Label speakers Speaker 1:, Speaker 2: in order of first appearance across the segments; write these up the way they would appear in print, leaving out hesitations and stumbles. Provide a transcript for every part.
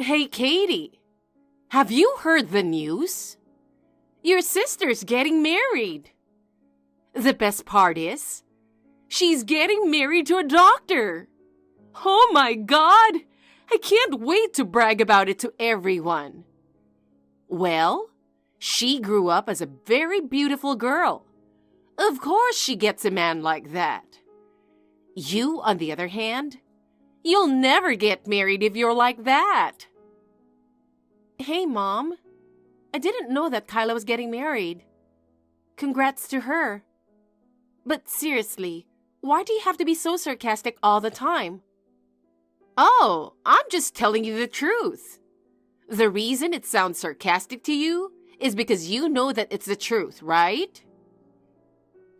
Speaker 1: Hey, Katie, have you heard the news? Your sister's getting married. The best part is, she's getting married to a doctor. Oh my God! I can't wait to brag about it to everyone. Well, she grew up as a very beautiful girl. Of course she gets a man like that. You, on the other hand, you'll never get married if you're like that. Hey, Mom. I didn't know that Kyla was getting married. Congrats to her. But seriously, why do you have to be so sarcastic all the time? Oh, I'm just telling you the truth. The reason it sounds sarcastic to you is because you know that it's the truth, right?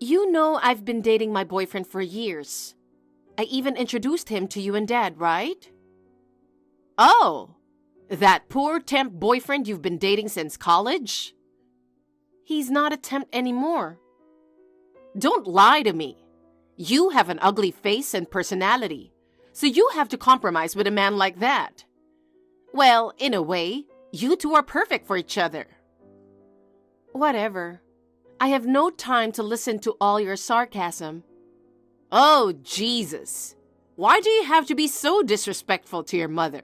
Speaker 1: You know I've been dating my boyfriend for years. I even introduced him to you and Dad, right? Oh, that poor temp boyfriend you've been dating since college? He's not a temp anymore. Don't lie to me. You have an ugly face and personality, so you have to compromise with a man like that. Well, in a way, you two are perfect for each other. Whatever. I have no time to listen to all your sarcasm. Oh, Jesus. Why do you have to be so disrespectful to your mother?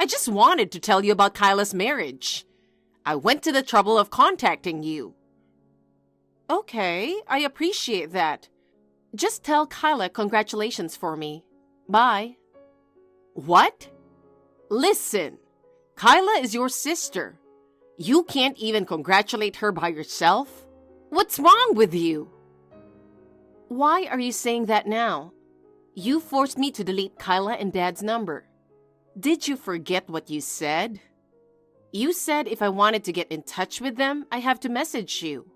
Speaker 1: I just wanted to tell you about Kyla's marriage. I went to the trouble of contacting you. Okay, I appreciate that. Just tell Kyla congratulations for me. Bye. What? Listen, Kyla is your sister. You can't even congratulate her by yourself? What's wrong with you? Why are you saying that now? You forced me to delete Kyla and Dad's number. Did you forget what you said? You said if I wanted to get in touch with them, I have to message you.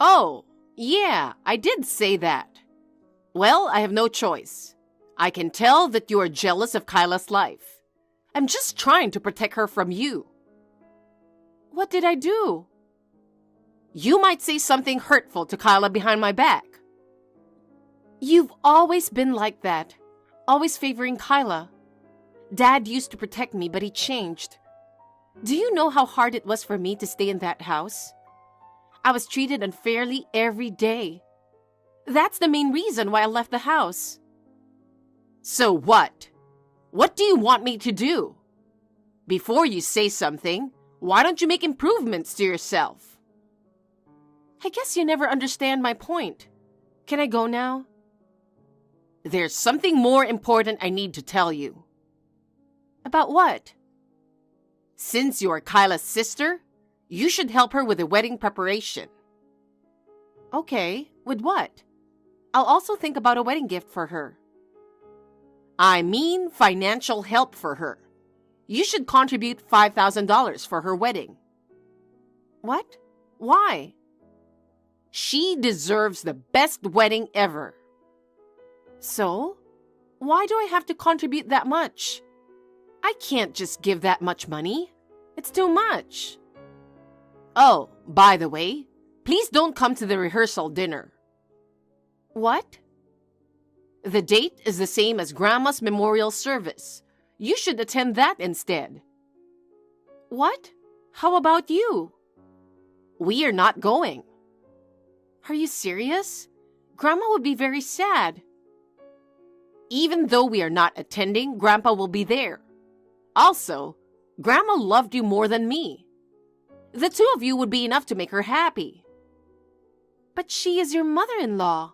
Speaker 1: Oh, yeah, I did say that. Well, I have no choice. I can tell that you are jealous of Kyla's life. I'm just trying to protect her from you. What did I do? You might say something hurtful to Kyla behind my back. You've always been like that, always favoring Kyla. Dad used to protect me, but he changed. Do you know how hard it was for me to stay in that house? I was treated unfairly every day. That's the main reason why I left the house. So what? What do you want me to do? Before you say something, why don't you make improvements to yourself? I guess you never understand my point. Can I go now? There's something more important I need to tell you. About what? Since you are Kyla's sister, you should help her with the wedding preparation. Okay, with what? I'll also think about a wedding gift for her. I mean financial help for her. You should contribute $5,000 for her wedding. What? Why? She deserves the best wedding ever. So, why do I have to contribute that much? I can't just give that much money. It's too much. Oh, by the way, please don't come to the rehearsal dinner. What? The date is the same as Grandma's memorial service. You should attend that instead. What? How about you? We are not going. Are you serious? Grandma would be very sad. Even though we are not attending, Grandpa will be there. Also, Grandma loved you more than me. The two of you would be enough to make her happy. But she is your mother-in-law.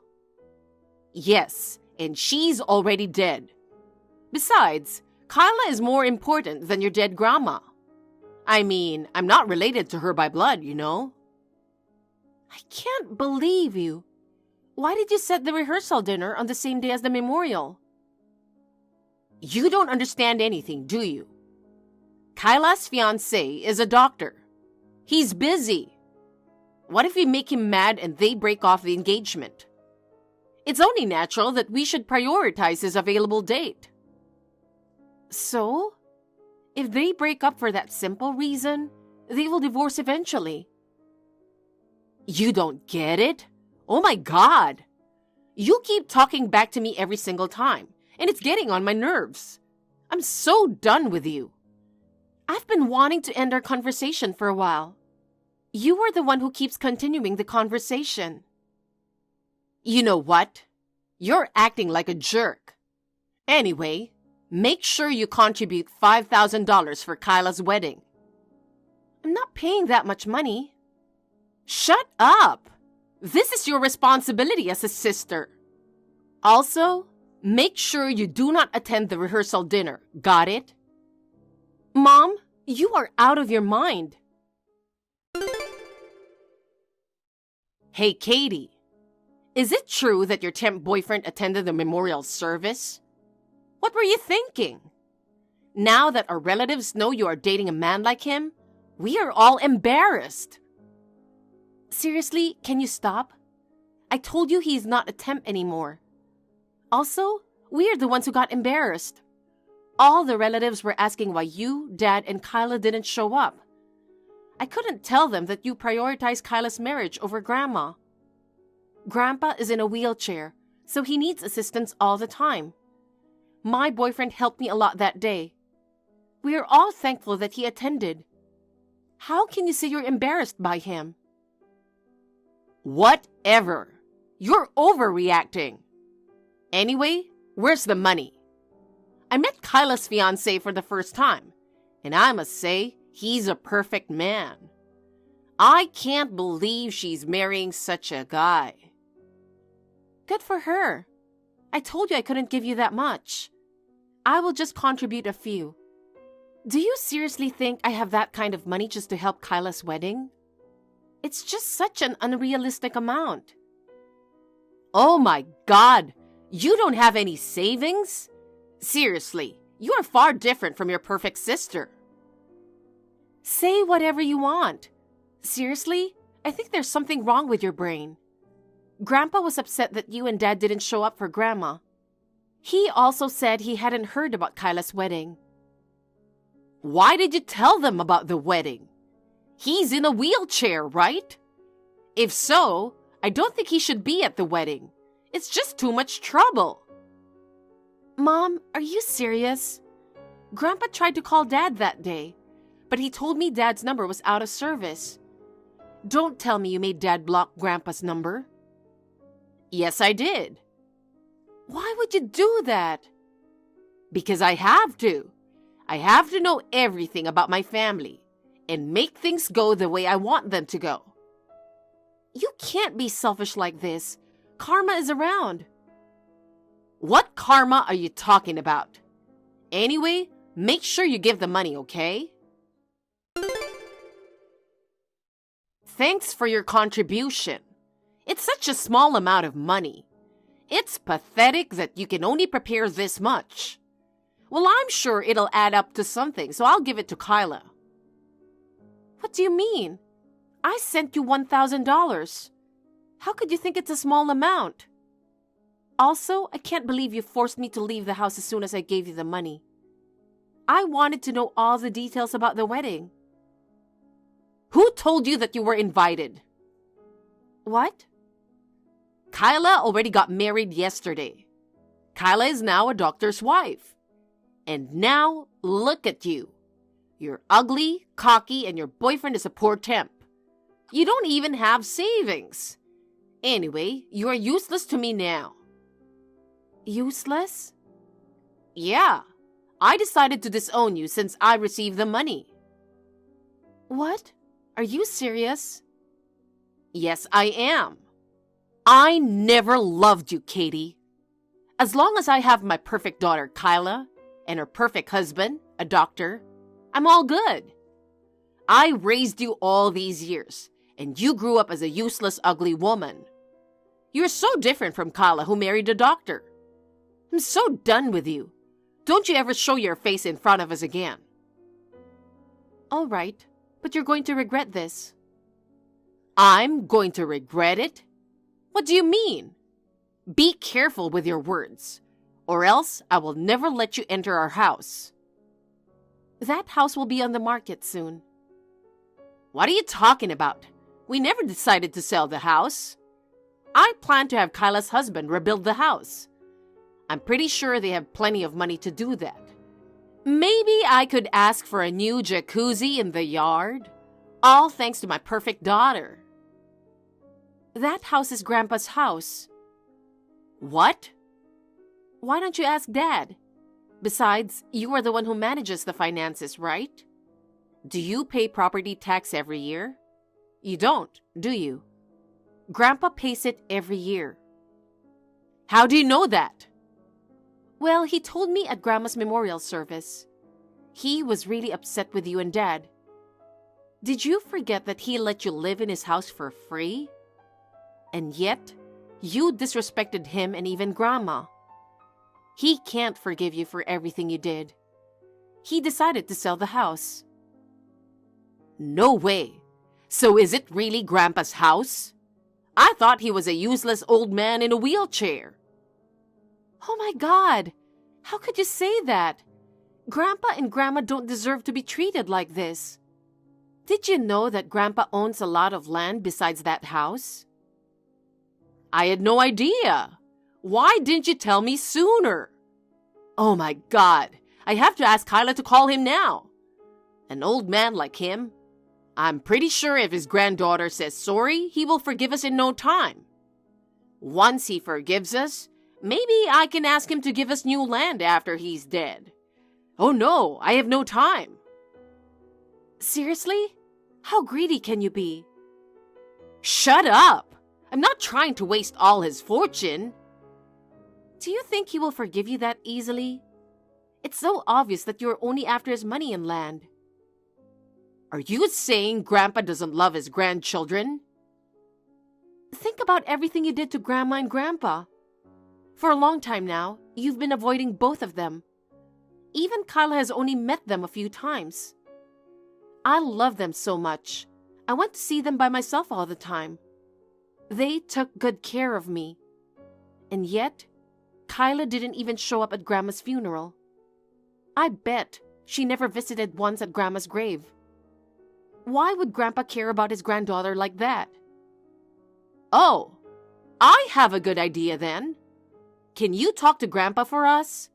Speaker 1: Yes, and she's already dead. Besides, Kyla is more important than your dead grandma. I mean, I'm not related to her by blood, you know. I can't believe you. Why did you set the rehearsal dinner on the same day as the memorial? You don't understand anything, do you? Kyla's fiancé is a doctor. He's busy. What if we make him mad and they break off the engagement? It's only natural that we should prioritize his available date. So, if they break up for that simple reason, they will divorce eventually. You don't get it? Oh my God! You keep talking back to me every single time, and it's getting on my nerves. I'm so done with you. I've been wanting to end our conversation for a while. You are the one who keeps continuing the conversation. You know what? You're acting like a jerk. Anyway, make sure you contribute $5,000 for Kyla's wedding. I'm not paying that much money. Shut up! This is your responsibility as a sister. Also, make sure you do not attend the rehearsal dinner. Got it? Mom, you are out of your mind. Hey, Katie. Is it true that your temp boyfriend attended the memorial service? What were you thinking? Now that our relatives know you are dating a man like him, we are all embarrassed. Seriously, can you stop? I told you he's not a temp anymore. Also, we are the ones who got embarrassed. All the relatives were asking why you, Dad, and Kyla didn't show up. I couldn't tell them that you prioritized Kyla's marriage over Grandma. Grandpa is in a wheelchair, so he needs assistance all the time. My boyfriend helped me a lot that day. We are all thankful that he attended. How can you say you're embarrassed by him? Whatever. You're overreacting. Anyway, where's the money? I met Kyla's fiancé for the first time, and I must say, he's a perfect man. I can't believe she's marrying such a guy. Good for her. I told you I couldn't give you that much. I will just contribute a few. Do you seriously think I have that kind of money just to help Kyla's wedding? It's just such an unrealistic amount. Oh my God! You don't have any savings? Seriously, you are far different from your perfect sister. Say whatever you want. Seriously, I think there's something wrong with your brain. Grandpa was upset that you and Dad didn't show up for Grandma. He also said he hadn't heard about Kyla's wedding. Why did you tell them about the wedding? He's in a wheelchair, right? If so, I don't think he should be at the wedding. It's just too much trouble. Mom, are you serious? Grandpa tried to call Dad that day, but he told me Dad's number was out of service. Don't tell me you made Dad block Grandpa's number. Yes, I did. Why would you do that? Because I have to. I have to know everything about my family and make things go the way I want them to go. You can't be selfish like this. Karma is around. What karma are you talking about? Anyway, make sure you give the money, okay? Thanks for your contribution. It's such a small amount of money. It's pathetic that you can only prepare this much. Well, I'm sure it'll add up to something, so I'll give it to Kyla. What do you mean? I sent you $1,000. How could you think it's a small amount? Also, I can't believe you forced me to leave the house as soon as I gave you the money. I wanted to know all the details about the wedding. Who told you that you were invited? What? Kyla already got married yesterday. Kyla is now a doctor's wife. And now, look at you. You're ugly, cocky, and your boyfriend is a poor temp. You don't even have savings. Anyway, you are useless to me now. Useless? Yeah. I decided to disown you since I received the money. What? Are you serious? Yes, I am. I never loved you, Katie. As long as I have my perfect daughter, Kyla, and her perfect husband, a doctor, I'm all good. I raised you all these years, and you grew up as a useless, ugly woman. You're so different from Kyla, who married a doctor. I'm so done with you. Don't you ever show your face in front of us again. All right, but you're going to regret this. I'm going to regret it? What do you mean? Be careful with your words, or else I will never let you enter our house. That house will be on the market soon. What are you talking about? We never decided to sell the house. I plan to have Kyla's husband rebuild the house. I'm pretty sure they have plenty of money to do that. Maybe I could ask for a new jacuzzi in the yard, all thanks to my perfect daughter. That house is Grandpa's house. What? Why don't you ask Dad? Besides, you are the one who manages the finances, right? Do you pay property tax every year? You don't, do you? Grandpa pays it every year. How do you know that? Well, he told me at Grandma's memorial service. He was really upset with you and Dad. Did you forget that he let you live in his house for free? And yet, you disrespected him and even Grandma. He can't forgive you for everything you did. He decided to sell the house. No way. So is it really Grandpa's house? I thought he was a useless old man in a wheelchair. Oh my God! How could you say that? Grandpa and Grandma don't deserve to be treated like this. Did you know that Grandpa owns a lot of land besides that house? I had no idea. Why didn't you tell me sooner? Oh my God! I have to ask Kyla to call him now. An old man like him. I'm pretty sure if his granddaughter says sorry, he will forgive us in no time. Once he forgives us, maybe I can ask him to give us new land after he's dead. Oh no, I have no time. Seriously? How greedy can you be? Shut up! I'm not trying to waste all his fortune. Do you think he will forgive you that easily? It's so obvious that you're only after his money and land. Are you saying Grandpa doesn't love his grandchildren? Think about everything you did to Grandma and Grandpa. For a long time now, you've been avoiding both of them. Even Kyla has only met them a few times. I love them so much. I went to see them by myself all the time. They took good care of me. And yet, Kyla didn't even show up at Grandma's funeral. I bet she never visited once at Grandma's grave. Why would Grandpa care about his granddaughter like that? Oh, I have a good idea then. Can you talk to Grandpa for us?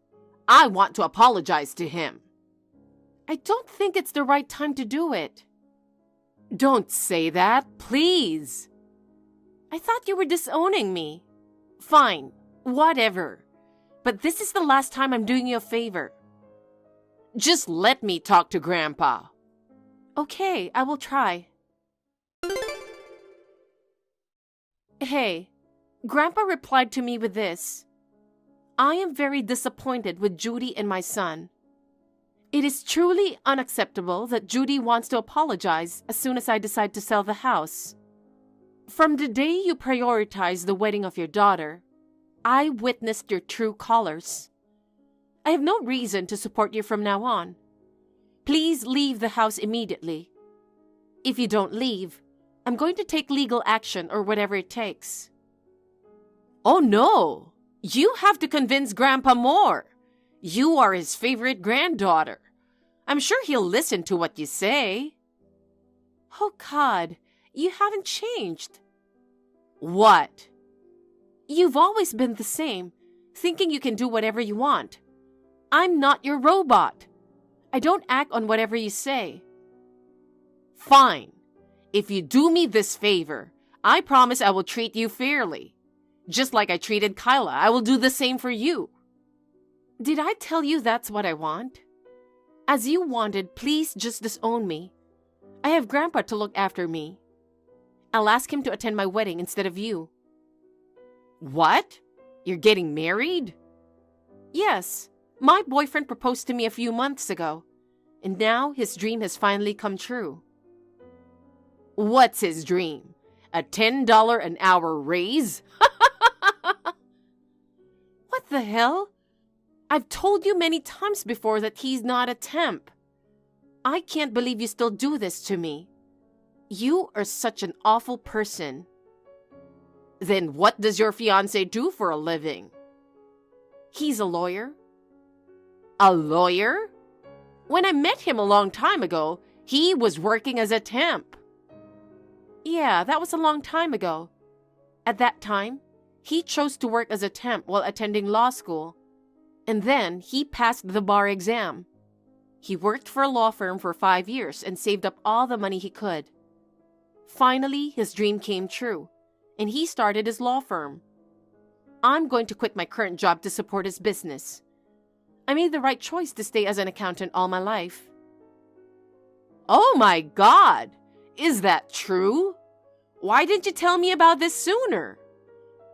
Speaker 1: I want to apologize to him. I don't think it's the right time to do it. Don't say that, please. I thought you were disowning me. Fine, whatever. But this is the last time I'm doing you a favor. Just let me talk to Grandpa. Okay, I will try. Hey, Grandpa replied to me with this. I am very disappointed with Judy and my son. It is truly unacceptable that Judy wants to apologize as soon as I decide to sell the house. From the day you prioritized the wedding of your daughter, I witnessed your true colors. I have no reason to support you from now on. Please leave the house immediately. If you don't leave, I'm going to take legal action or whatever it takes. Oh no! You have to convince Grandpa more. You are his favorite granddaughter. I'm sure he'll listen to what you say. Oh God, you haven't changed. What? You've always been the same, thinking you can do whatever you want. I'm not your robot. I don't act on whatever you say. Fine. If you do me this favor, I promise I will treat you fairly. Just like I treated Kyla, I will do the same for you. Did I tell you that's what I want? As you wanted, please just disown me. I have Grandpa to look after me. I'll ask him to attend my wedding instead of you. What? You're getting married? Yes. My boyfriend proposed to me a few months ago, and now his dream has finally come true. What's his dream? A $10 an hour raise? What the hell? I've told you many times before that he's not a temp. I can't believe you still do this to me. You are such an awful person. Then what does your fiancé do for a living? He's a lawyer. A lawyer? When I met him a long time ago, he was working as a temp. Yeah, that was a long time ago. At that time, he chose to work as a temp while attending law school. And then he passed the bar exam. He worked for a law firm for 5 years and saved up all the money he could. Finally, his dream came true, and he started his law firm. I'm going to quit my current job to support his business. I made the right choice to stay as an accountant all my life. Oh my God! Is that true? Why didn't you tell me about this sooner?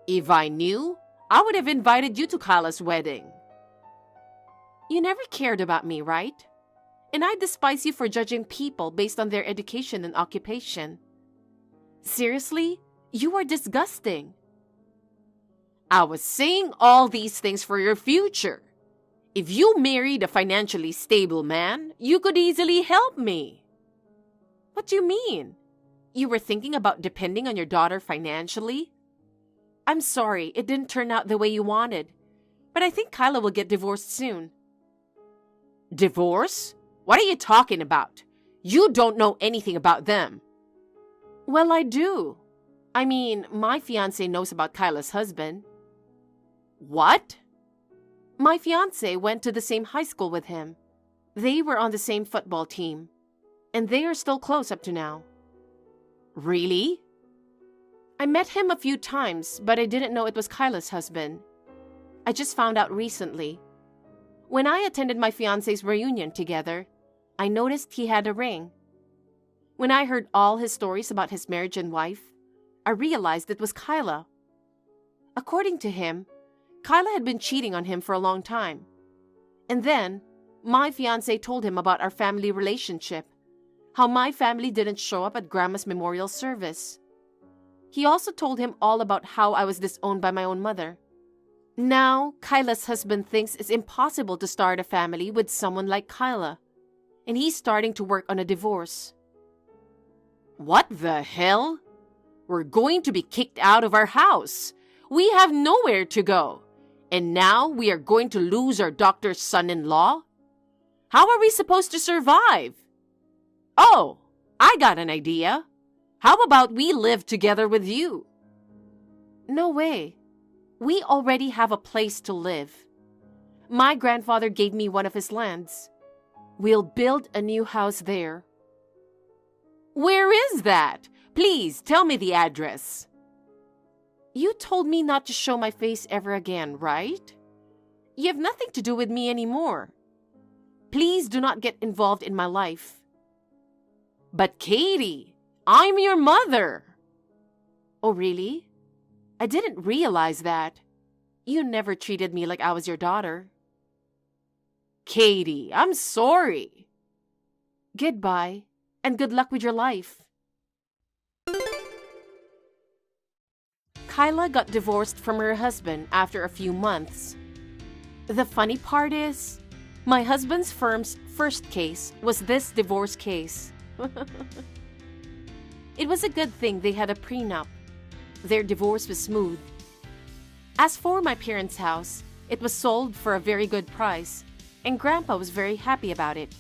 Speaker 1: If I knew, I would have invited you to Kyla's wedding. You never cared about me, right? And I despise you for judging people based on their education and occupation. Seriously, you are disgusting. I was saying all these things for your future. If you married a financially stable man, you could easily help me. What do you mean? You were thinking about depending on your daughter financially? I'm sorry, it didn't turn out the way you wanted, but I think Kyla will get divorced soon. Divorce? What are you talking about? You don't know anything about them. Well, I do. I mean, my fiancé knows about Kyla's husband. What? My fiancé went to the same high school with him. They were on the same football team, and they are still close up to now. Really? I met him a few times, but I didn't know it was Kyla's husband. I just found out recently. When I attended my fiancé's reunion together, I noticed he had a ring. When I heard all his stories about his marriage and wife, I realized it was Kyla. According to him, Kyla had been cheating on him for a long time. And then, my fiancé told him about our family relationship, how my family didn't show up at Grandma's memorial service. He also told him all about how I was disowned by my own mother. Now, Kyla's husband thinks it's impossible to start a family with someone like Kyla, and he's starting to work on a divorce. What the hell? We're going to be kicked out of our house. We have nowhere to go. And now we are going to lose our doctor's son-in-law? How are we supposed to survive? Oh, I got an idea. How about we live together with you? No way. We already have a place to live. My grandfather gave me one of his lands. We'll build a new house there. Where is that? Please tell me the address. You told me not to show my face ever again, right? You have nothing to do with me anymore. Please do not get involved in my life. But Katie, I'm your mother. Oh, really? I didn't realize that. You never treated me like I was your daughter. Katie, I'm sorry. Goodbye, and good luck with your life. Kyla got divorced from her husband after a few months. The funny part is, my husband's firm's first case was this divorce case. It was a good thing they had a prenup. Their divorce was smooth. As for my parents' house, it was sold for a very good price, and Grandpa was very happy about it.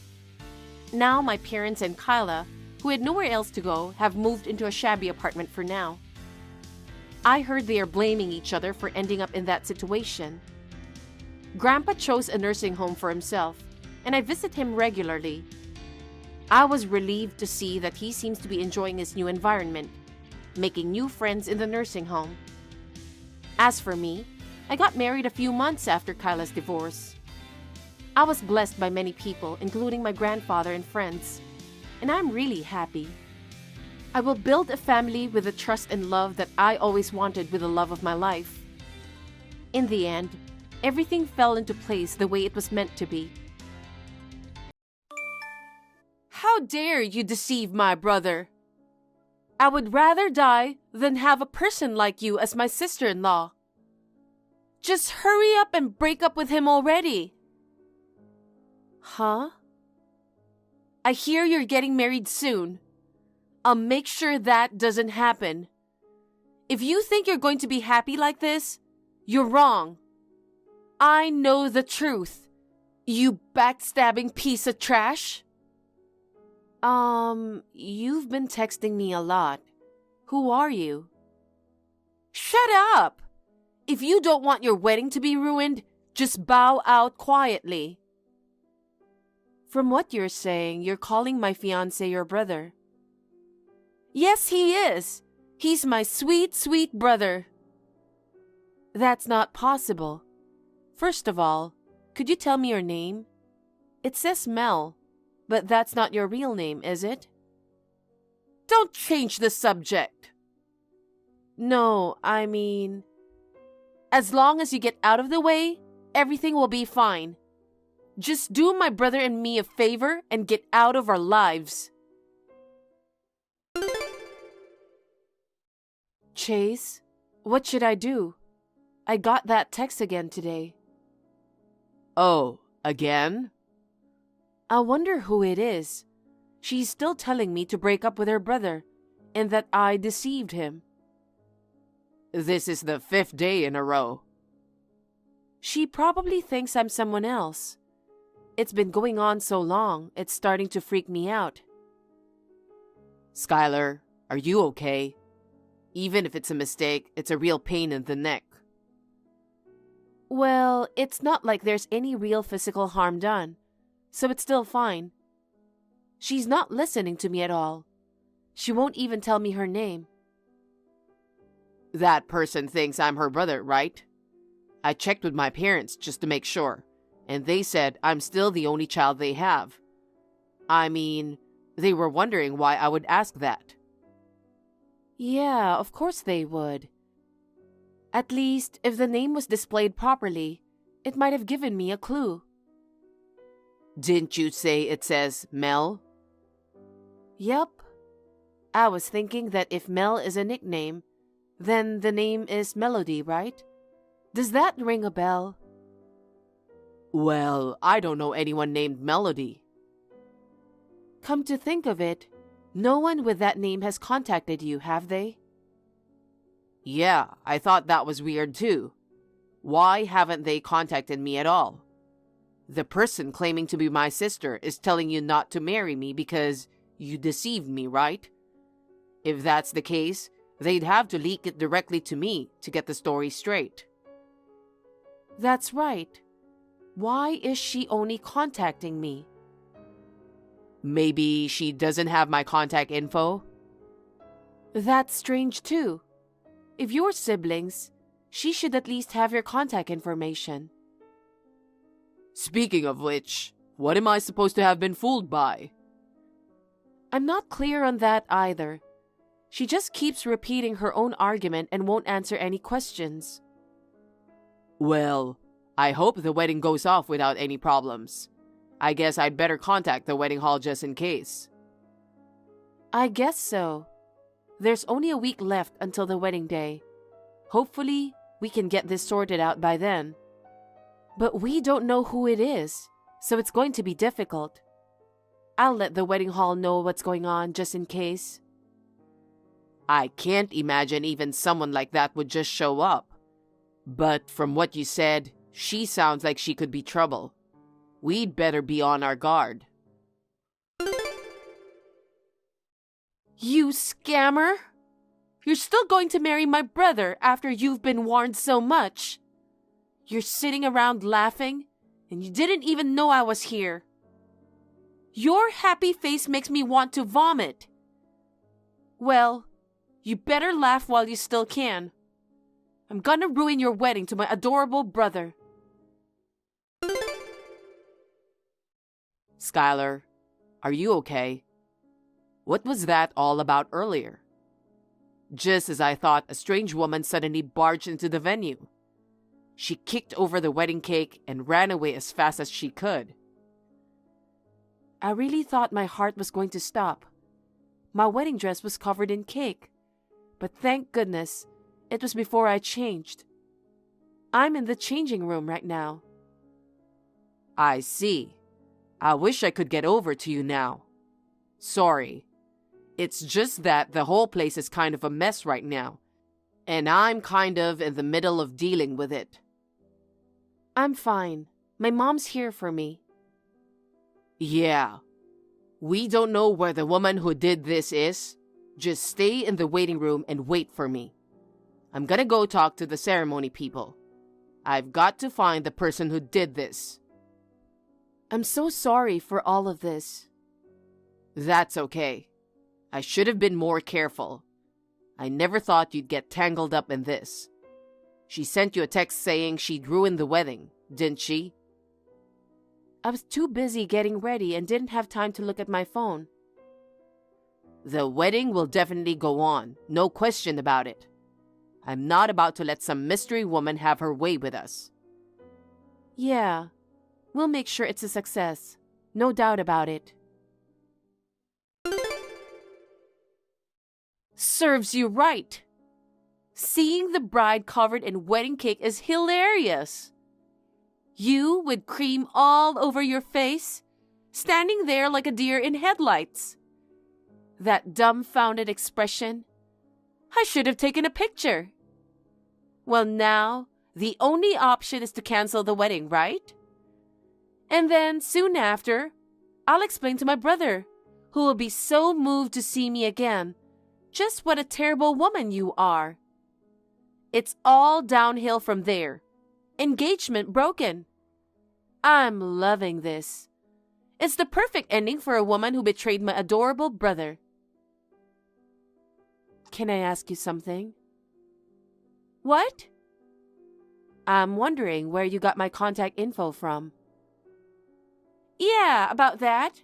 Speaker 1: Now my parents and Kyla, who had nowhere else to go, have moved into a shabby apartment for now. I heard they are blaming each other for ending up in that situation. Grandpa chose a nursing home for himself, and I visit him regularly. I was relieved to see that he seems to be enjoying his new environment, making new friends in the nursing home. As for me, I got married a few months after Kyla's divorce. I was blessed by many people, including my grandfather and friends, and I'm really happy. I will build a family with the trust and love that I always wanted with the love of my life. In the end, everything fell into place the way it was meant to be. How dare you deceive my brother? I would rather die than have a person like you as my sister-in-law. Just hurry up and break up with him already. Huh? I hear you're getting married soon. I'll make sure that doesn't happen. If you think you're going to be happy like this, you're wrong. I know the truth. You backstabbing piece of trash. You've been texting me a lot. Who are you? Shut up! If you don't want your wedding to be ruined, just bow out quietly. From what you're saying, you're calling my fiancé your brother. Yes, he is. He's my sweet, sweet brother. That's not possible. First of all, could you tell me your name? It says Mel, but that's not your real name, is it? Don't change the subject. No, I mean, as long as you get out of the way, everything will be fine. Just do my brother and me a favor and get out of our lives. Chase, what should I do? I got that text again today. Oh, again? I wonder who it is. She's still telling me to break up with her brother and that I deceived him. This is the 5th day in a row. She probably thinks I'm someone else. It's been going on so long, it's starting to freak me out. Skylar, are you okay? Even if it's a mistake, it's a real pain in the neck. Well, it's not like there's any real physical harm done, so it's still fine. She's not listening to me at all. She won't even tell me her name. That person thinks I'm her brother, right? I checked with my parents just to make sure, and they said I'm still the only child they have. I mean, they were wondering why I would ask that. Yeah, of course they would. At least, if the name was displayed properly, it might have given me a clue. Didn't you say it says Mel? Yep. I was thinking that if Mel is a nickname, then the name is Melody, right? Does that ring a bell? Well, I don't know anyone named Melody. Come to think of it, no one with that name has contacted you, have they? Yeah, I thought that was weird too. Why haven't they contacted me at all? The person claiming to be my sister is telling you not to marry me because you deceived me, right? If that's the case, they'd have to leak it directly to me to get the story straight. That's right. Why is she only contacting me? Maybe she doesn't have my contact info? That's strange too. If you're siblings, she should at least have your contact information. Speaking of which, what am I supposed to have been fooled by? I'm not clear on that either. She just keeps repeating her own argument and won't answer any questions. Well, I hope the wedding goes off without any problems. I guess I'd better contact the wedding hall just in case. I guess so. There's only a week left until the wedding day. Hopefully, we can get this sorted out by then. But we don't know who it is, so it's going to be difficult. I'll let the wedding hall know what's going on just in case. I can't imagine even someone like that would just show up. But from what you said, she sounds like she could be trouble. We'd better be on our guard. You scammer! You're still going to marry my brother after you've been warned so much. You're sitting around laughing, and you didn't even know I was here. Your happy face makes me want to vomit. Well, you better laugh while you still can. I'm gonna ruin your wedding to my adorable brother. Skylar, are you okay? What was that all about earlier? Just as I thought, a strange woman suddenly barged into the venue. She kicked over the wedding cake and ran away as fast as she could. I really thought my heart was going to stop. My wedding dress was covered in cake, but thank goodness it was before I changed. I'm in the changing room right now. I see. I wish I could get over to you now. Sorry. It's just that the whole place is kind of a mess right now, and I'm kind of in the middle of dealing with it. I'm fine. My mom's here for me. Yeah. We don't know where the woman who did this is. Just stay in the waiting room and wait for me. I'm gonna go talk to the ceremony people. I've got to find the person who did this. I'm so sorry for all of this. That's okay. I should have been more careful. I never thought you'd get tangled up in this. She sent you a text saying she'd ruined the wedding, didn't she? I was too busy getting ready and didn't have time to look at my phone. The wedding will definitely go on, no question about it. I'm not about to let some mystery woman have her way with us. Yeah, we'll make sure it's a success. No doubt about it. Serves you right. Seeing the bride covered in wedding cake is hilarious. You with cream all over your face, standing there like a deer in headlights. That dumbfounded expression. I should have taken a picture. Well, now, the only option is to cancel the wedding, right? And then, soon after, I'll explain to my brother, who will be so moved to see me again, just what a terrible woman you are. It's all downhill from there. Engagement broken. I'm loving this. It's the perfect ending for a woman who betrayed my adorable brother. Can I ask you something? What? I'm wondering where you got my contact info from. Yeah, about that.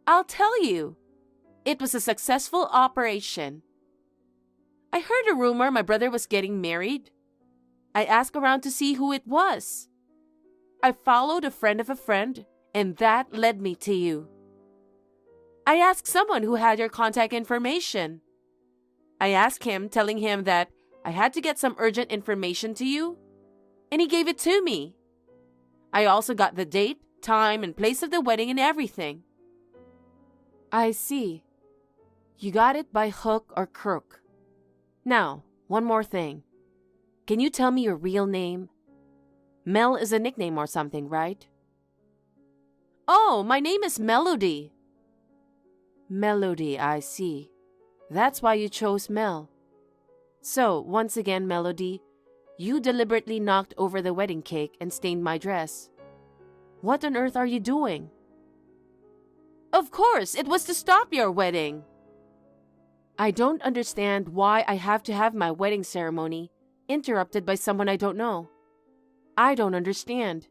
Speaker 1: I'll tell you. It was a successful operation. I heard a rumor my brother was getting married. I asked around to see who it was. I followed a friend of a friend, and that led me to you. I asked someone who had your contact information. I asked him, telling him that I had to get some urgent information to you, and he gave it to me. I also got the date, time, and place of the wedding and everything. I see. You got it by hook or crook. Now, one more thing. Can you tell me your real name? Mel is a nickname or something, right? Oh, my name is Melody. Melody, I see. That's why you chose Mel. So, once again, Melody, you deliberately knocked over the wedding cake and stained my dress. What on earth are you doing? Of course, it was to stop your wedding. I don't understand why I have to have my wedding ceremony interrupted by someone I don't know. I don't understand.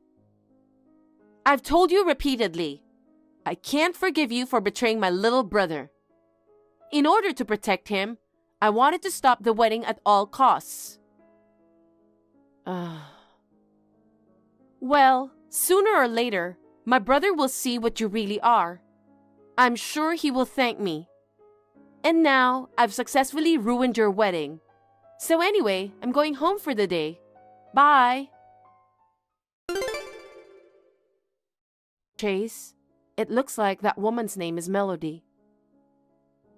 Speaker 1: I've told you repeatedly, I can't forgive you for betraying my little brother. In order to protect him, I wanted to stop the wedding at all costs. Well, sooner or later, my brother will see what you really are. I'm sure he will thank me. And now, I've successfully ruined your wedding. So anyway, I'm going home for the day. Bye! Chase, it looks like that woman's name is Melody.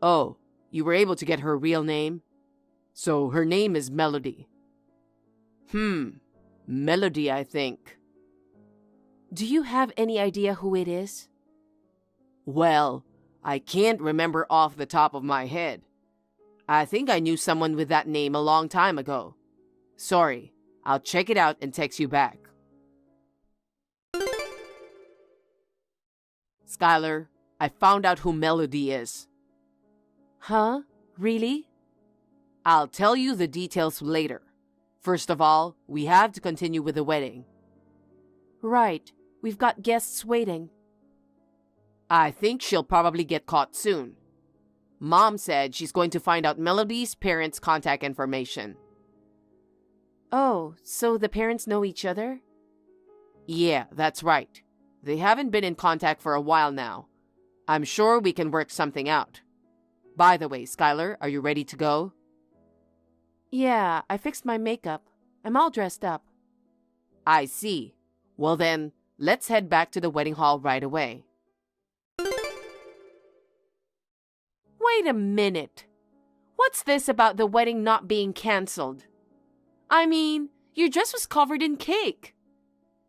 Speaker 1: Oh, you were able to get her real name? So her name is Melody. Melody, I think. Do you have any idea who it is? Well, I can't remember off the top of my head. I think I knew someone with that name a long time ago. Sorry, I'll check it out and text you back. Skylar, I found out who Melody is. Huh? Really? I'll tell you the details later. First of all, we have to continue with the wedding. Right. We've got guests waiting. I think she'll probably get caught soon. Mom said she's going to find out Melody's parents' contact information. Oh, so the parents know each other? Yeah, that's right. They haven't been in contact for a while now. I'm sure we can work something out. By the way, Skylar, are you ready to go? Yeah, I fixed my makeup. I'm all dressed up. I see. Well then, let's head back to the wedding hall right away. Wait a minute. What's this about the wedding not being cancelled? I mean, your dress was covered in cake.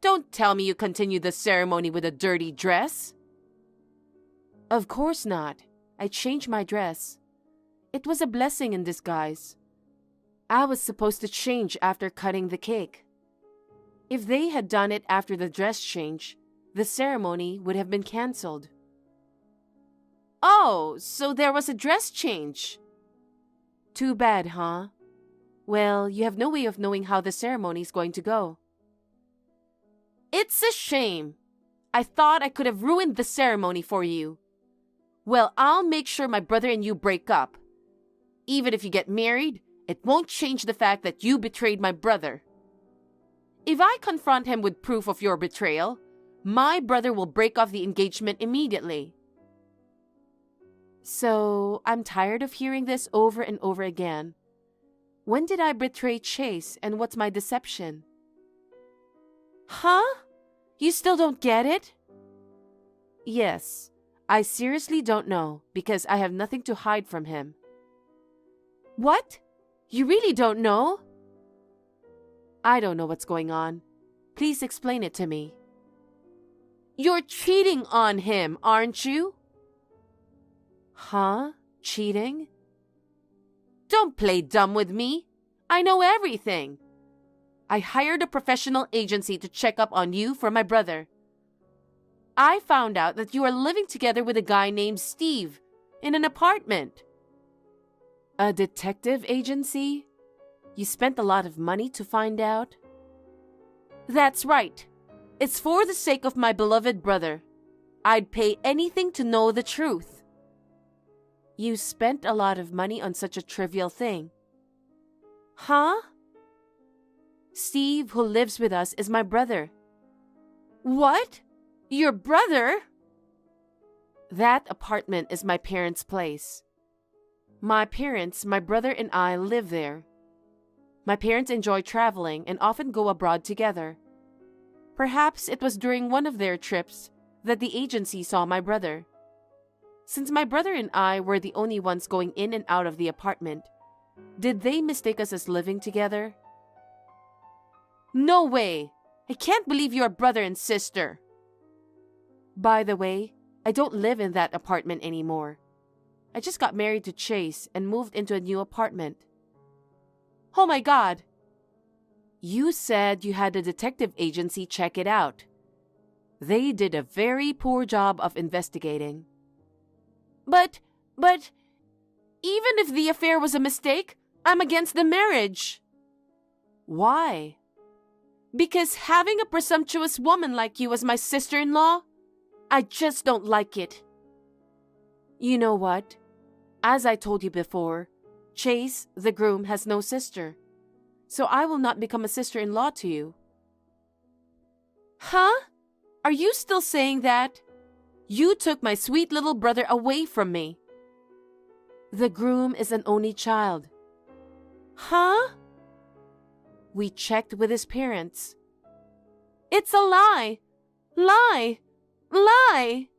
Speaker 1: Don't tell me you continued the ceremony with a dirty dress. Of course not. I changed my dress. It was a blessing in disguise. I was supposed to change after cutting the cake. If they had done it after the dress change, the ceremony would have been cancelled. Oh, so there was a dress change. Too bad, huh? Well, you have no way of knowing how the ceremony is going to go. It's a shame. I thought I could have ruined the ceremony for you. Well, I'll make sure my brother and you break up. Even if you get married, it won't change the fact that you betrayed my brother. If I confront him with proof of your betrayal, my brother will break off the engagement immediately. So, I'm tired of hearing this over and over again. When did I betray Chase, and what's my deception? Huh? You still don't get it? Yes, I seriously don't know, because I have nothing to hide from him. What? You really don't know? I don't know what's going on. Please explain it to me. You're cheating on him, aren't you? Huh? Cheating? Don't play dumb with me. I know everything. I hired a professional agency to check up on you for my brother. I found out that you are living together with a guy named Steve in an apartment. A detective agency? You spent a lot of money to find out? That's right. It's for the sake of my beloved brother. I'd pay anything to know the truth. You spent a lot of money on such a trivial thing. Huh? Steve, who lives with us, is my brother. What? Your brother? That apartment is my parents' place. My parents, my brother, and I live there. My parents enjoy traveling and often go abroad together. Perhaps it was during one of their trips that the agency saw my brother. Since my brother and I were the only ones going in and out of the apartment, did they mistake us as living together? No way! I can't believe you're brother and sister. By the way, I don't live in that apartment anymore. I just got married to Chase and moved into a new apartment. Oh my God! You said you had a detective agency check it out. They did a very poor job of investigating. But, even if the affair was a mistake, I'm against the marriage. Why? Because having a presumptuous woman like you as my sister-in-law, I just don't like it. You know what? As I told you before, Chase, the groom, has no sister. So I will not become a sister-in-law to you. Huh? Are you still saying that? You took my sweet little brother away from me. The groom is an only child. Huh? We checked with his parents. It's a lie! Lie! Lie!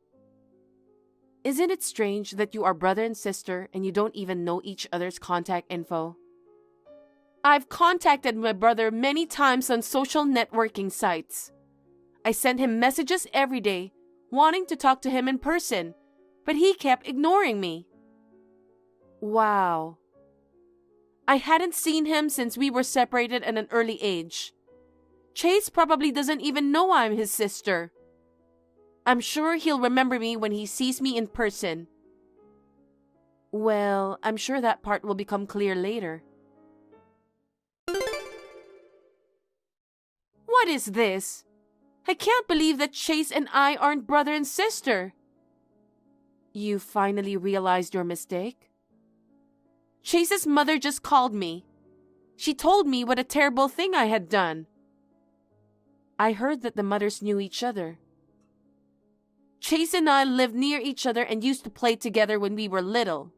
Speaker 1: Isn't it strange that you are brother and sister and you don't even know each other's contact info? I've contacted my brother many times on social networking sites. I sent him messages every day, wanting to talk to him in person, but he kept ignoring me. Wow. I hadn't seen him since we were separated at an early age. Chase probably doesn't even know I'm his sister. I'm sure he'll remember me when he sees me in person. Well, I'm sure that part will become clear later. What is this? I can't believe that Chase and I aren't brother and sister. You finally realized your mistake? Chase's mother just called me. She told me what a terrible thing I had done. I heard that the mothers knew each other. Chase and I lived near each other and used to play together when we were little.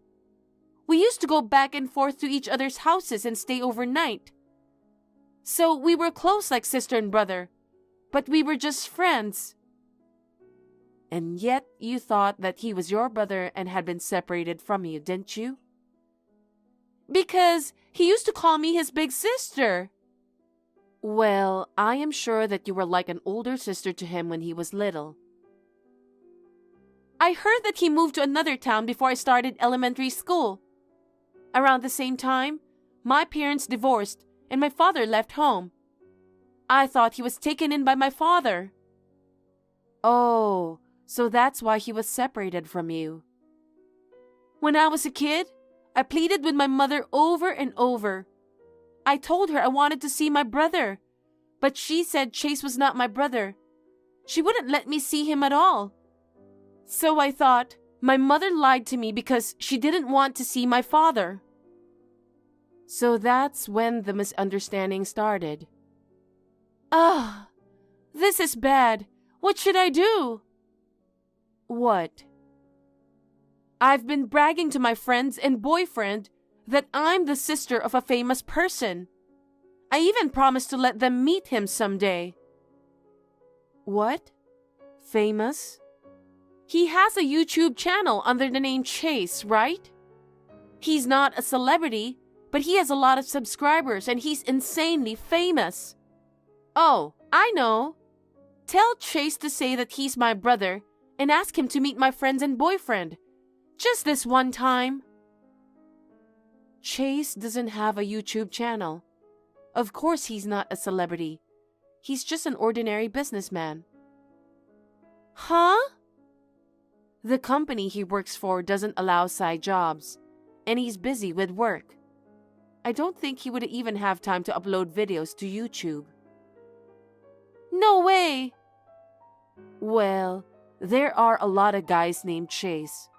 Speaker 1: We used to go back and forth to each other's houses and stay overnight. So we were close like sister and brother, but we were just friends. And yet you thought that he was your brother and had been separated from you, didn't you? Because he used to call me his big sister. Well, I am sure that you were like an older sister to him when he was little. I heard that he moved to another town before I started elementary school. Around the same time, my parents divorced and my father left home. I thought he was taken in by my father. Oh, so that's why he was separated from you. When I was a kid, I pleaded with my mother over and over. I told her I wanted to see my brother, but she said Chase was not my brother. She wouldn't let me see him at all. So I thought my mother lied to me because she didn't want to see my father. So that's when the misunderstanding started. Ah, this is bad. What should I do? What? I've been bragging to my friends and boyfriend that I'm the sister of a famous person. I even promised to let them meet him someday. What? Famous? He has a YouTube channel under the name Chase, right? He's not a celebrity, but he has a lot of subscribers and he's insanely famous. Oh, I know. Tell Chase to say that he's my brother and ask him to meet my friends and boyfriend. Just this one time. Chase doesn't have a YouTube channel. Of course he's not a celebrity. He's just an ordinary businessman. Huh? The company he works for doesn't allow side jobs, and he's busy with work. I don't think he would even have time to upload videos to YouTube. No way! Well, there are a lot of guys named Chase,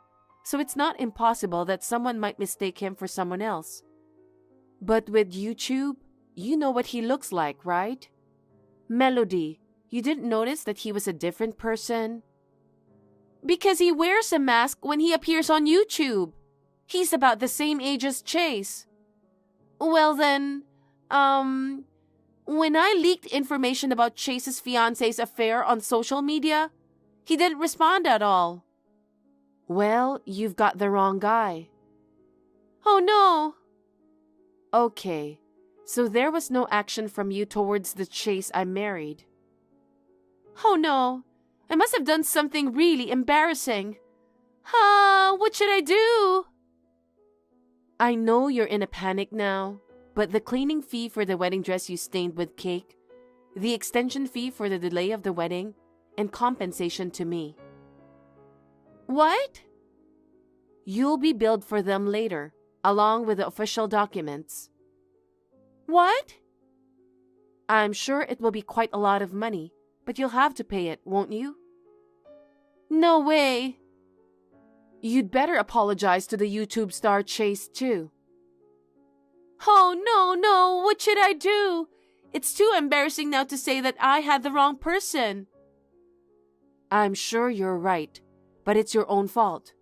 Speaker 1: so it's not impossible that someone might mistake him for someone else. But with YouTube, you know what he looks like, right? Melody, you didn't notice that he was a different person? Because he wears a mask when he appears on YouTube. He's about the same age as Chase. Well then, when I leaked information about Chase's fiancé's affair on social media, he didn't respond at all. Well, you've got the wrong guy. Oh no! Okay, so there was no action from you towards the Chase I married. Oh no, I must have done something really embarrassing. What should I do? I know you're in a panic now, but the cleaning fee for the wedding dress you stained with cake, the extension fee for the delay of the wedding, and compensation to me. What? You'll be billed for them later, along with the official documents. What? I'm sure it will be quite a lot of money, but you'll have to pay it, won't you? No way. You'd better apologize to the YouTube star Chase too. Oh no, what should I do? It's too embarrassing now to say that I had the wrong person. I'm sure you're right, but it's your own fault.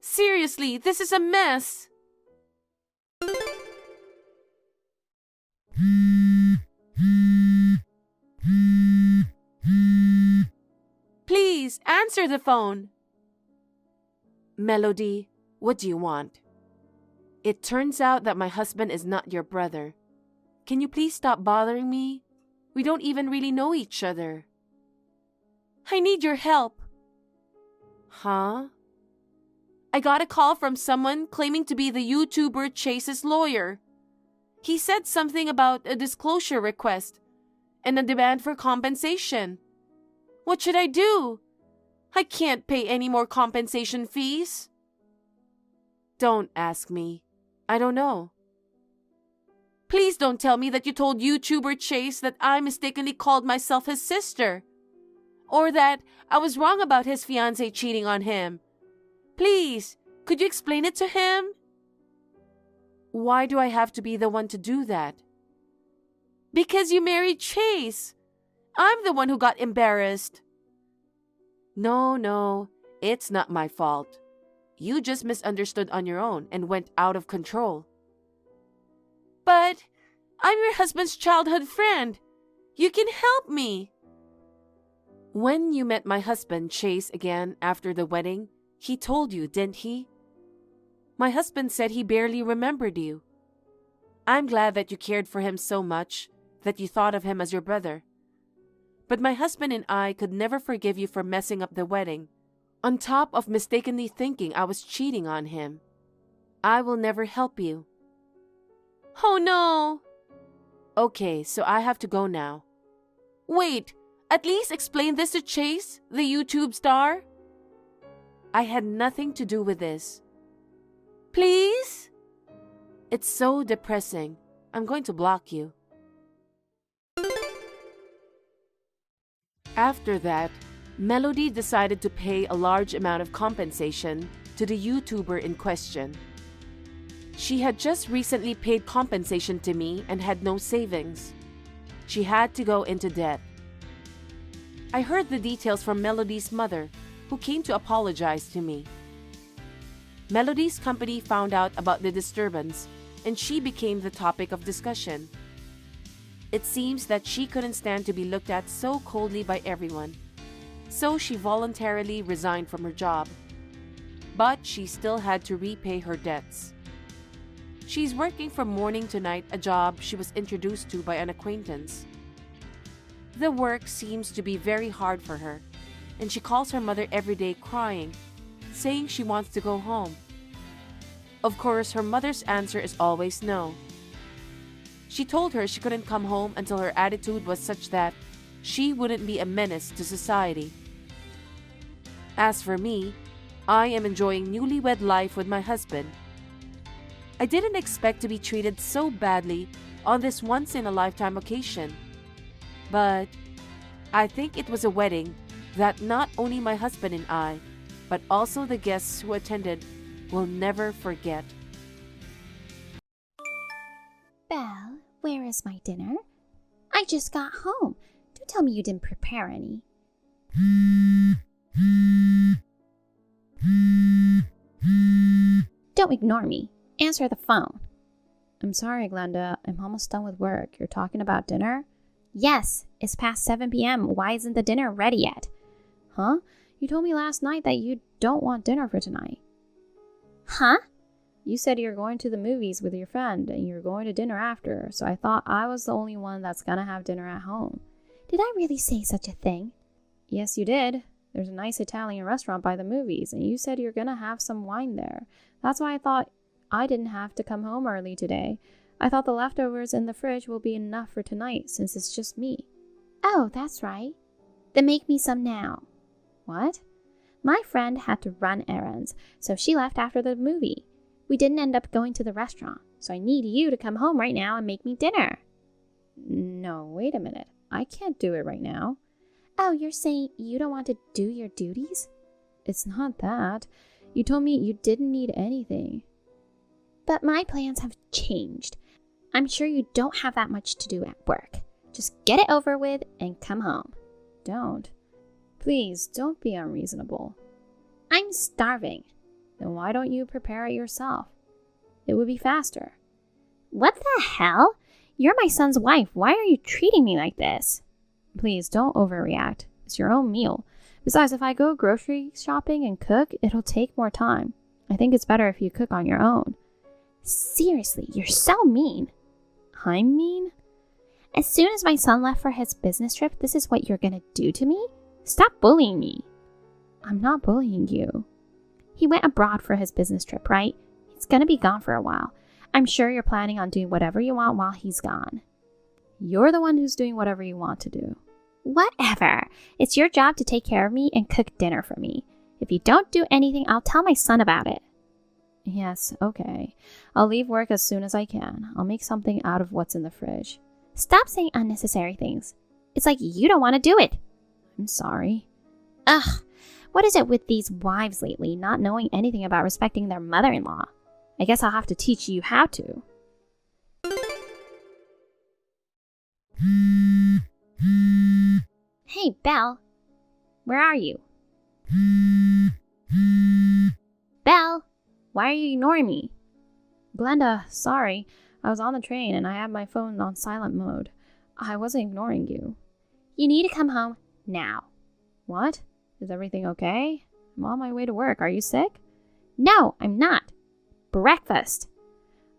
Speaker 1: Seriously, this is a mess. Please, answer the phone. Melody, what do you want? It turns out that my husband is not your brother. Can you please stop bothering me? We don't even really know each other. I need your help. Huh? I got a call from someone claiming to be the YouTuber Chase's lawyer. He said something about a disclosure request and a demand for compensation. What should I do? I can't pay any more compensation fees. Don't ask me. I don't know. Please don't tell me that you told YouTuber Chase that I mistakenly called myself his sister. Or that I was wrong about his fiancée cheating on him. Please, could you explain it to him? Why do I have to be the one to do that? Because you married Chase. I'm the one who got embarrassed. No, it's not my fault. You just misunderstood on your own and went out of control. But I'm your husband's childhood friend. You can help me. When you met my husband, Chase, again after the wedding, he told you, didn't he? My husband said he barely remembered you. I'm glad that you cared for him so much that you thought of him as your brother. But my husband and I could never forgive you for messing up the wedding, on top of mistakenly thinking I was cheating on him. I will never help you. Oh no! Okay, so I have to go now. Wait, At least explain this to Chase, the YouTube star. I had nothing to do with this. Please? It's so depressing. I'm going to block you. After that, Melody decided to pay a large amount of compensation to the YouTuber in question. She had just recently paid compensation to me and had no savings. She had to go into debt. I heard the details from Melody's mother, who came to apologize to me. Melody's company found out about the disturbance, and she became the topic of discussion. It seems that she couldn't stand to be looked at so coldly by everyone, so she voluntarily resigned from her job. But she still had to repay her debts. She's working from morning to night, a job she was introduced to by an acquaintance. The work seems to be very hard for her, and she calls her mother every day crying, saying she wants to go home. Of course, her mother's answer is always no. She told her she couldn't come home until her attitude was such that she wouldn't be a menace to society. As for me, I am enjoying newlywed life with my husband. I didn't expect to be treated so badly on this once-in-a-lifetime occasion. But I think it was a wedding that not only my husband and I, but also the guests who attended, will never forget.
Speaker 2: Belle, where is my dinner? I just got home. Don't tell me you didn't prepare any. Don't ignore me. Answer the phone. I'm sorry, Glenda. I'm almost done with work. You're talking about dinner? Yes, it's past 7 p.m. Why isn't the dinner ready yet? Huh? You told me last night that you don't want dinner for tonight. Huh? You said you're going to the movies with your friend and you're going to dinner after, so I thought I was the only one that's gonna have dinner at home. Did I really say such a thing? Yes, you did. There's a nice Italian restaurant by the movies, and you said you're gonna have some wine there. That's why I thought I didn't have to come home early today. I thought the leftovers in the fridge will be enough for tonight since it's just me. Oh, that's right. Then make me some now. What? My friend had to run errands, so she left after the movie. We didn't end up going to the restaurant, so I need you to come home right now and make me dinner. No, wait a minute. I can't do it right now. Oh, you're saying you don't want to do your duties? It's not that. You told me you didn't need anything. But my plans have changed. I'm sure you don't have that much to do at work. Just get it over with and come home. Don't. Please, don't be unreasonable. I'm starving. Then why don't you prepare it yourself? It would be faster. What the hell? You're my son's wife. Why are you treating me like this? Please, don't overreact. It's your own meal. Besides, if I go grocery shopping and cook, it'll take more time. I think it's better if you cook on your own. Seriously, you're so mean. I'm mean? As soon as my son left for his business trip, this is what you're gonna do to me? Stop bullying me. I'm not bullying you. He went abroad for his business trip, right? He's gonna be gone for a while. I'm sure you're planning on doing whatever you want while he's gone. You're the one who's doing whatever you want to do. Whatever. It's your job to take care of me and cook dinner for me. If you don't do anything, I'll tell my son about it. Yes, okay. I'll leave work as soon as I can. I'll make something out of what's in the fridge. Stop saying unnecessary things. It's like you don't want to do it. I'm sorry. Ugh, what is it with these wives lately, not knowing anything about respecting their mother-in-law? I guess I'll have to teach you how to. Hey, Belle. Where are you? Belle, why are you ignoring me? Glenda, sorry. I was on the train and I had my phone on silent mode. I wasn't ignoring you. You need to come home now. What? Is everything okay? I'm on my way to work. Are you sick? No, I'm not. Breakfast.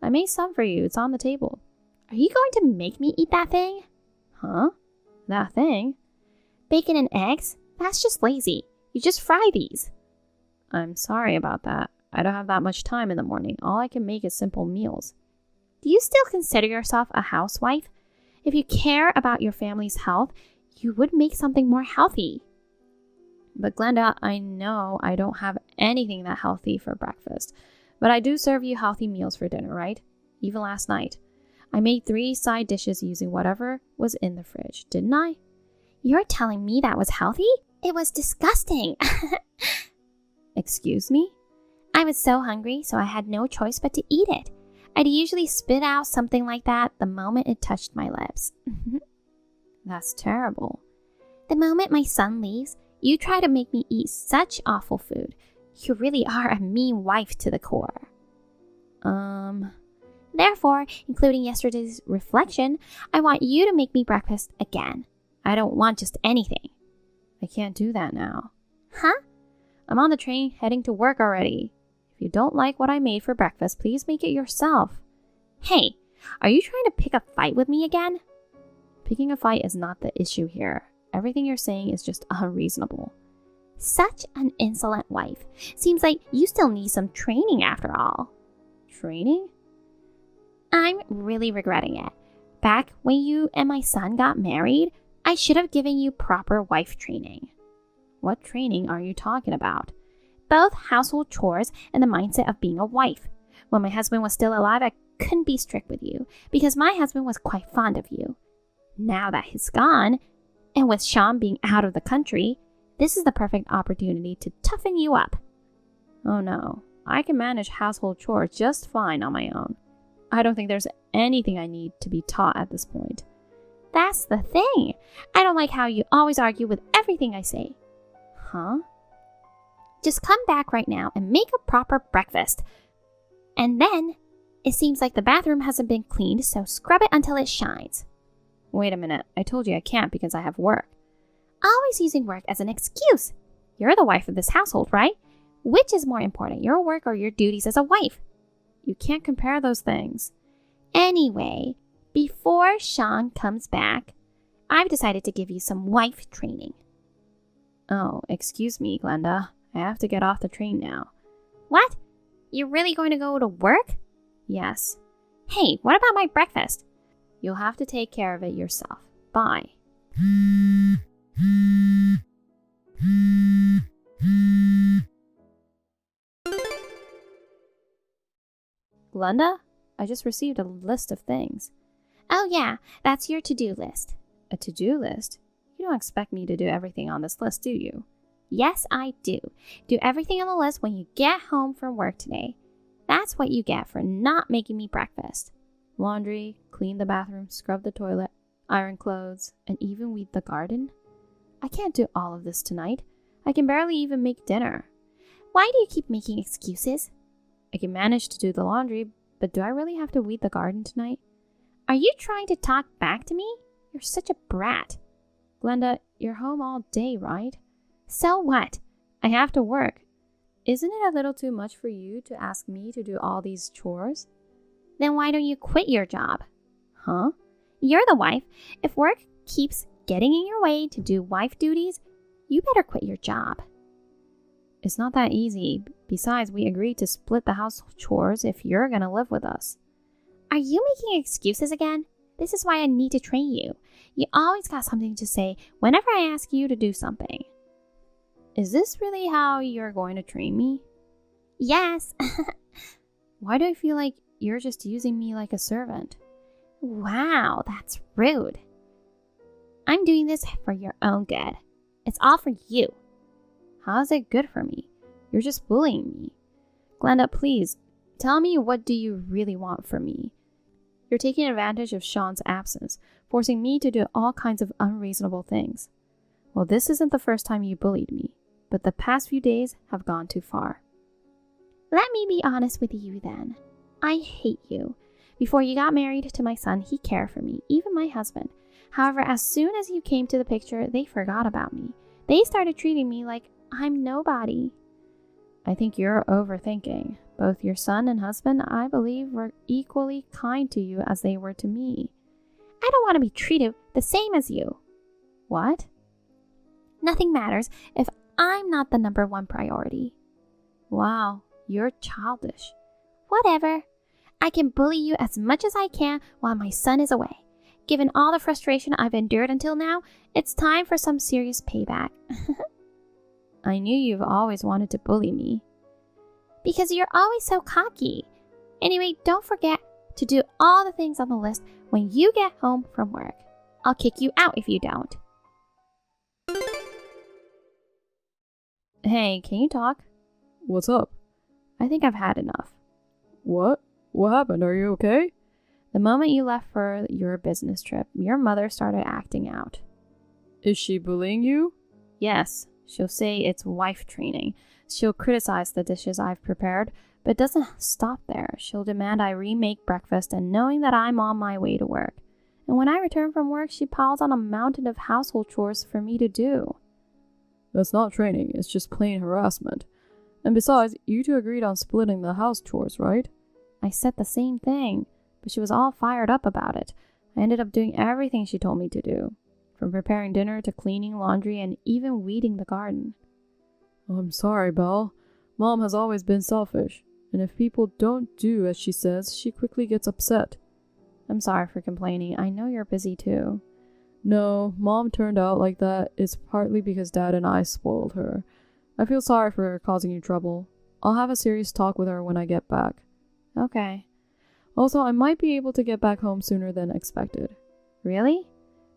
Speaker 2: I made some for you. It's on the table. Are you going to make me eat that thing? Huh? That thing? Bacon and eggs? That's just lazy. You just fry these. I'm sorry about that. I don't have that much time in the morning. All I can make is simple meals. Do you still consider yourself a housewife? If you care about your family's health, You would make something more healthy. But Glenda, I know I don't have anything that healthy for breakfast, but I do serve you healthy meals for dinner, right? Even last night. I made 3 side dishes using whatever was in the fridge, didn't I? You're telling me that was healthy? It was disgusting. Excuse me? I was so hungry, so I had no choice but to eat it. I'd usually spit out something like that the moment it touched my lips. That's terrible. The moment my son leaves, you try to make me eat such awful food. You really are a mean wife to the core. Therefore, including yesterday's reflection, I want you to make me breakfast again. I don't want just anything. I can't do that now. Huh? I'm on the train heading to work already. If you don't like what I made for breakfast, please make it yourself. Hey, are you trying to pick a fight with me again? Picking a fight is not the issue here. Everything you're saying is just unreasonable. Such an insolent wife. Seems like you still need some training after all. Training? I'm really regretting it. Back when you and my son got married, I should have given you proper wife training. What training are you talking about? Both household chores and the mindset of being a wife. When my husband was still alive, I couldn't be strict with you because my husband was quite fond of you. Now that he's gone, and with Sean being out of the country, this is the perfect opportunity to toughen you up. Oh no, I can manage household chores just fine on my own. I don't think there's anything I need to be taught at this point. That's the thing. I don't like how you always argue with everything I say. Huh? Just come back right now and make a proper breakfast. And then, it seems like the bathroom hasn't been cleaned, so scrub it until it shines. Wait a minute, I told you I can't because I have work. Always using work as an excuse. You're the wife of this household, right? Which is more important, your work or your duties as a wife? You can't compare those things. Anyway, before Sean comes back, I've decided to give you some wife training. Oh, excuse me, Glenda. I have to get off the train now. What? You're really going to go to work? Yes. Hey, what about my breakfast? You'll have to take care of it yourself. Bye. Glenda, I just received a list of things. Oh yeah, that's your to-do list. A to-do list? You don't expect me to do everything on this list, do you? Yes, I do. Do everything on the list when you get home from work today. That's what you get for not making me breakfast. Laundry, clean the bathroom, scrub the toilet, iron clothes, and even weed the garden. I can't do all of this tonight. I can barely even make dinner. Why do you keep making excuses? I can manage to do the laundry, but do I really have to weed the garden tonight? Are you trying to talk back to me? You're such a brat. Glenda, you're home all day, right? So what? I have to work. Isn't it a little too much for you to ask me to do all these chores? Then why don't you quit your job? Huh? You're the wife. If work keeps getting in your way to do wife duties, you better quit your job. It's not that easy. Besides, we agreed to split the household chores if you're gonna live with us. Are you making excuses again? This is why I need to train you. You always got something to say whenever I ask you to do something. Is this really how you're going to train me? Yes. Why do I feel like you're just using me like a servant? Wow, that's rude. I'm doing this for your own good. It's all for you. How is it good for me? You're just bullying me. Glenda, please, tell me, what do you really want from me? You're taking advantage of Sean's absence, forcing me to do all kinds of unreasonable things. Well, this isn't the first time you bullied me, but the past few days have gone too far. Let me be honest with you then. I hate you. Before you got married to my son, he cared for me, even my husband. However, as soon as you came to the picture, they forgot about me. They started treating me like I'm nobody. I think you're overthinking. Both your son and husband, I believe, were equally kind to you as they were to me. I don't want to be treated the same as you. What? Nothing matters if I'm not the number one priority. Wow, you're childish. Whatever. I can bully you as much as I can while my son is away. Given all the frustration I've endured until now, it's time for some serious payback. I knew you've always wanted to bully me. Because you're always so cocky. Anyway, don't forget to do all the things on the list when you get home from work. I'll kick you out if you don't. Hey, can you talk?
Speaker 3: What's up?
Speaker 2: I think I've had enough.
Speaker 3: What? What happened? Are you okay?
Speaker 2: The moment you left for your business trip, your mother started acting out.
Speaker 3: Is she bullying you?
Speaker 2: Yes, she'll say it's wife training. She'll criticize the dishes I've prepared, but it doesn't stop there. She'll demand I remake breakfast and knowing that I'm on my way to work. And when I return from work, she piles on a mountain of household chores for me to do.
Speaker 3: That's not training, it's just plain harassment. And besides, you two agreed on splitting the house chores, right?
Speaker 2: I said the same thing, but she was all fired up about it. I ended up doing everything she told me to do, from preparing dinner to cleaning laundry and even weeding the garden.
Speaker 3: I'm sorry, Belle. Mom has always been selfish, and if people don't do as she says, she quickly gets upset.
Speaker 2: I'm sorry for complaining. I know you're busy too.
Speaker 3: No, Mom turned out like that is partly because Dad and I spoiled her. I feel sorry for causing you trouble. I'll have a serious talk with her when I get back.
Speaker 2: Okay.
Speaker 3: Also, I might be able to get back home sooner than expected.
Speaker 2: Really?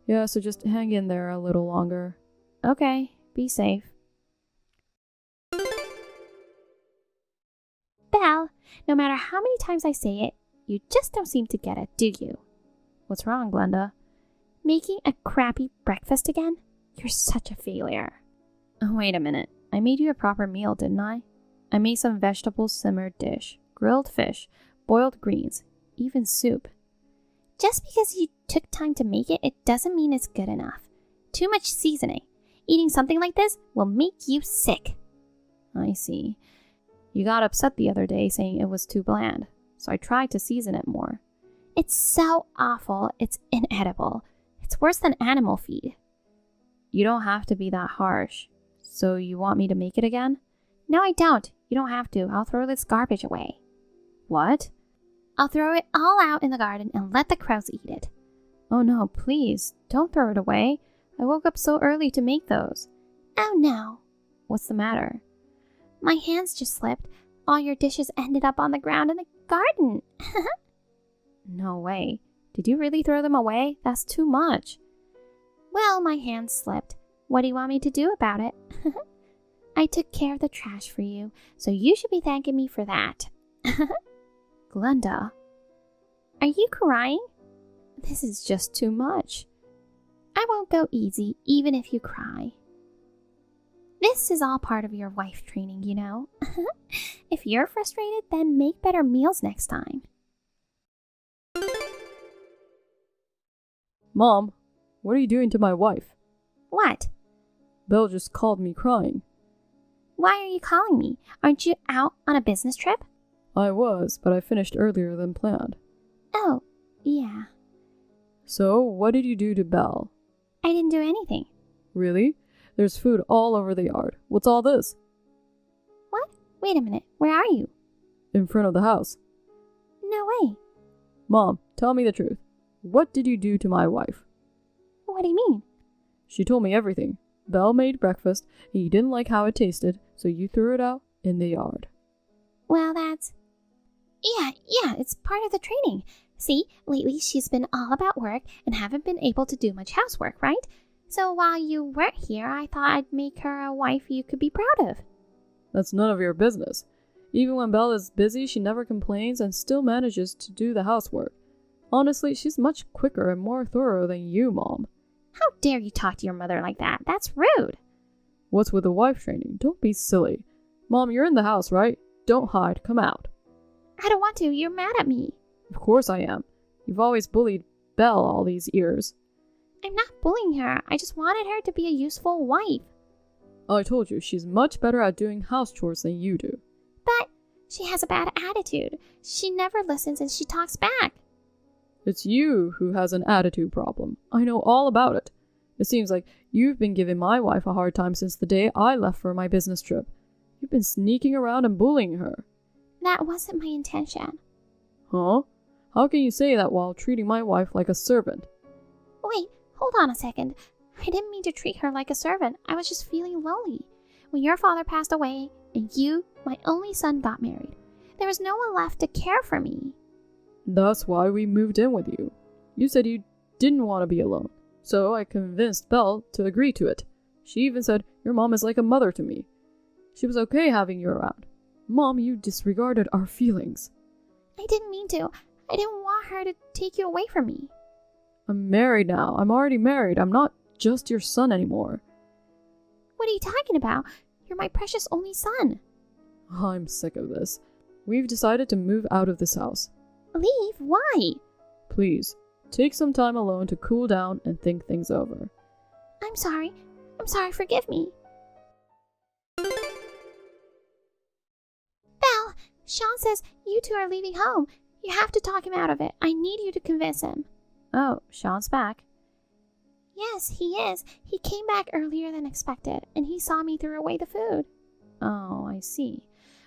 Speaker 3: Yeah, so just hang in there a little longer.
Speaker 2: Okay, be safe. Belle, no matter how many times I say it, you just don't seem to get it, do you?
Speaker 3: What's wrong, Glenda?
Speaker 2: Making a crappy breakfast again? You're such a failure.
Speaker 3: Oh, wait a minute. I made you a proper meal, didn't I? I made some vegetable simmered dish, grilled fish, boiled greens, even soup.
Speaker 2: Just because you took time to make it, it doesn't mean it's good enough. Too much seasoning. Eating something like this will make you sick.
Speaker 3: I see. You got upset the other day saying it was too bland, so I tried to season it more.
Speaker 2: It's so awful, it's inedible. It's worse than animal feed.
Speaker 3: You don't have to be that harsh. So you want me to make it again?
Speaker 2: No, I don't. You don't have to. I'll throw this garbage away.
Speaker 3: What?
Speaker 2: I'll throw it all out in the garden and let the crows eat it.
Speaker 3: Oh no, please. Don't throw it away. I woke up so early to make those.
Speaker 2: Oh no.
Speaker 3: What's the matter?
Speaker 2: My hands just slipped. All your dishes ended up on the ground in the garden.
Speaker 3: No way. Did you really throw them away? That's too much.
Speaker 2: Well, my hands slipped. What do you want me to do about it? I took care of the trash for you, so you should be thanking me for that.
Speaker 3: Glenda.
Speaker 2: Are you crying?
Speaker 3: This is just too much.
Speaker 2: I won't go easy, even if you cry. This is all part of your wife training, you know. If you're frustrated, then make better meals next time.
Speaker 3: Mom, what are you doing to my wife?
Speaker 2: What?
Speaker 3: Belle just called me crying.
Speaker 2: Why are you calling me? Aren't you out on a business trip?
Speaker 3: I was, but I finished earlier than planned.
Speaker 2: Oh, yeah.
Speaker 3: So, what did you do to Belle?
Speaker 2: I didn't do anything.
Speaker 3: Really? There's food all over the yard. What's all this?
Speaker 2: What? Wait a minute. Where are you?
Speaker 3: In front of the house.
Speaker 2: No way.
Speaker 3: Mom, tell me the truth. What did you do to my wife?
Speaker 2: What do you mean?
Speaker 3: She told me everything. Belle made breakfast, and you didn't like how it tasted, so you threw it out in the yard.
Speaker 2: Well, that's... Yeah, it's part of the training. See, lately she's been all about work and haven't been able to do much housework, right? So while you weren't here, I thought I'd make her a wife you could be proud of.
Speaker 3: That's none of your business. Even when Belle is busy, she never complains and still manages to do the housework. Honestly, she's much quicker and more thorough than you, Mom.
Speaker 2: How dare you talk to your mother like that? That's rude.
Speaker 3: What's with the wife training? Don't be silly. Mom, you're in the house, right? Don't hide. Come out.
Speaker 2: I don't want to. You're mad at me.
Speaker 3: Of course I am. You've always bullied Belle all these years.
Speaker 2: I'm not bullying her. I just wanted her to be a useful wife.
Speaker 3: I told you, she's much better at doing house chores than you do.
Speaker 2: But she has a bad attitude. She never listens and she talks back.
Speaker 3: It's you who has an attitude problem. I know all about it. It seems like you've been giving my wife a hard time since the day I left for my business trip. You've been sneaking around and bullying her.
Speaker 2: That wasn't my intention.
Speaker 3: Huh? How can you say that while treating my wife like a servant?
Speaker 2: Hold on a second. I didn't mean to treat her like a servant. I was just feeling lonely. When your father passed away and you, my only son, got married, there was no one left to care for me.
Speaker 3: That's why we moved in with you. You said you didn't want to be alone, so I convinced Belle to agree to it. She even said, your mom is like a mother to me. She was okay having you around. Mom, you disregarded our feelings.
Speaker 2: I didn't mean to. I didn't want her to take you away from me.
Speaker 3: I'm married now. I'm already married. I'm not just your son anymore.
Speaker 2: What are you talking about? You're my precious only son.
Speaker 3: I'm sick of this. We've decided to move out of this house.
Speaker 2: Leave? Why?
Speaker 3: Please, take some time alone to cool down and think things over.
Speaker 2: I'm sorry. Forgive me. Belle, Sean says you two are leaving home. You have to talk him out of it. I need you to convince him. Oh, Sean's back. Yes, he is. He came back earlier than expected, and he saw me throw away the food.
Speaker 3: Oh, I see.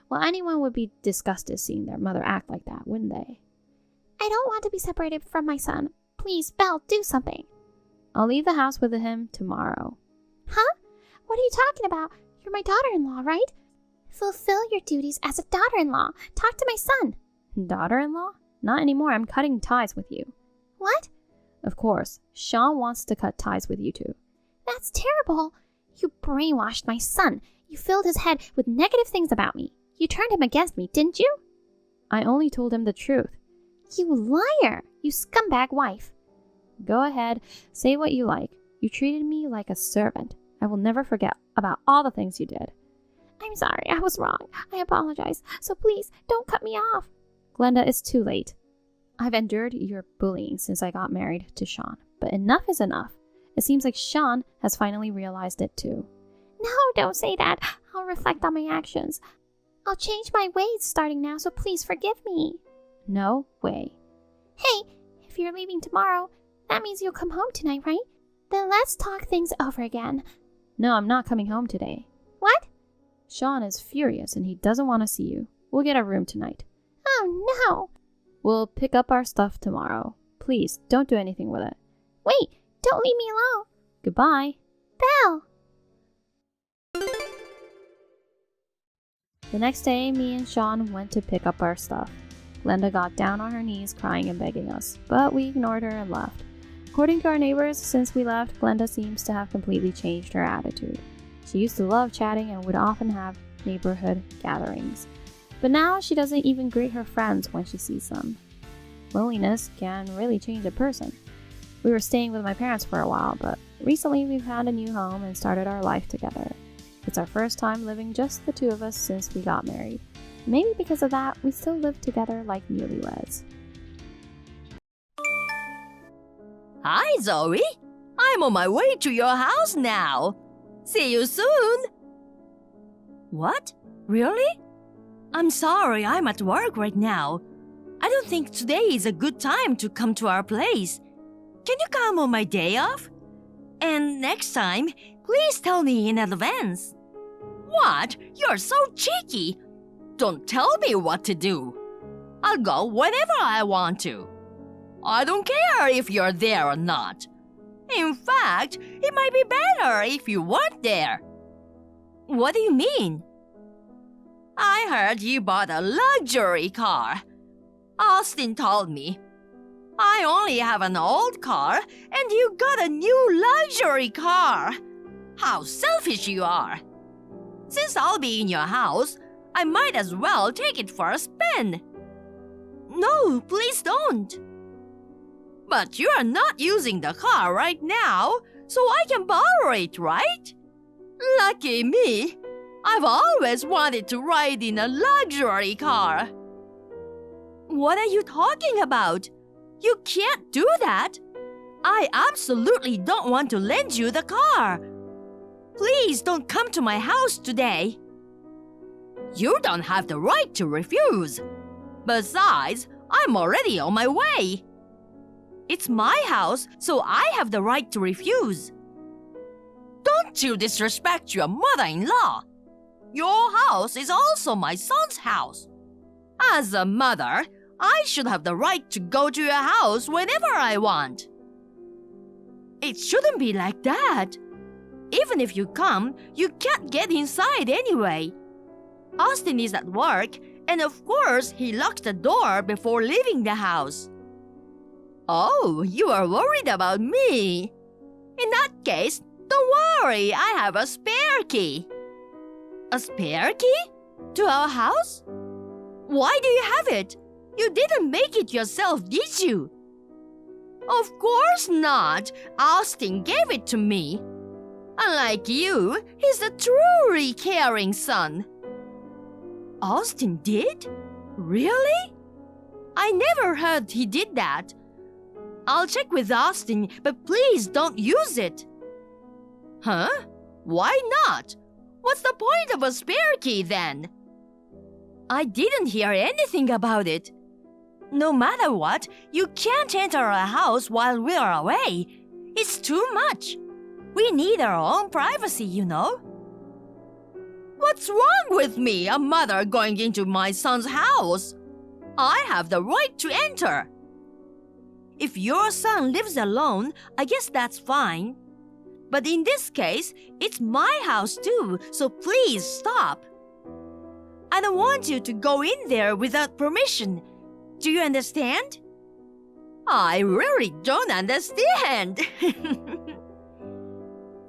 Speaker 3: Well, anyone would be disgusted seeing their mother act like that, wouldn't they?
Speaker 2: I don't want to be separated from my son. Please, Belle, do something.
Speaker 3: I'll leave the house with him tomorrow.
Speaker 2: Huh? What are you talking about? You're my daughter-in-law, right? Fulfill your duties as a daughter-in-law. Talk to my son.
Speaker 3: Daughter-in-law? Not anymore. I'm cutting ties with you.
Speaker 2: What?
Speaker 3: Of course. Sean wants to cut ties with you two.
Speaker 2: That's terrible. You brainwashed my son. You filled his head with negative things about me. You turned him against me, didn't you?
Speaker 3: I only told him the truth.
Speaker 2: You liar! You scumbag wife.
Speaker 3: Go ahead. Say what you like. You treated me like a servant. I will never forget about all the things you did.
Speaker 2: I'm sorry. I was wrong. I apologize. So please, don't cut me off.
Speaker 3: Glenda, it's too late. I've endured your bullying since I got married to Sean, but enough is enough. It seems like Sean has finally realized it too.
Speaker 2: No, don't say that. I'll reflect on my actions. I'll change my ways starting now, so please forgive me.
Speaker 3: No way.
Speaker 2: Hey, if you're leaving tomorrow, that means you'll come home tonight, right? Then let's talk things over again.
Speaker 3: No, I'm not coming home today.
Speaker 2: What?
Speaker 3: Sean is furious and he doesn't want to see you. We'll get a room tonight.
Speaker 2: Oh, no.
Speaker 3: We'll pick up our stuff tomorrow. Please, don't do anything with it.
Speaker 2: Wait, don't leave me alone.
Speaker 3: Goodbye.
Speaker 2: Belle.
Speaker 3: The next day, me and Sean went to pick up our stuff. Glenda got down on her knees crying and begging us, but we ignored her and left. According to our neighbors, since we left, Glenda seems to have completely changed her attitude. She used to love chatting and would often have neighborhood gatherings. But now she doesn't even greet her friends when she sees them. Loneliness can really change a person. We were staying with my parents for a while, but recently we've found a new home and started our life together. It's our first time living just the two of us since we got married. Maybe because of that, we still live together like newlyweds.
Speaker 4: Hi, Zoe. I'm on my way to your house now. See you soon. What? Really? I'm sorry, I'm at work right now. I don't think today is a good time to come to our place. Can you come on my day off? And next time, please tell me in advance. What? You're so cheeky. Don't tell me what to do. I'll go whenever I want to. I don't care if you're there or not. In fact, it might be better if you weren't there. What do you mean? I heard you bought a luxury car. Austin told me. I only have an old car, and you got a new luxury car. How selfish you are. Since I'll be in your house, I might as well take it for a spin. No, please don't. But you are not using the car right now, so I can borrow it, right? Lucky me. I've always wanted to ride in a luxury car. What are you talking about? You can't do that. I absolutely don't want to lend you the car. Please don't come to my house today. You don't have the right to refuse. Besides, I'm already on my way. It's my house, so I have the right to refuse. Don't you disrespect your mother-in-law. Your house is also my son's house. As a mother, I should have the right to go to your house whenever I want. It shouldn't be like that. Even if you come, you can't get inside anyway. Austin is at work, and of course, he locks the door before leaving the house. Oh, you are worried about me. In that case, don't worry, I have a spare key. A spare key? To our house? Why do you have it? You didn't make it yourself, did you? Of course not. Austin gave it to me. Unlike you, he's a truly caring son. Austin did? Really? I never heard he did that. I'll check with Austin, but please don't use it. Huh? Why not? What's the point of a spare key then? I didn't hear anything about it. No matter what, you can't enter our house while we are away. It's too much. We need our own privacy, you know. What's wrong with me, a mother going into my son's house? I have the right to enter. If your son lives alone, I guess that's fine. But in this case, it's my house too, so please stop. I don't want you to go in there without permission. Do you understand? I really don't understand.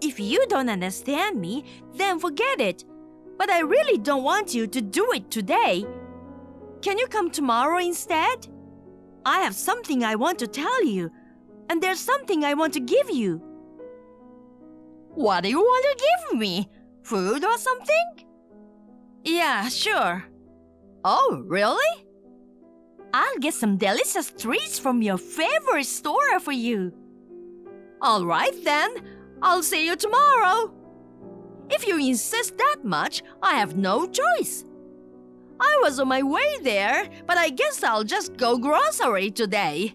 Speaker 4: If you don't understand me, then forget it. But I really don't want you to do it today. Can you come tomorrow instead? I have something I want to tell you, and there's something I want to give you. What do you want to give me? Food or something? Yeah, sure. Oh, really? I'll get some delicious treats from your favorite store for you. All right then, I'll see you tomorrow. If you insist that much, I have no choice. I was on my way there, but I guess I'll just go grocery today.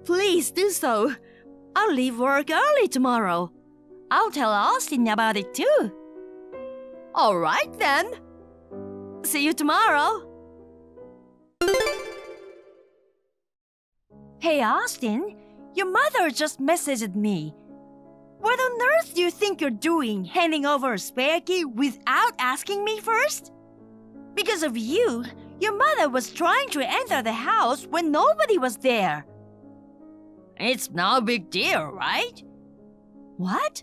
Speaker 4: Please do so. I'll leave work early tomorrow. I'll tell Austin about it too. All right then. See you tomorrow. Hey Austin, your mother just messaged me. What on earth do you think you're doing, handing over a spare key without asking me first? Because of you, your mother was trying to enter the house when nobody was there. It's no big deal, right? What?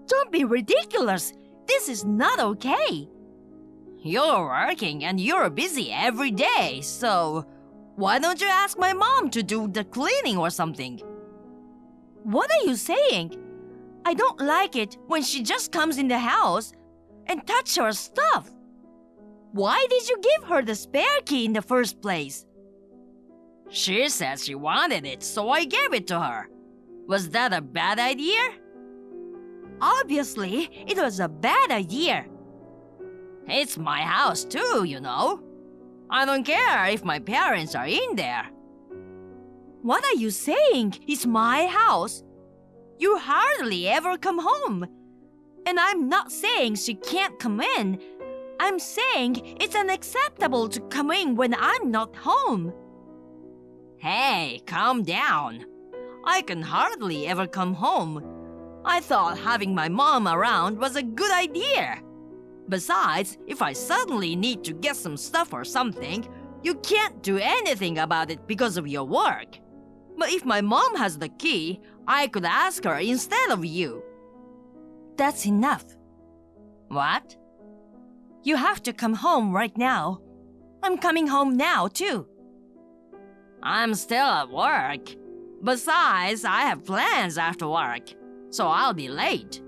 Speaker 4: Don't be ridiculous. This is not okay. You're working and you're busy every day, so why don't you ask my mom to do the cleaning or something? What are you saying? I don't like it when she just comes in the house and touches her stuff. Why did you give her the spare key in the first place? She said she wanted it, so I gave it to her. Was that a bad idea? Obviously, it was a bad idea. It's my house too, you know. I don't care if my parents are in there. What are you saying? It's my house. You hardly ever come home. And I'm not saying she can't come in. I'm saying it's unacceptable to come in when I'm not home. Hey, calm down. I can hardly ever come home. I thought having my mom around was a good idea. Besides, if I suddenly need to get some stuff or something, you can't do anything about it because of your work. But if my mom has the key, I could ask her instead of you. That's enough. What? You have to come home right now. I'm coming home now, too. I'm still at work. Besides, I have plans after work, so I'll be late.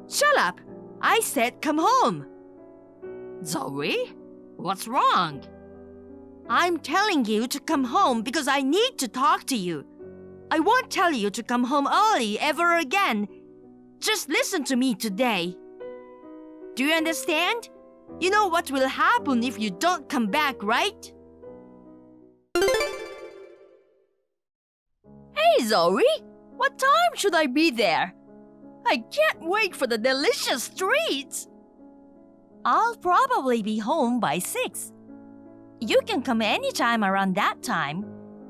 Speaker 4: Shut up! I said come home. Zoe? What's wrong? I'm telling you to come home because I need to talk to you. I won't tell you to come home early ever again. Just listen to me today. Do you understand? You know what will happen if you don't come back, right? Hey, Zoe! What time should I be there? I can't wait for the delicious treats! I'll probably be home by 6. You can come anytime around that time.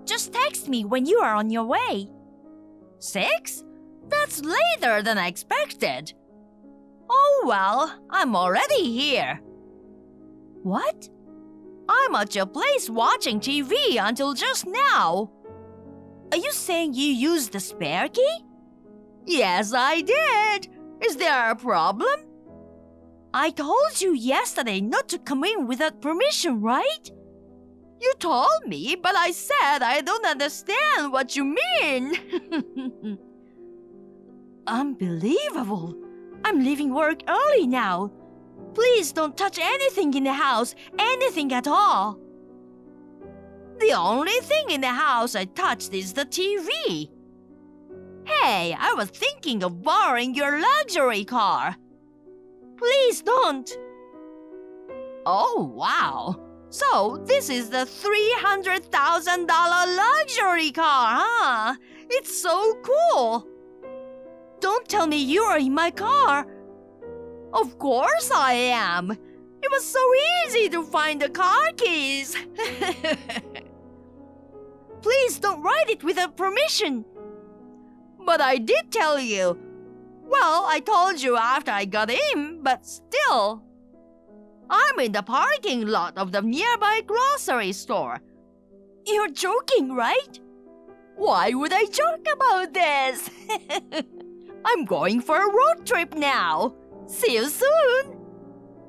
Speaker 4: Just text me when you are on your way. 6? That's later than I expected. Oh well, I'm already here. What? I'm at your place watching TV until just now. Are you saying you used the spare key? Yes, I did. Is there a problem? I told you yesterday not to come in without permission, right? You told me, but I said I don't understand what you mean. Unbelievable. I'm leaving work early now. Please don't touch anything in the house, anything at all. The only thing in the house I touched is the TV. Hey, I was thinking of borrowing your luxury car. Please don't. Oh, wow. So, this is the $300,000 luxury car, huh? It's so cool. Don't tell me you are in my car. Of course I am. It was so easy to find the car keys. Please don't ride it without permission. But I did tell you. Well, I told you after I got in, but still. I'm in the parking lot of the nearby grocery store. You're joking, right? Why would I joke about this? I'm going for a road trip now. See you soon.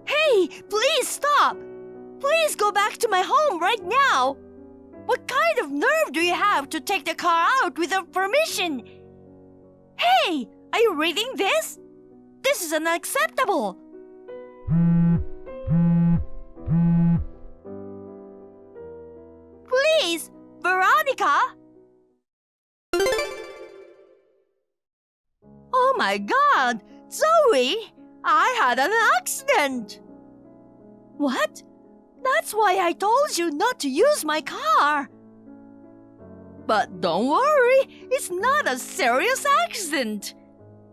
Speaker 4: Hey, please stop. Please go back to my home right now. What kind of nerve do you have to take the car out without permission? Hey, are you reading this? This is unacceptable. Please, Veronica. Oh my God, Zoe, I had an accident. What? That's why I told you not to use my car. But don't worry, it's not a serious accident.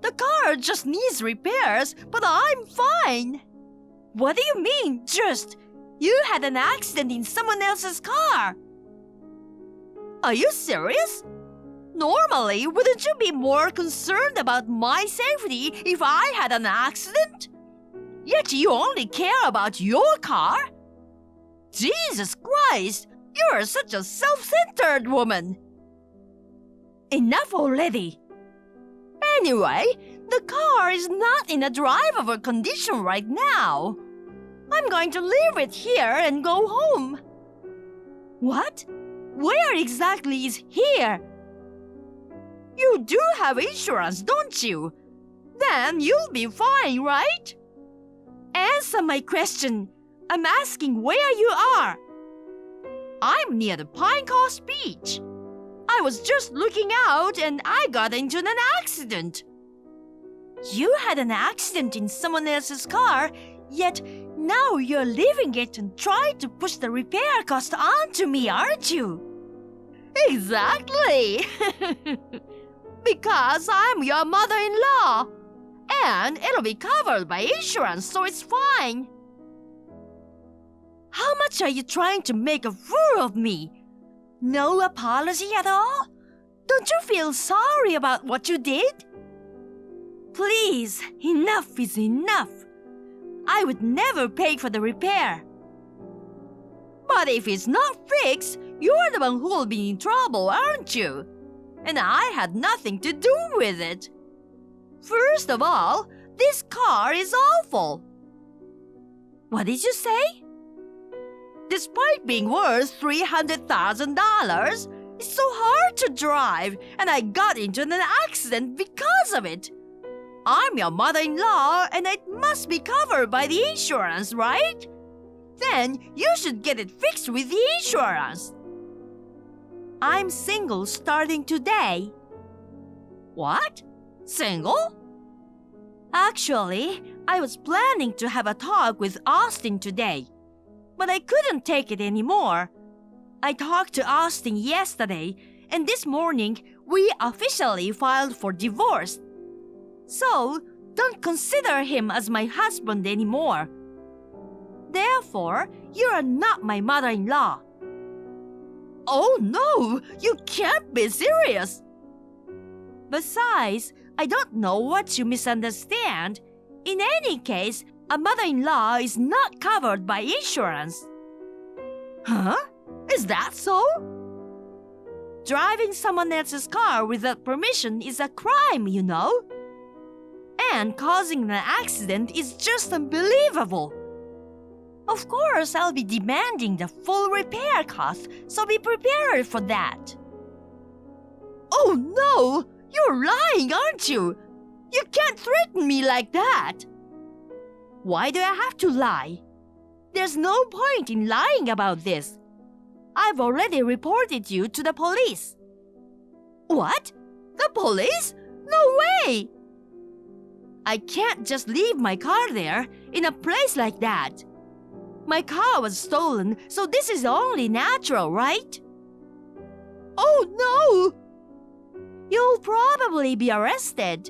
Speaker 4: The car just needs repairs, but I'm fine. What do you mean, just? You had an accident in someone else's car. Are you serious? Normally, wouldn't you be more concerned about my safety if I had an accident? Yet you only care about your car? Jesus Christ, you are such a self-centered woman. Enough already. Anyway, the car is not in a drivable condition right now. I'm going to leave it here and go home. What? Where exactly is here? You do have insurance, don't you? Then you'll be fine, right? Answer my question. I'm asking where you are. I'm near the Pinecrest Beach. I was just looking out and I got into an accident. You had an accident in someone else's car, yet now you're leaving it and trying to push the repair cost onto me, aren't you? Exactly. Because I'm your mother-in-law. And it'll be covered by insurance, so it's fine. How much are you trying to make a fool of me? No apology at all? Don't you feel sorry about what you did? Please, enough is enough. I would never pay for the repair. But if it's not fixed, you're the one who'll be in trouble, aren't you? And I had nothing to do with it. First of all, this car is awful. What did you say? Despite being worth $300,000, it's so hard to drive, and I got into an accident because of it. I'm your mother-in-law, and it must be covered by the insurance, right? Then you should get it fixed with the insurance. I'm single starting today. What? Single? Actually, I was planning to have a talk with Austin today, but I couldn't take it anymore. I talked to Austin yesterday, and this morning we officially filed for divorce. So, don't consider him as my husband anymore. Therefore, you are not my mother-in-law. Oh no, you can't be serious. Besides, I don't know what you misunderstand. In any case, a mother-in-law is not covered by insurance. Huh? Is that so? Driving someone else's car without permission is a crime, you know. And causing an accident is just unbelievable. Of course, I'll be demanding the full repair cost, so be prepared for that. Oh no! You're lying, aren't you? You can't threaten me like that. Why do I have to lie? There's no point in lying about this. I've already reported you to the police. What? The police? No way! I can't just leave my car there in a place like that. My car was stolen, so this is only natural, right? Oh no! You'll probably be arrested.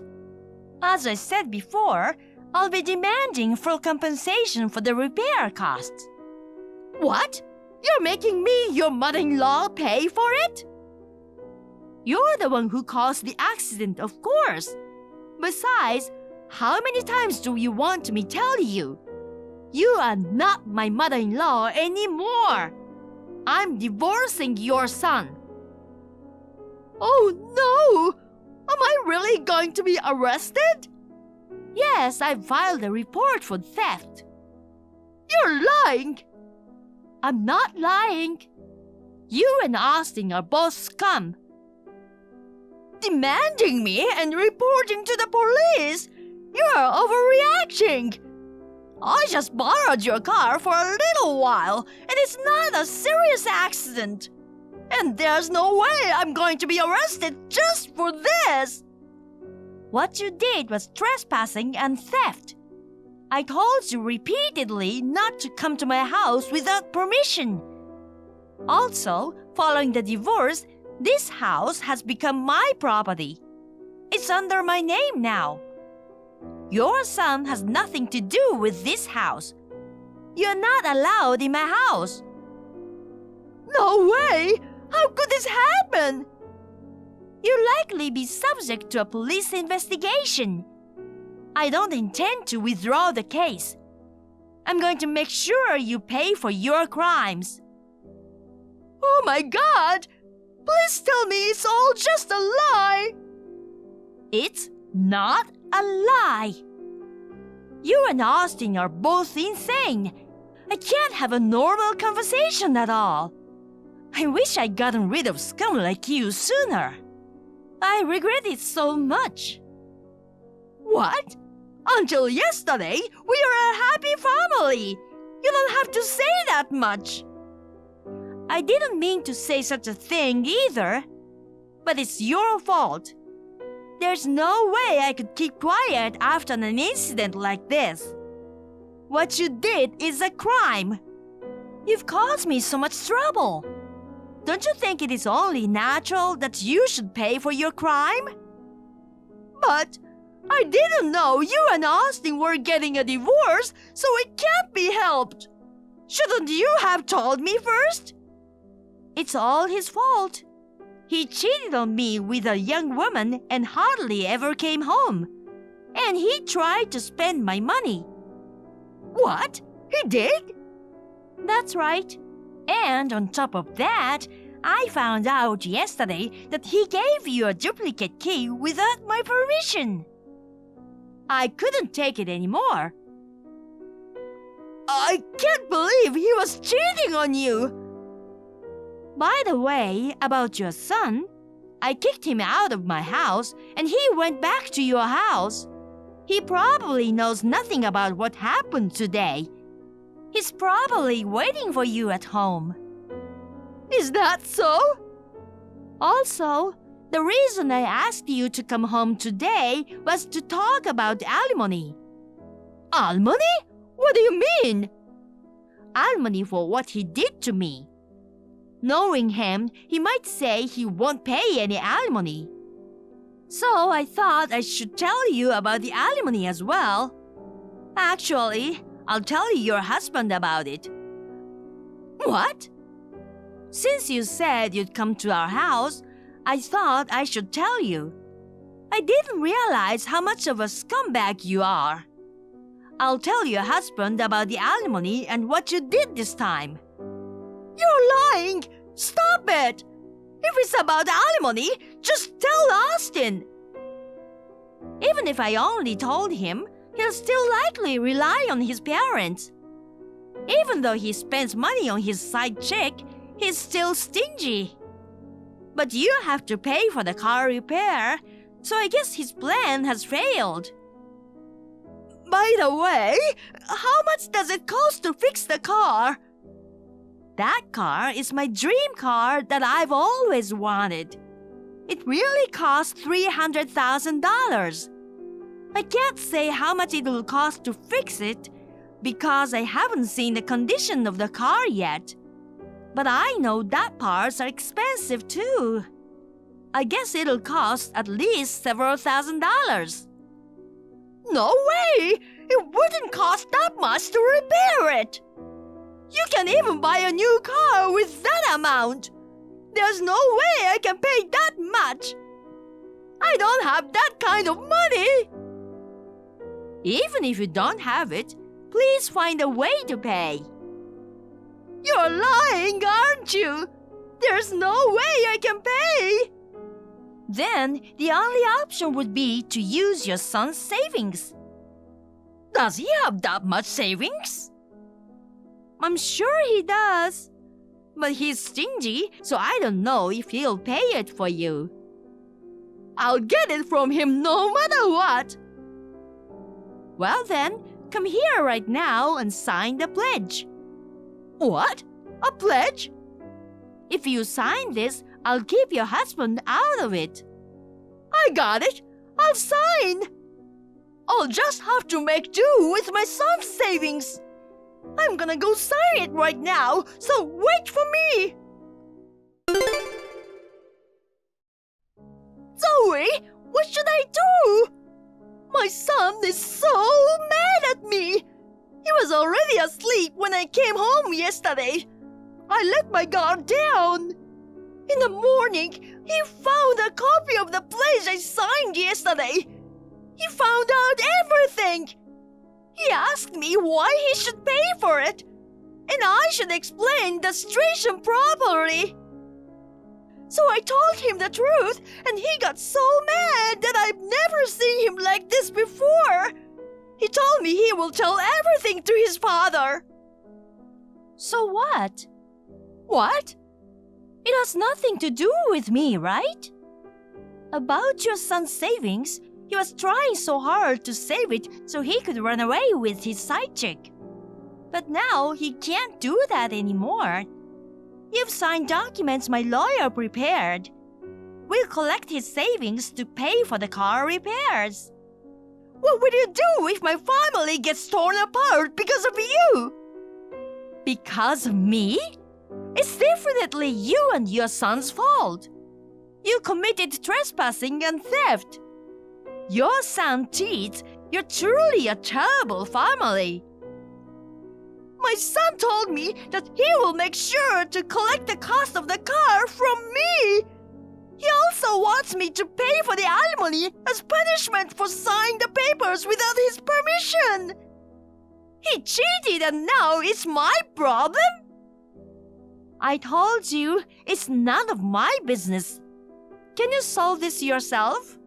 Speaker 4: As I said before, I'll be demanding full compensation for the repair costs. What? You're making me, your mother-in-law, pay for it? You're the one who caused the accident, of course. Besides, how many times do you want me to tell you? You are not my mother-in-law anymore. I'm divorcing your son. Oh no! Am I really going to be arrested? Yes, I filed a report for theft. You're lying! I'm not lying. You and Austin are both scum. Demanding me and reporting to the police? You're overreacting. I just borrowed your car for a little while, and it's not a serious accident. And there's no way I'm going to be arrested just for this. What you did was trespassing and theft. I told you repeatedly not to come to my house without permission. Also, following the divorce, this house has become my property. It's under my name now. Your son has nothing to do with this house. You're not allowed in my house. No way! How could this happen? You'll likely be subject to a police investigation. I don't intend to withdraw the case. I'm going to make sure you pay for your crimes. Oh my God! Please tell me it's all just a lie! It's not a lie. You and Austin are both insane. I can't have a normal conversation at all. I wish I'd gotten rid of scum like you sooner. I regret it so much. What? Until yesterday, we were a happy family. You don't have to say that much. I didn't mean to say such a thing either. But it's your fault. There's no way I could keep quiet after an incident like this. What you did is a crime. You've caused me so much trouble. Don't you think it is only natural that you should pay for your crime? But I didn't know you and Austin were getting a divorce, so it can't be helped. Shouldn't you have told me first? It's all his fault. He cheated on me with a young woman and hardly ever came home. And he tried to spend my money. What? He did? That's right. And on top of that, I found out yesterday that he gave you a duplicate key without my permission. I couldn't take it anymore. I can't believe he was cheating on you. By the way, about your son, I kicked him out of my house and he went back to your house. He probably knows nothing about what happened today. He's probably waiting for you at home. Is that so? Also, the reason I asked you to come home today was to talk about alimony. Alimony? What do you mean? Alimony for what he did to me. Knowing him, he might say he won't pay any alimony. So I thought I should tell you about the alimony as well. Actually, I'll tell your husband about it. What? Since you said you'd come to our house, I thought I should tell you. I didn't realize how much of a scumbag you are. I'll tell your husband about the alimony and what you did this time. You're lying! Stop it! If it's about alimony, just tell Austin. Even if I only told him, he'll still likely rely on his parents. Even though he spends money on his side chick, he's still stingy. But you have to pay for the car repair, so I guess his plan has failed. By the way, how much does it cost to fix the car? That car is my dream car that I've always wanted. It really costs $300,000. I can't say how much it will cost to fix it because I haven't seen the condition of the car yet. But I know that parts are expensive too. I guess it'll cost at least several $1,000s. No way! It wouldn't cost that much to repair it! You can even buy a new car with that amount! There's no way I can pay that much! I don't have that kind of money! Even if you don't have it, please find a way to pay. You're lying, aren't you? There's no way I can pay! Then, the only option would be to use your son's savings. Does he have that much savings? I'm sure he does. But he's stingy, so I don't know if he'll pay it for you. I'll get it from him no matter what. Well then, come here right now and sign the pledge. What? A pledge? If you sign this, I'll keep your husband out of it. I got it. I'll sign. I'll just have to make do with my son's savings. I'm gonna go sign it right now, so wait for me. Zoe, what should I do? My son is so mad at me. He was already asleep when I came home yesterday. I let my guard down. In the morning, he found a copy of the pledge I signed yesterday. He found out everything. He asked me why he should pay for it, and I should explain the situation properly. So I told him the truth, and he got so mad that I've never seen him like this before. He told me he will tell everything to his father. So what? What? It has nothing to do with me, right? About your son's savings, he was trying so hard to save it so he could run away with his side chick. But now he can't do that anymore. You've signed documents my lawyer prepared. We'll collect his savings to pay for the car repairs. What will you do if my family gets torn apart because of you? Because of me? It's definitely you and your son's fault. You committed trespassing and theft. Your son cheats. You're truly a terrible family. My son told me that he will make sure to collect the cost of the car from me. He also wants me to pay for the alimony as punishment for signing the papers without his permission. He cheated and now it's my problem? I told you, it's none of my business. Can you solve this yourself?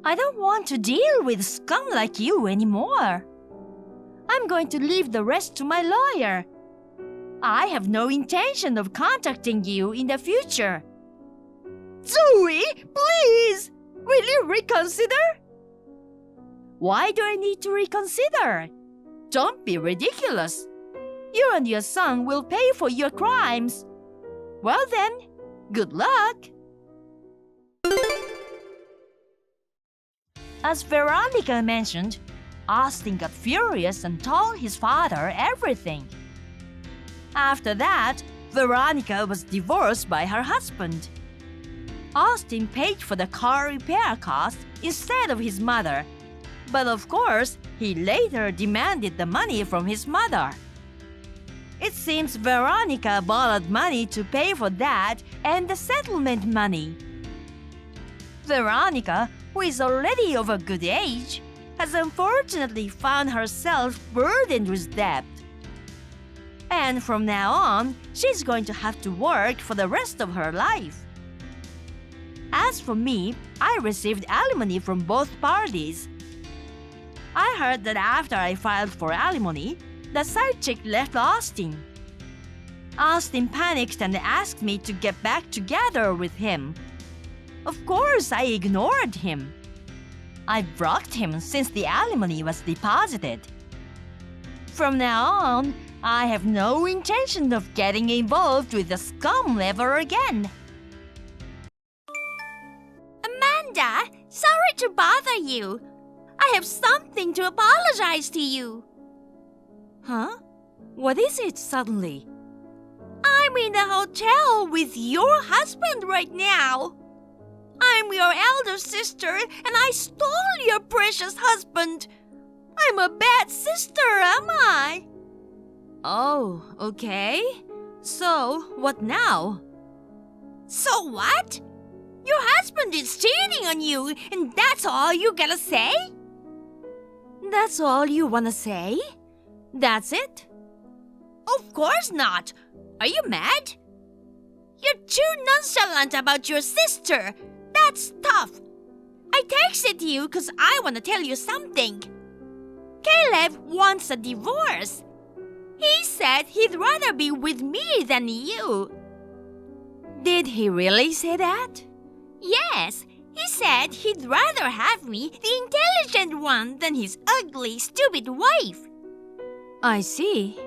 Speaker 4: I don't want to deal with scum like you anymore. I'm going to leave the rest to my lawyer. I have no intention of contacting you in the future. Zoe, please! Will you reconsider? Why do I need to reconsider? Don't be ridiculous. You and your son will pay for your crimes. Well then, good luck. As Veronica mentioned, Austin got furious and told his father everything. After that, Veronica was divorced by her husband. Austin paid for the car repair cost instead of his mother, but of course, he later demanded the money from his mother. It seems Veronica borrowed money to pay for that and the settlement money. Veronica who is already of a good age, has unfortunately found herself burdened with debt. And from now on, she's going to have to work for the rest of her life. As for me, I received alimony from both parties. I heard that after I filed for alimony, the side chick left Austin. Austin panicked and asked me to get back together with him. Of course, I ignored him. I blocked him since the alimony was deposited. From now on, I have no intention of getting involved with the scum ever again.
Speaker 5: Amanda, sorry to bother you. I have something to apologize to you.
Speaker 4: Huh? What is it suddenly?
Speaker 5: I'm in the hotel with your husband right now. I'm your elder sister and I stole your precious husband. I'm a bad sister, am I?
Speaker 4: Oh, okay. So, what now?
Speaker 5: So what? Your husband is cheating on you and that's all you gotta say?
Speaker 4: That's all you wanna say? That's it?
Speaker 5: Of course not. Are you mad? You're too nonchalant about your sister. That's tough. I texted you because I want to tell you something. Caleb wants a divorce. He said he'd rather be with me than you.
Speaker 4: Did he really say that?
Speaker 5: Yes, he said he'd rather have me, the intelligent one, than his ugly, stupid wife.
Speaker 4: I see.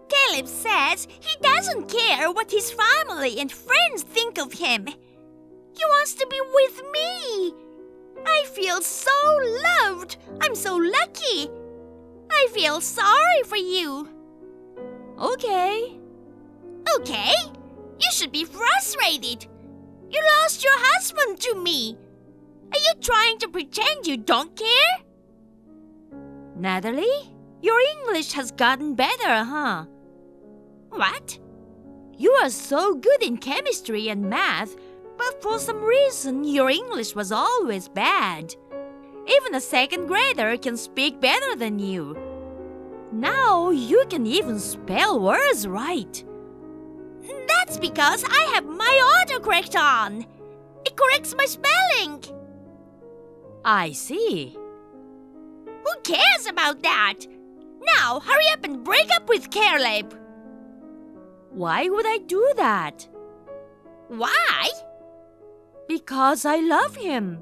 Speaker 5: Caleb says he doesn't care what his family and friends think of him. He wants to be with me. I feel so loved. I'm so lucky. I feel sorry for you.
Speaker 4: Okay.
Speaker 5: Okay? You should be frustrated. You lost your husband to me. Are you trying to pretend you don't care?
Speaker 4: Natalie, your English has gotten better, huh?
Speaker 5: What?
Speaker 4: You are so good in chemistry and math, but for some reason your English was always bad. Even a second grader can speak better than you. Now you can even spell words right.
Speaker 5: That's because I have my autocorrect on. It corrects my spelling.
Speaker 4: I see.
Speaker 5: Who cares about that? Now hurry up and break up with Caleb.
Speaker 4: Why would I do that?
Speaker 5: Why?
Speaker 4: Because I love him.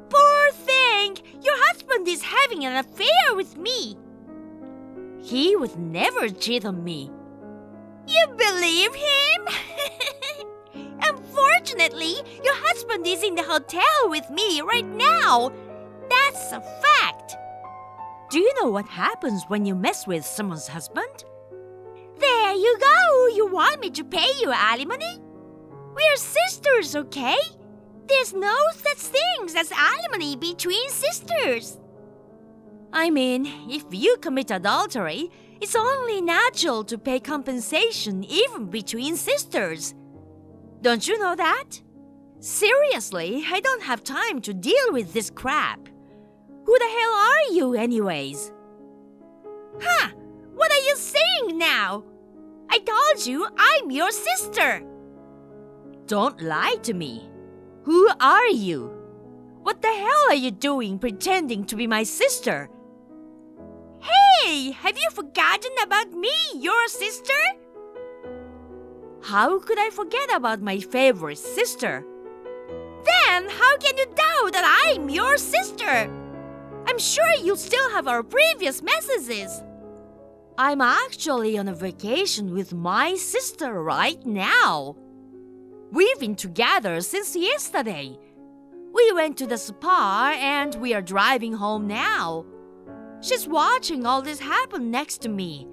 Speaker 5: Poor thing! Your husband is having an affair with me.
Speaker 4: He would never cheat on me.
Speaker 5: You believe him? Unfortunately, your husband is in the hotel with me right now. That's a fact.
Speaker 4: Do you know what happens when you mess with someone's husband?
Speaker 5: There you go. You want me to pay you alimony? We're sisters, okay? There's no such things as alimony between sisters.
Speaker 4: I mean, if you commit adultery, it's only natural to pay compensation even between sisters. Don't you know that? Seriously, I don't have time to deal with this crap. Who the hell are you anyways?
Speaker 5: Huh? What are you saying now? I told you I'm your sister.
Speaker 4: Don't lie to me. Who are you? What the hell are you doing pretending to be my sister?
Speaker 5: Hey, have you forgotten about me, your sister?
Speaker 4: How could I forget about my favorite sister?
Speaker 5: Then how can you doubt that I'm your sister? I'm sure you still have our previous messages.
Speaker 4: I'm actually on a vacation with my sister right now. We've been together since yesterday. We went to the spa and we are driving home now. She's watching all this happen next to me.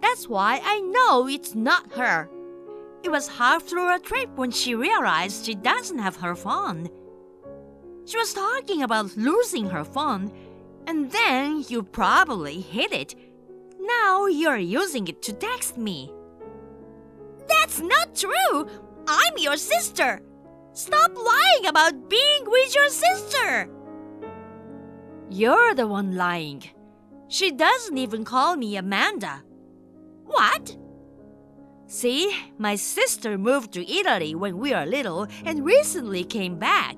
Speaker 4: That's why I know it's not her. It was half through a trip when she realized she doesn't have her phone. She was talking about losing her phone, and then you probably hid it. Now you're using it to text me.
Speaker 5: That's not true! I'm your sister! Stop lying about being with your sister! You're the one lying. She doesn't even call me Amanda. What? See, my sister moved to Italy when we were little and recently came back.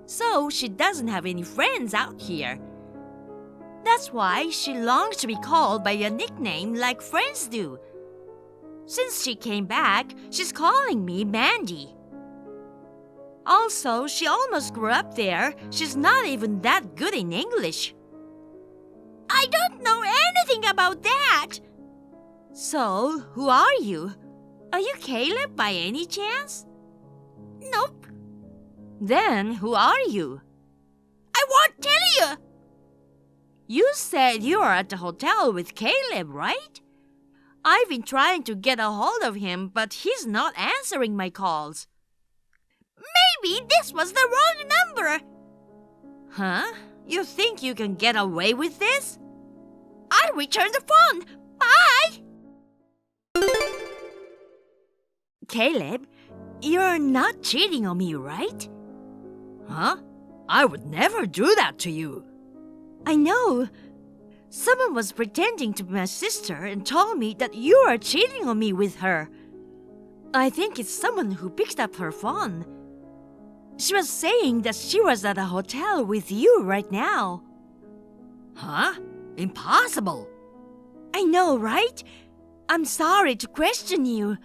Speaker 5: So she doesn't have any friends out here. That's why she longs to be called by a nickname like friends do. Since she came back, she's calling me Mandy. Also, she almost grew up there. She's not even that good in English. I don't know anything about that. So, who are you? Are you Caleb by any chance? Nope. Then, who are you? I won't tell you. You said you are at the hotel with Caleb, right? I've been trying to get a hold of him, but he's not answering my calls. Maybe this was the wrong number. Huh? You think you can get away with this? I'll return the phone. Bye! Caleb, you're not cheating on me, right? Huh? I would never do that to you. I know. Someone was pretending to be my sister and told me that you are cheating on me with her. I think it's someone who picked up her phone. She was saying that she was at a hotel with you right now. Huh? Impossible. I know, right? I'm sorry to question you.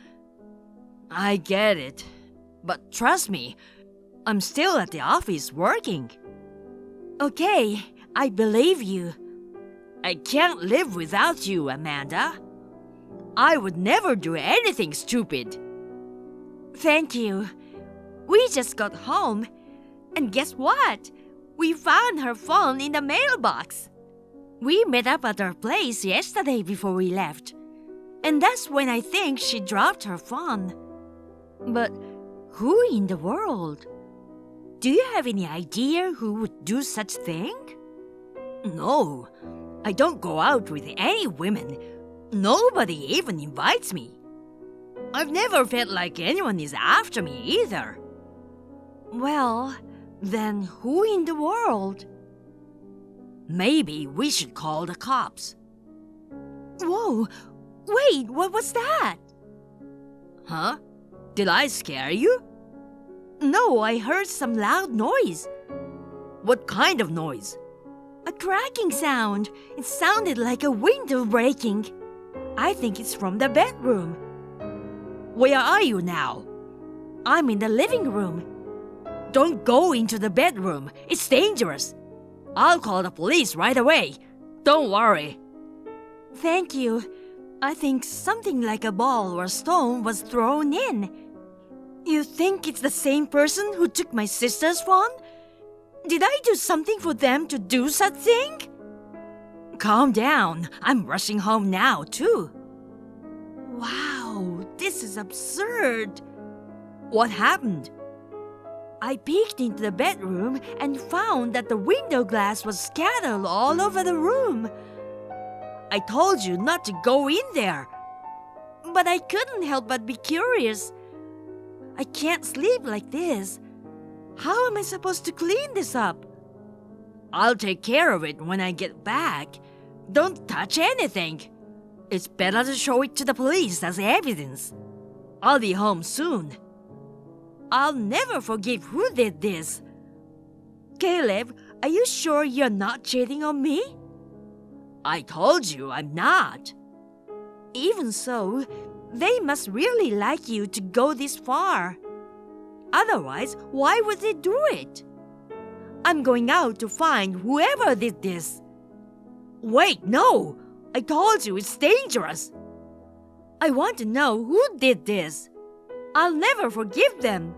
Speaker 5: I get it. But trust me, I'm still at the office working. Okay, I believe you. I can't live without you, Amanda. I would never do anything stupid. Thank you. We just got home, and guess what? We found her phone in the mailbox. We met up at her place yesterday before we left, and that's when I think she dropped her phone. But who in the world? Do you have any idea who would do such thing? No, I don't go out with any women. Nobody even invites me. I've never felt like anyone is after me either. Well, then who in the world? Maybe we should call the cops. Whoa, wait, what was that? Huh? Did I scare you? No, I heard some loud noise. What kind of noise? A cracking sound. It sounded like a window breaking. I think it's from the bedroom. Where are you now? I'm in the living room. Don't go into the bedroom. It's dangerous. I'll call the police right away. Don't worry. Thank you. I think something like a ball or stone was thrown in. You think it's the same person who took my sister's phone? Did I do something for them to do such thing? Calm down. I'm rushing home now, too. Wow, this is absurd. What happened? I peeked into the bedroom and found that the window glass was scattered all over the room. I told you not to go in there. But I couldn't help but be curious. I can't sleep like this. How am I supposed to clean this up? I'll take care of it when I get back. Don't touch anything. It's better to show it to the police as evidence. I'll be home soon. I'll never forgive who did this. Caleb, are you sure you're not cheating on me? I told you I'm not. Even so, they must really like you to go this far. Otherwise, why would they do it? I'm going out to find whoever did this. Wait, no! I told you it's dangerous. I want to know who did this. I'll never forgive them.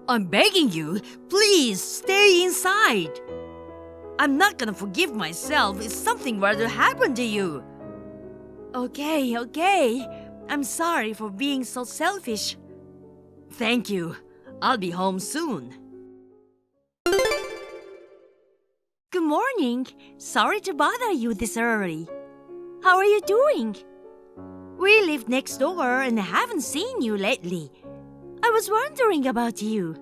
Speaker 5: I'm begging you, please stay inside. I'm not gonna forgive myself if something were to happen to you. Okay. I'm sorry for being so selfish. Thank you. I'll be home soon. Good morning. Sorry to bother you this early. How are you doing? We live next door and I haven't seen you lately. I was wondering about you.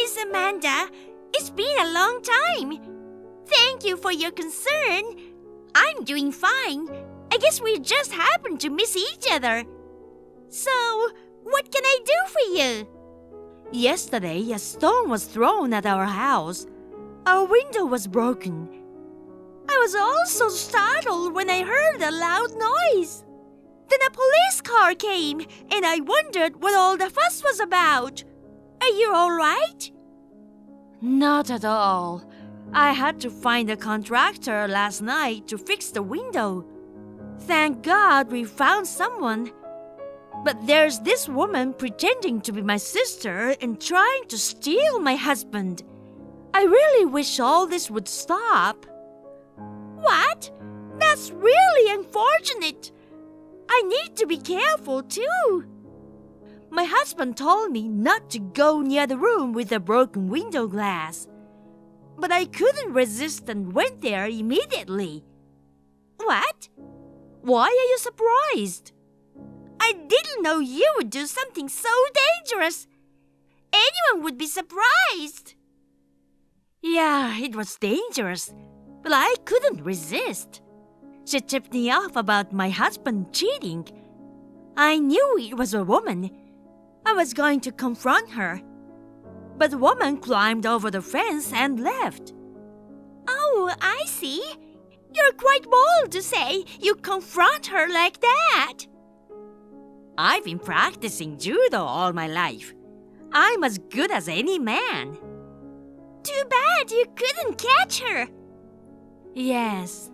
Speaker 5: Miss Amanda. It's been a long time. Thank you for your concern. I'm doing fine. I guess we just happened to miss each other. So, what can I do for you?
Speaker 4: Yesterday, a stone was thrown at our house. Our window was broken.
Speaker 5: I was also startled when I heard a loud noise. Then a police car came, and I wondered what all the fuss was about. Are you all right?
Speaker 4: Not at all. I had to find a contractor last night to fix the window. Thank God we found someone. But there's this woman pretending to be my sister and trying to steal my husband. I really wish all this would stop.
Speaker 5: What? That's really unfortunate. I need to be careful too.
Speaker 4: My husband told me not to go near the room with the broken window glass. But I couldn't resist and went there immediately.
Speaker 5: What?
Speaker 4: Why are you surprised?
Speaker 5: I didn't know you would do something so dangerous. Anyone would be surprised.
Speaker 4: Yeah, it was dangerous, but I couldn't resist. She tipped me off about my husband cheating. I knew it was a woman. I was going to confront her. But the woman climbed over the fence and left.
Speaker 5: Oh, I see. You're quite bold to say you confront her like that.
Speaker 4: I've been practicing judo all my life. I'm as good as any man.
Speaker 5: Too bad you couldn't catch her.
Speaker 4: Yes.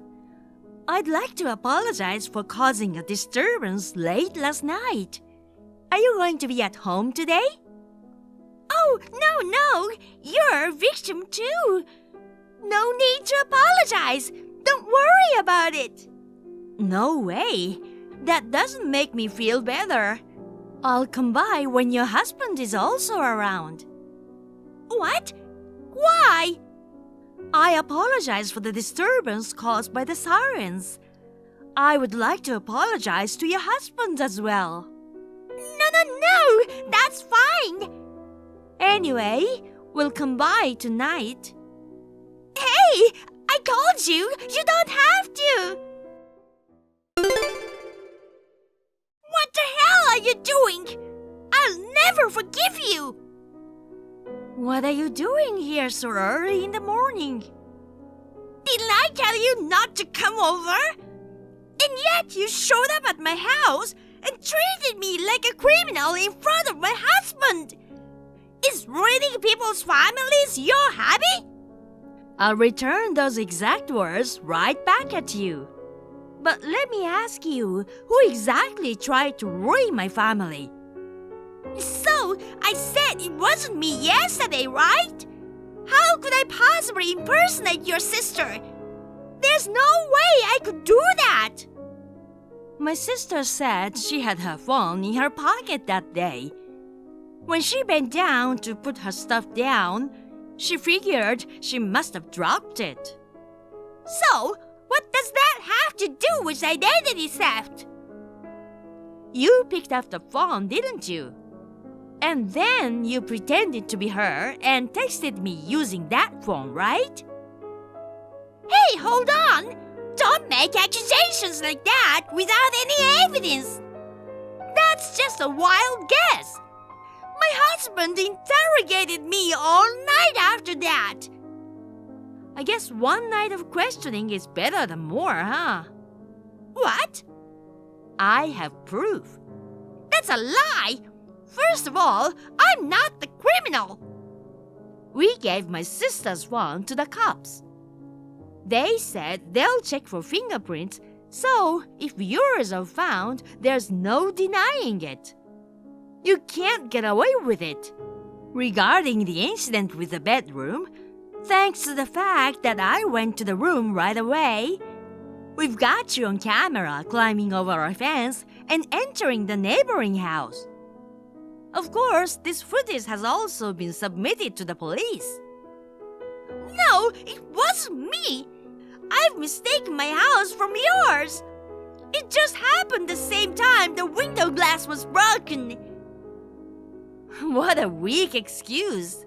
Speaker 4: I'd like to apologize for causing a disturbance late last night. Are you going to be at home today?
Speaker 5: Oh, no. You're a victim too. No need to apologize. Don't worry about it.
Speaker 4: No way. That doesn't make me feel better. I'll come by when your husband is also around.
Speaker 5: What? Why?
Speaker 4: I apologize for the disturbance caused by the sirens. I would like to apologize to your husband as well.
Speaker 5: No. That's fine.
Speaker 4: Anyway, we'll come by tonight.
Speaker 5: Hey, I told you, you don't have to. What the hell are you doing? I'll never forgive you.
Speaker 4: What are you doing here so early in the morning?
Speaker 5: Didn't I tell you not to come over? And yet you showed up at my house and treated me like a criminal in front of my husband. Is ruining people's families your hobby?
Speaker 4: I'll return those exact words right back at you. But let me ask you, who exactly tried to ruin my family?
Speaker 5: So, I said it wasn't me yesterday, right? How could I possibly impersonate your sister? There's no way I could do that.
Speaker 4: My sister said she had her phone in her pocket that day. When she bent down to put her stuff down, she figured she must have dropped it.
Speaker 5: So, what does that have to do with identity theft?
Speaker 4: You picked up the phone, didn't you? And then you pretended to be her and texted me using that phone, right?
Speaker 5: Hey, hold on! Don't make accusations like that without any evidence. That's just a wild guess. My husband interrogated me all night after that.
Speaker 4: I guess one night of questioning is better than more, huh?
Speaker 5: What?
Speaker 4: I have proof.
Speaker 5: That's a lie. First of all, I'm not the criminal.
Speaker 4: We gave my sister's phone to the cops. They said they'll check for fingerprints, so if yours are found, there's no denying it. You can't get away with it. Regarding the incident with the bedroom, thanks to the fact that I went to the room right away, we've got you on camera climbing over our fence and entering the neighboring house. Of course, this footage has also been submitted to the police.
Speaker 5: No, it wasn't me. I've mistaken my house from yours. It just happened the same time the window glass was broken.
Speaker 4: What a weak excuse.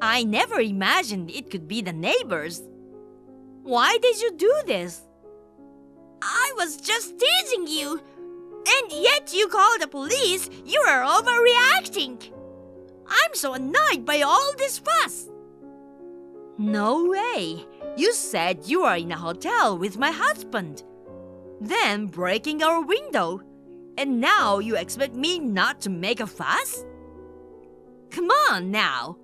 Speaker 4: I never imagined it could be the neighbors. Why did you do this?
Speaker 5: I was just teasing you. And yet you call the police. You are overreacting. I'm so annoyed by all this fuss.
Speaker 4: No way. You said you are in a hotel with my husband, then breaking our window. And now you expect me not to make a fuss? Come on now.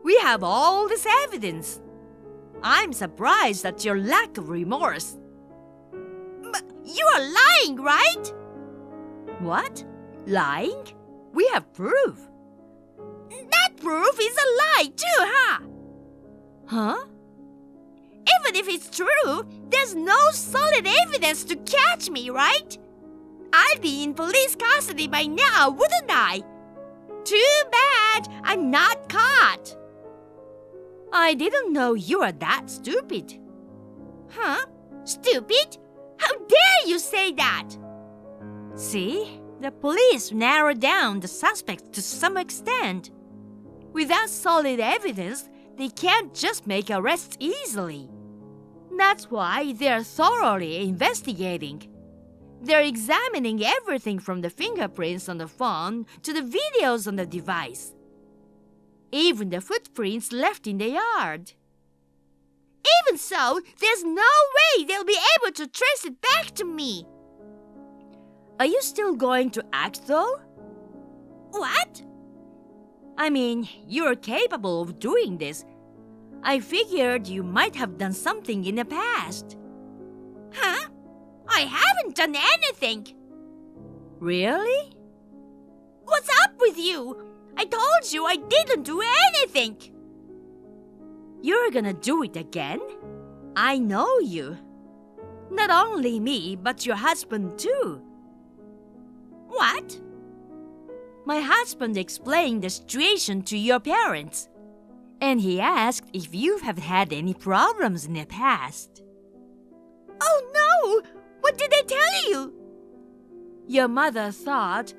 Speaker 4: We have all this evidence. I'm surprised at your lack of remorse.
Speaker 5: But you are lying, right?
Speaker 4: What? Lying? We have proof.
Speaker 5: That proof is a lie too, huh?
Speaker 4: Huh?
Speaker 5: Even if it's true, there's no solid evidence to catch me, right? I'd be in police custody by now, wouldn't I? Too bad I'm not caught.
Speaker 4: I didn't know you were that stupid.
Speaker 5: Huh? Stupid? How dare you say that?
Speaker 4: See, the police narrowed down the suspects to some extent. Without solid evidence, they can't just make arrests easily. That's why they're thoroughly investigating. They're examining everything from the fingerprints on the phone to the videos on the device. Even the footprints left in the yard.
Speaker 5: Even so, there's no way they'll be able to trace it back to me.
Speaker 4: Are you still going to act though?
Speaker 5: What?
Speaker 4: I mean, you're capable of doing this. I figured you might have done something in the past.
Speaker 5: Huh? I haven't done anything.
Speaker 4: Really?
Speaker 5: What's up with you? I told you I didn't do anything.
Speaker 4: You're gonna do it again? I know you. Not only me, but your husband too.
Speaker 5: What?
Speaker 4: My husband explained the situation to your parents, and he asked if you have had any problems in the past.
Speaker 5: Oh no! What did they tell you?
Speaker 4: Your mother thought,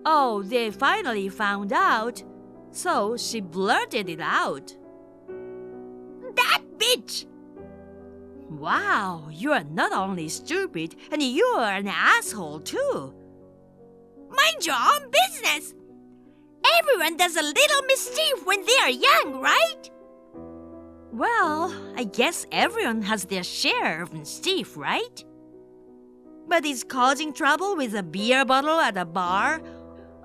Speaker 4: oh, they finally found out, so she blurted it out.
Speaker 5: That bitch!
Speaker 4: Wow, you are not only stupid, and you are an asshole too.
Speaker 5: Mind your own business! Everyone does a little mischief when they are young, right?
Speaker 4: Well, I guess everyone has their share of mischief, right? But is causing trouble with a beer bottle at a bar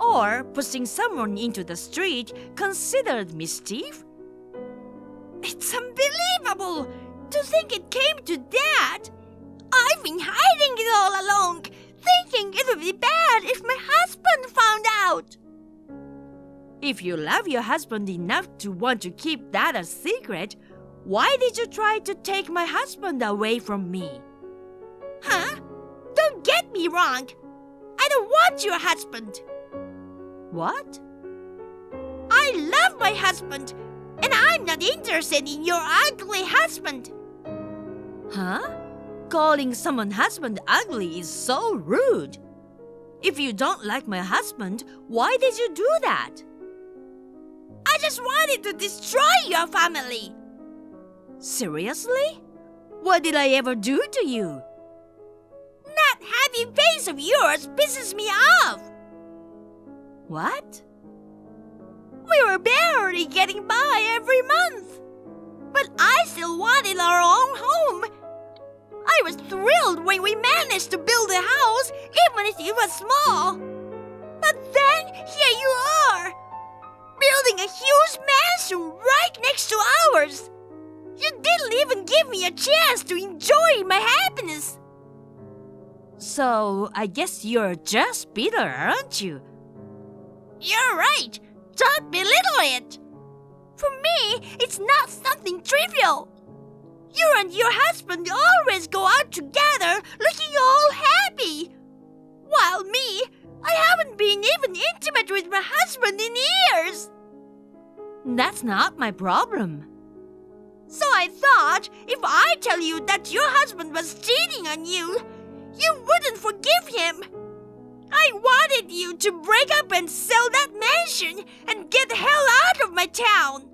Speaker 4: or pushing someone into the street considered mischief?
Speaker 5: It's unbelievable to think it came to that. I've been hiding it all along, thinking it would be bad if my husband found out.
Speaker 4: If you love your husband enough to want to keep that a secret, why did you try to take my husband away from me?
Speaker 5: Huh? Don't get me wrong. I don't want your husband.
Speaker 4: What?
Speaker 5: I love my husband, and I'm not interested in your ugly husband.
Speaker 4: Huh? Calling someone husband ugly is so rude. If you don't like my husband, why did you do that?
Speaker 5: I just wanted to destroy your family.
Speaker 4: Seriously? What did I ever do to you?
Speaker 5: That happy face of yours pisses me off.
Speaker 4: What?
Speaker 5: We were barely getting by every month. But I still wanted our own home. I was thrilled when we managed to build a house, even if it was small. But then, here you are, building a huge mansion right next to ours. You didn't even give me a chance to enjoy my happiness.
Speaker 4: So, I guess you're just bitter, aren't you?
Speaker 5: You're right. Don't belittle it. For me, it's not something trivial. You and your husband always go out together looking all happy. While me, I haven't been even intimate with my husband in years.
Speaker 4: That's not my problem.
Speaker 5: So I thought if I tell you that your husband was cheating on you, you wouldn't forgive him. I wanted you to break up and sell that mansion and get the hell out of my town.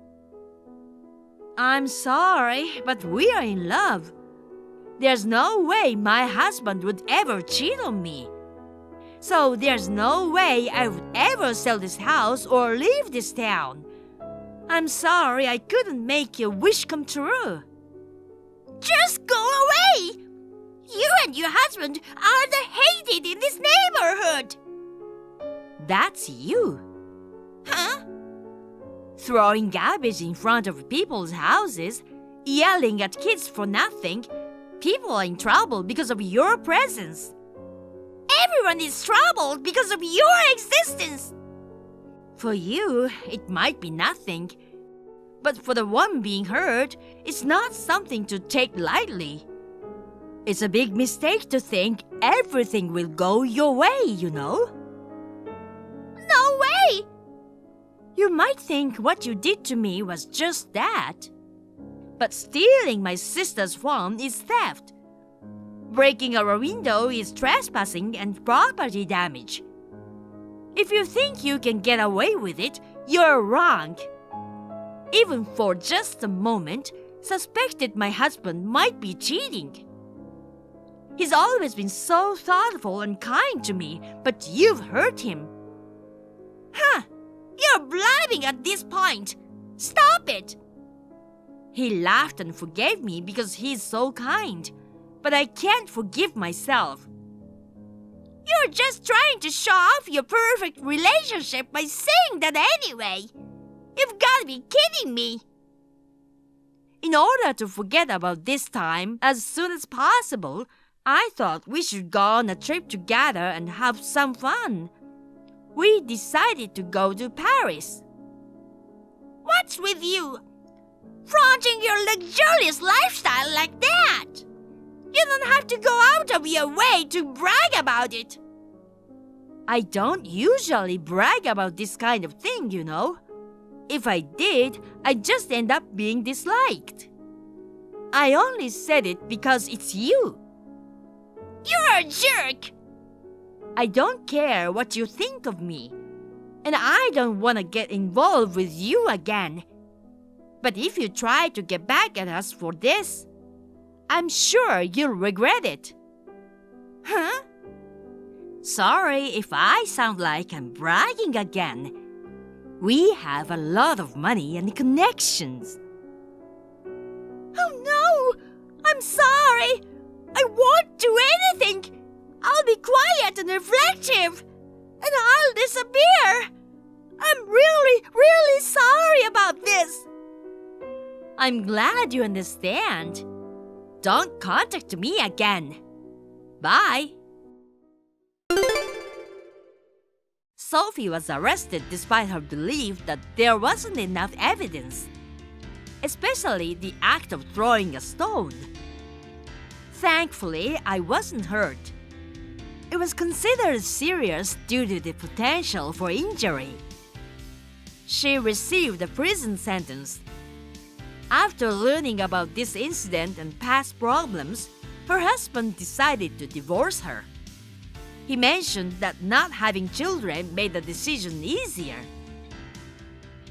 Speaker 5: I'm sorry, but we are in love. There's no way my husband would ever cheat on me. So there's no way I would ever sell this house or leave this town. I'm sorry I couldn't make your wish come true. Just go away! You and your husband are the hated in this neighborhood. That's you. Huh? Throwing garbage in front of people's houses, yelling at kids for nothing. People are in trouble because of your presence. Everyone is troubled because of your existence. For you, it might be nothing. But for the one being hurt, it's not something to take lightly. It's a big mistake to think everything will go your way, you know? No way! You might think what you did to me was just that. But stealing my sister's phone is theft. Breaking our window is trespassing and property damage. If you think you can get away with it, you're wrong. Even for just a moment, suspected my husband might be cheating. He's always been so thoughtful and kind to me, but you've hurt him. Huh! You're blabbing at this point. Stop it! He laughed and forgave me because he's so kind. But I can't forgive myself. You're just trying to show off your perfect relationship by saying that anyway. You've got to be kidding me. In order to forget about this time as soon as possible, I thought we should go on a trip together and have some fun. We decided to go to Paris. What's with you? Flaunting your luxurious lifestyle like that? You don't have to go out of your way to brag about it. I don't usually brag about this kind of thing, you know. If I did, I'd just end up being disliked. I only said it because it's you. You're a jerk! I don't care what you think of me. And I don't want to get involved with you again. But if you try to get back at us for this, I'm sure you'll regret it. Huh? Sorry if I sound like I'm bragging again. We have a lot of money and connections. Oh no! I'm sorry! I won't do anything! I'll be quiet and reflective! And I'll disappear! I'm really sorry about this! I'm glad you understand. Don't contact me again. Bye. Sophie was arrested despite her belief that there wasn't enough evidence, especially the act of throwing a stone. Thankfully, I wasn't hurt. It was considered serious due to the potential for injury. She received a prison sentence. After learning about this incident and past problems, her husband decided to divorce her. He mentioned that not having children made the decision easier.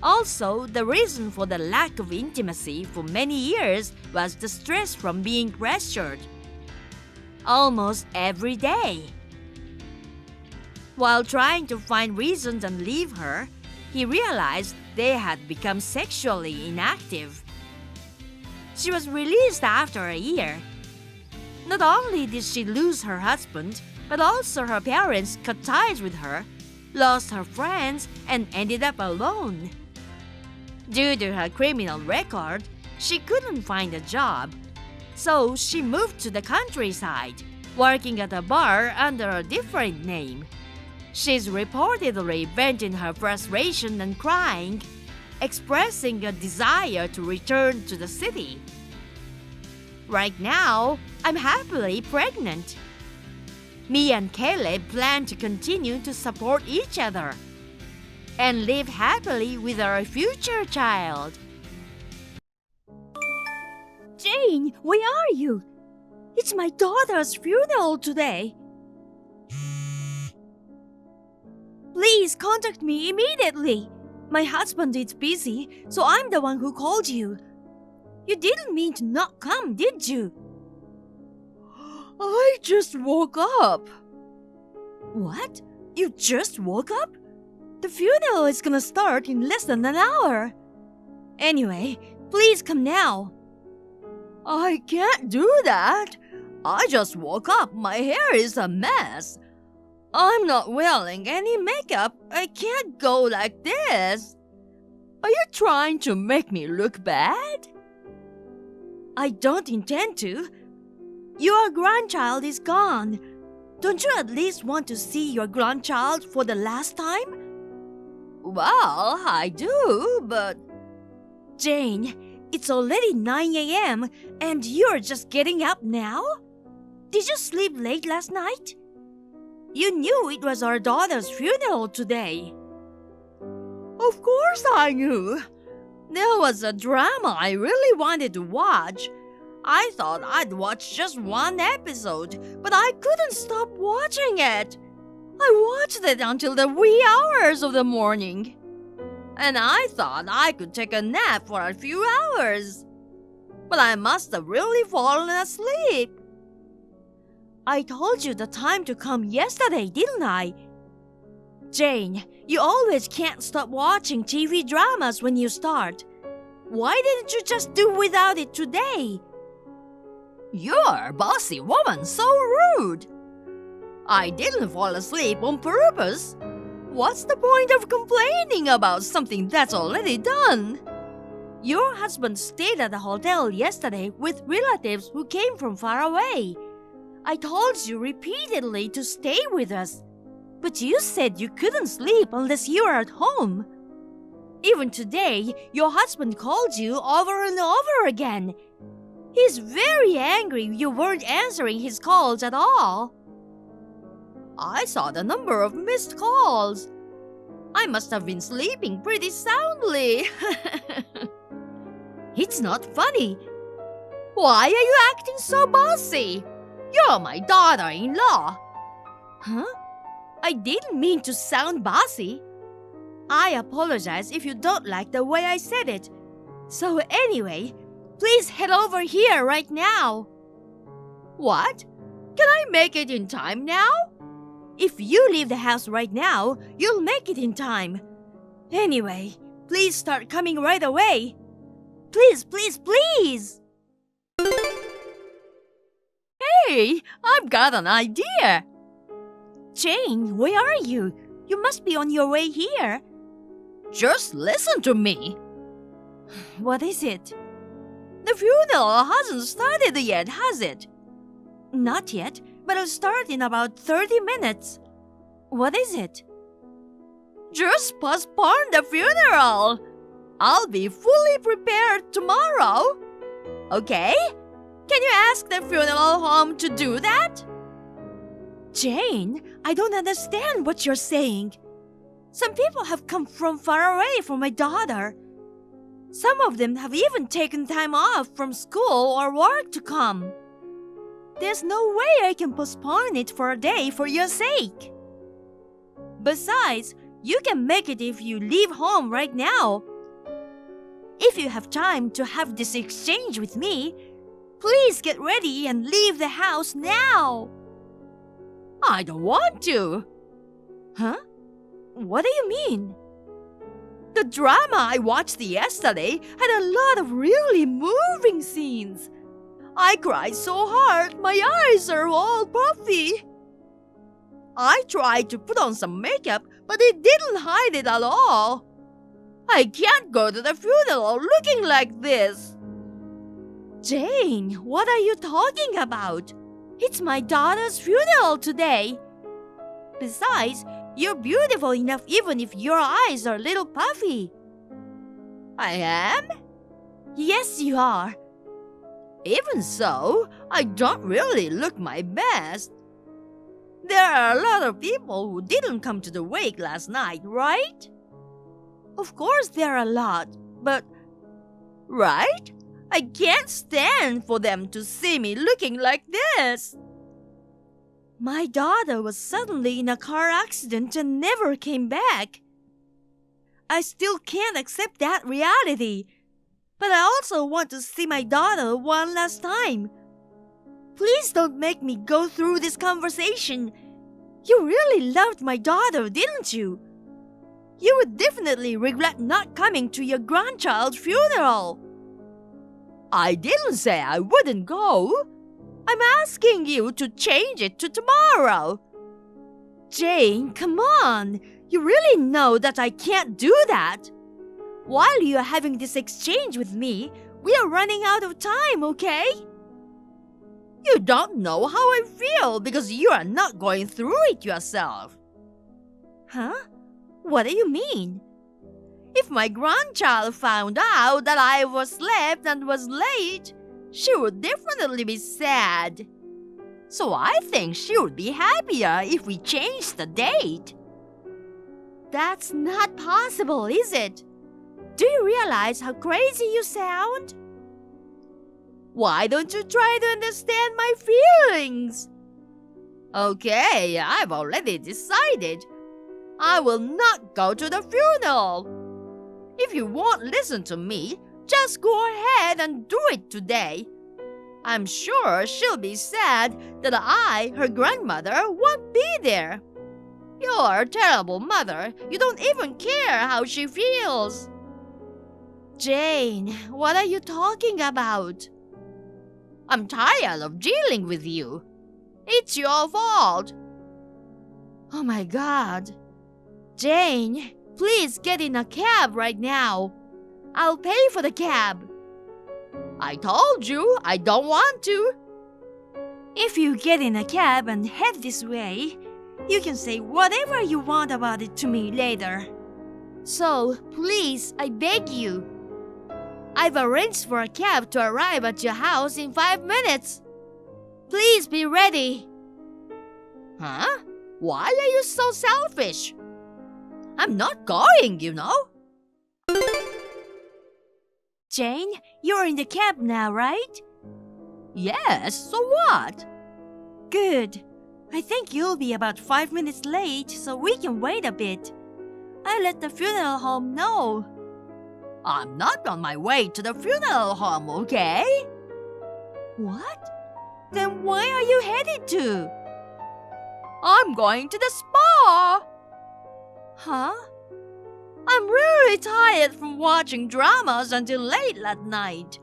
Speaker 5: Also, the reason for the lack of intimacy for many years was the stress from being pressured almost every day. While trying to find reasons and leave her, he realized they had become sexually inactive. She was released after a year. Not only did she lose her husband, but also her parents cut ties with her, lost her friends, and ended up alone. Due to her criminal record, she couldn't find a job. So she moved to the countryside, working at a bar under a different name. She's reportedly venting her frustration and crying, expressing a desire to return to the city. Right now, I'm happily pregnant. Me and Caleb plan to continue to support each other and live happily with our future child. Jane, where are you? It's my daughter's funeral today. Please contact me immediately. My husband is busy, so I'm the one who called you. You didn't mean to not come, did you?
Speaker 4: I just woke up.
Speaker 5: What? You just woke up? The funeral is gonna start in less than an hour. Anyway, please come now.
Speaker 4: I can't do that. I just woke up. My hair is a mess. I'm not wearing any makeup. I can't go like this. Are you trying to make me look bad?
Speaker 5: I don't intend to. Your grandchild is gone. Don't you at least want to see your grandchild for the last time?
Speaker 4: Well, I do, but...
Speaker 5: Jane, it's already 9 a.m. and you're just getting up now? Did you sleep late last night? You knew it was our daughter's funeral today.
Speaker 4: Of course I knew. There was a drama I really wanted to watch. I thought I'd watch just one episode, but I couldn't stop watching it. I watched it until the wee hours of the morning. And I thought I could take a nap for a few hours. But I must have really fallen asleep.
Speaker 5: I told you the time to come yesterday, didn't I? Jane, you always can't stop watching TV dramas when you start. Why didn't you just do without it today?
Speaker 4: You're a bossy woman, so rude. I didn't fall asleep on purpose. What's the point of complaining about something that's already done?
Speaker 5: Your husband stayed at the hotel yesterday with relatives who came from far away. I told you repeatedly to stay with us, but you said you couldn't sleep unless you were at home. Even today, your husband called you over and over again. He's very angry you weren't answering his calls at all.
Speaker 4: I saw the number of missed calls. I must have been sleeping pretty soundly.
Speaker 5: It's not funny.
Speaker 4: Why are you acting so bossy? You're my daughter-in-law.
Speaker 5: Huh? I didn't mean to sound bossy. I apologize if you don't like the way I said it. So anyway, please head over here right now.
Speaker 4: What? Can I make it in time now?
Speaker 5: If you leave the house right now, you'll make it in time. Anyway, please start coming right away. Please, please, please!
Speaker 4: Hey, I've got an idea.
Speaker 5: Jane, where are you? You must be on your way here.
Speaker 4: Just listen to me.
Speaker 5: What is it?
Speaker 4: The funeral hasn't started yet, has it?
Speaker 5: Not yet, but it'll start in about 30 minutes. What is it?
Speaker 4: Just postpone the funeral. I'll be fully prepared tomorrow. Okay? Can you ask the funeral home to do that?
Speaker 5: Jane, I don't understand what you're saying. Some people have come from far away for my daughter. Some of them have even taken time off from school or work to come. There's no way I can postpone it for a day for your sake. Besides, you can make it if you leave home right now. If you have time to have this exchange with me, please get ready and leave the house now.
Speaker 4: I don't want to.
Speaker 5: Huh? What do you mean?
Speaker 4: The drama I watched yesterday had a lot of really moving scenes. I cried so hard, my eyes are all puffy. I tried to put on some makeup, but it didn't hide it at all. I can't go to the funeral looking like this.
Speaker 5: Jane, what are you talking about? It's my daughter's funeral today. Besides, you're beautiful enough even if your eyes are a little puffy.
Speaker 4: I am?
Speaker 5: Yes, you are.
Speaker 4: Even so, I don't really look my best. There are a lot of people who didn't come to the wake last night, right?
Speaker 5: Of course there are a lot, but...
Speaker 4: Right? I can't stand for them to see me looking like this.
Speaker 5: My daughter was suddenly in a car accident and never came back. I still can't accept that reality. But I also want to see my daughter one last time. Please don't make me go through this conversation. You really loved my daughter, didn't you? You would definitely regret not coming to your grandchild's funeral. I didn't say I wouldn't go. I'm asking you to change it to tomorrow. Jane, come on. You really know that I can't do that. While you're having this exchange with me, we are running out of time, okay? You don't know how I feel because you are not going through it yourself. Huh? What do you mean? If my grandchild found out that I was left and was late, she would definitely be sad. So I think she would be happier if we changed the date. That's not possible, is it? Do you realize how crazy you sound? Why don't you try to understand my feelings? Okay, I've already decided. I will not go to the funeral. If you won't listen to me, just go ahead and do it today. I'm sure she'll be sad that I, her grandmother, won't be there. You're a terrible mother. You don't even care how she feels. Jane, what are you talking about? I'm tired of dealing with you. It's your fault. Oh my God. Jane, please get in a cab right now. I'll pay for the cab. I told you I don't want to. If you get in a cab and head this way, you can say whatever you want about it to me later. So, please, I beg you. I've arranged for a cab to arrive at your house in 5 minutes. Please be ready. Huh? Why are you so selfish? I'm not going, you know. Jane, you're in the cab now, right? Yes, so what? Good. I think you'll be about 5 minutes late, so we can wait a bit. I let the funeral home know. I'm not on my way to the funeral home, okay? What? Then where are you headed to? I'm going to the spa. Huh? I'm really tired from watching dramas until late at night.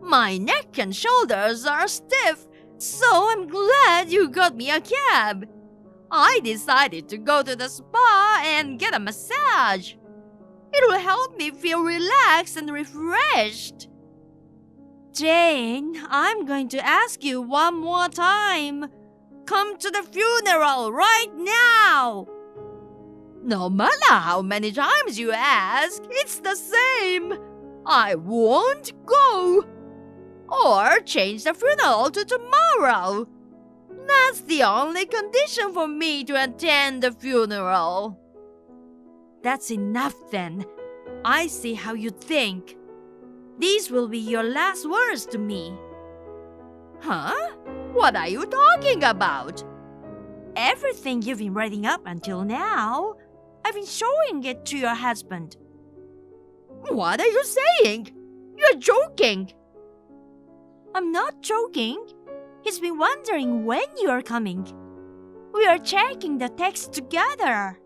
Speaker 5: My neck and shoulders are stiff, so I'm glad you got me a cab. I decided to go to the spa and get a massage. It will help me feel relaxed and refreshed. Jane, I'm going to ask you one more time. Come to the funeral right now. No matter how many times you ask, it's the same. I won't go. Or change the funeral to tomorrow. That's the only condition for me to attend the funeral. That's enough then. I see how you think. These will be your last words to me. Huh? What are you talking about? Everything you've been writing up until now, I've been showing it to your husband. What are you saying? You're joking. I'm not joking. He's been wondering when you're coming. We are checking the text together.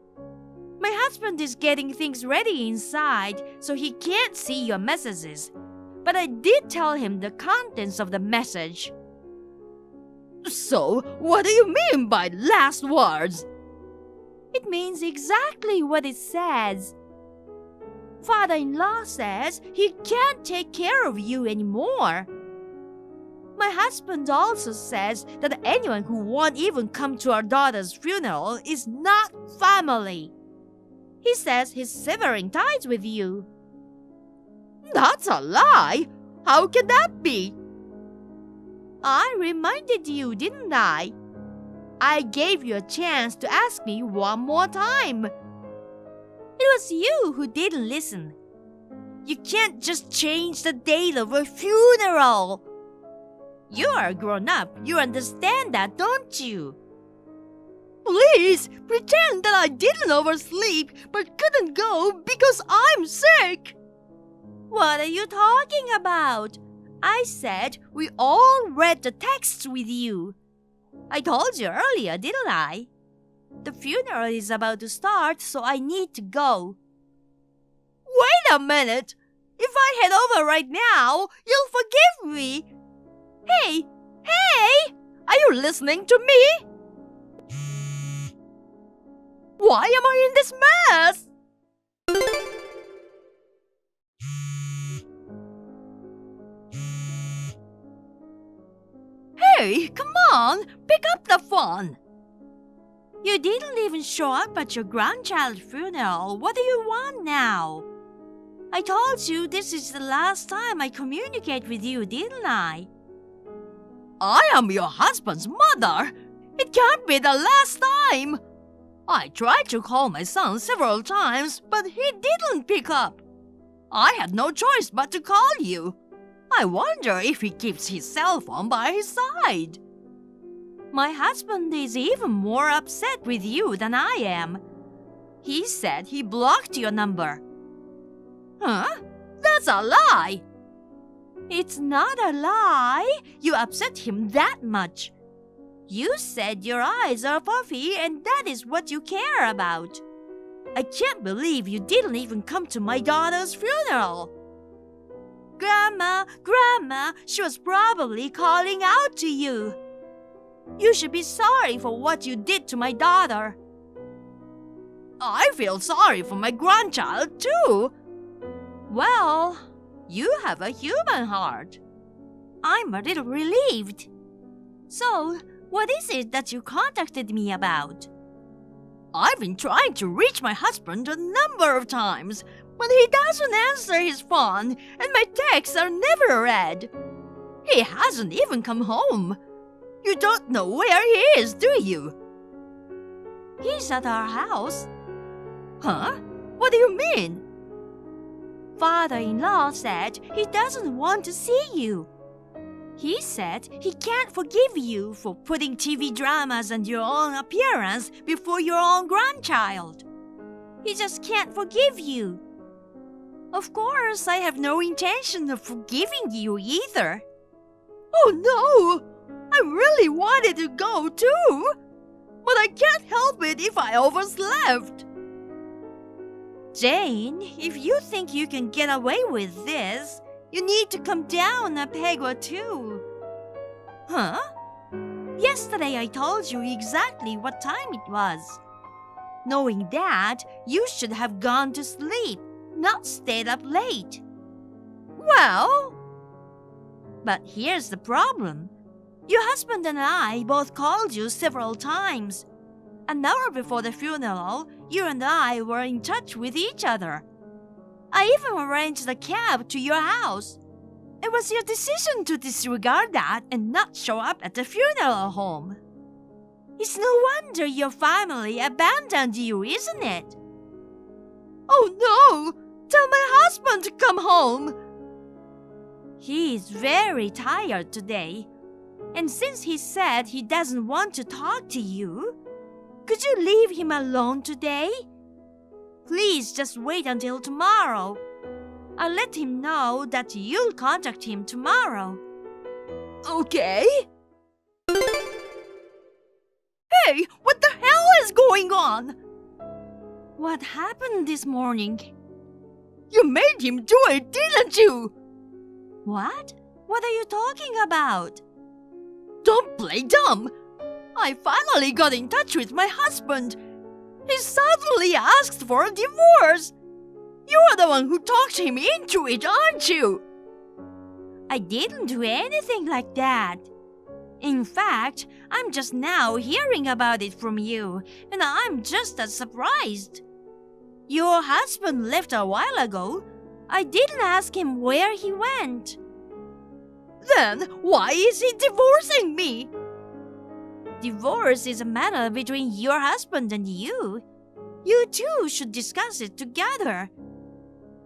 Speaker 5: My husband is getting things ready inside, so he can't see your messages. But I did tell him the contents of the message. So, what do you mean by last words? It means exactly what it says. Father-in-law says he can't take care of you anymore. My husband also says that anyone who won't even come to our daughter's funeral is not family. He says he's severing ties with you. That's a lie. How can that be? I reminded you, didn't I? I gave you a chance to ask me one more time. It was you who didn't listen. You can't just change the date of a funeral. You are grown up. You understand that, don't you? Please, pretend that I didn't oversleep but couldn't go because I'm sick. What are you talking about? I said we all read the texts with you. I told you earlier, didn't I? The funeral is about to start, so I need to go. Wait a minute! If I head over right now, you'll forgive me. Hey! Are you listening to me? Why am I in this mess? Hey, come on! Pick up the phone! You didn't even show up at your grandchild's funeral. What do you want now? I told you this is the last time I communicate with you, didn't I? I am your husband's mother. It can't be the last time. I tried to call my son several times, but he didn't pick up. I had no choice but to call you. I wonder if he keeps his cell phone by his side. My husband is even more upset with you than I am. He said he blocked your number. Huh? That's a lie! It's not a lie. You upset him that much. You said your eyes are puffy and that is what you care about. I can't believe you didn't even come to my daughter's funeral. Grandma, she was probably calling out to you. You should be sorry for what you did to my daughter. I feel sorry for my grandchild too. Well, you have a human heart. I'm a little relieved. So, what is it that you contacted me about? I've been trying to reach my husband a number of times, but he doesn't answer his phone and my texts are never read. He hasn't even come home. You don't know where he is, do you? He's at our house. Huh? What do you mean? Father-in-law said he doesn't want to see you. He said he can't forgive you for putting TV dramas and your own appearance before your own grandchild. He just can't forgive you. Of course, I have no intention of forgiving you either. Oh no! I really wanted to go too, but I can't help it if I overslept. Jane, if you think you can get away with this, you need to come down a peg or two. Huh? Yesterday I told you exactly what time it was. Knowing that, you should have gone to sleep, not stayed up late. Well, but here's the problem. Your husband and I both called you several times. An hour before the funeral, you and I were in touch with each other. I even arranged a cab to your house. It was your decision to disregard that and not show up at the funeral home. It's no wonder your family abandoned you, isn't it? Oh no! Tell my husband to come home! He is very tired today. And since he said he doesn't want to talk to you, could you leave him alone today? Please just wait until tomorrow. I'll let him know that you'll contact him tomorrow. Okay? Hey, what the hell is going on? What happened this morning? You made him do it, didn't you? What? What are you talking about? Don't play dumb. I finally got in touch with my husband. He suddenly asked for a divorce. You're the one who talked him into it, aren't you? I didn't do anything like that. In fact, I'm just now hearing about it from you, and I'm just as surprised. Your husband left a while ago. I didn't ask him where he went. Then why is he divorcing me? Divorce is a matter between your husband and you. You two should discuss it together.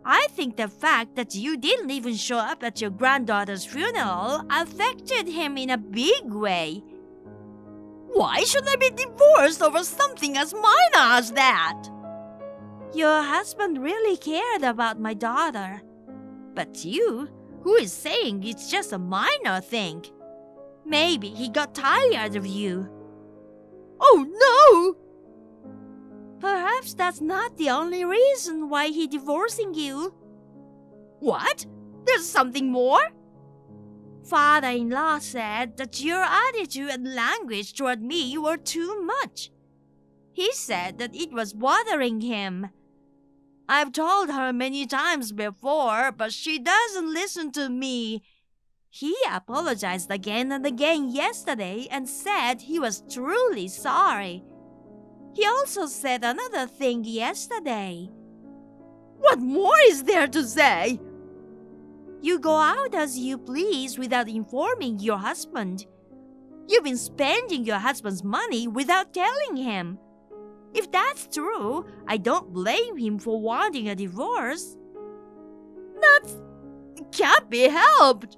Speaker 5: I think the fact that you didn't even show up at your granddaughter's funeral affected him in a big way. Why should I be divorced over something as minor as that? Your husband really cared about my daughter. But you, who is saying it's just a minor thing? Maybe he got tired of you. Oh no! Perhaps that's not the only reason why he's divorcing you. What? There's something more? Father-in-law said that your attitude and language toward me were too much. He said that it was bothering him. I've told her many times before, but she doesn't listen to me. He apologized again and again yesterday and said he was truly sorry. He also said another thing yesterday. What more is there to say? You go out as you please without informing your husband. You've been spending your husband's money without telling him. If that's true, I don't blame him for wanting a divorce. That can't be helped.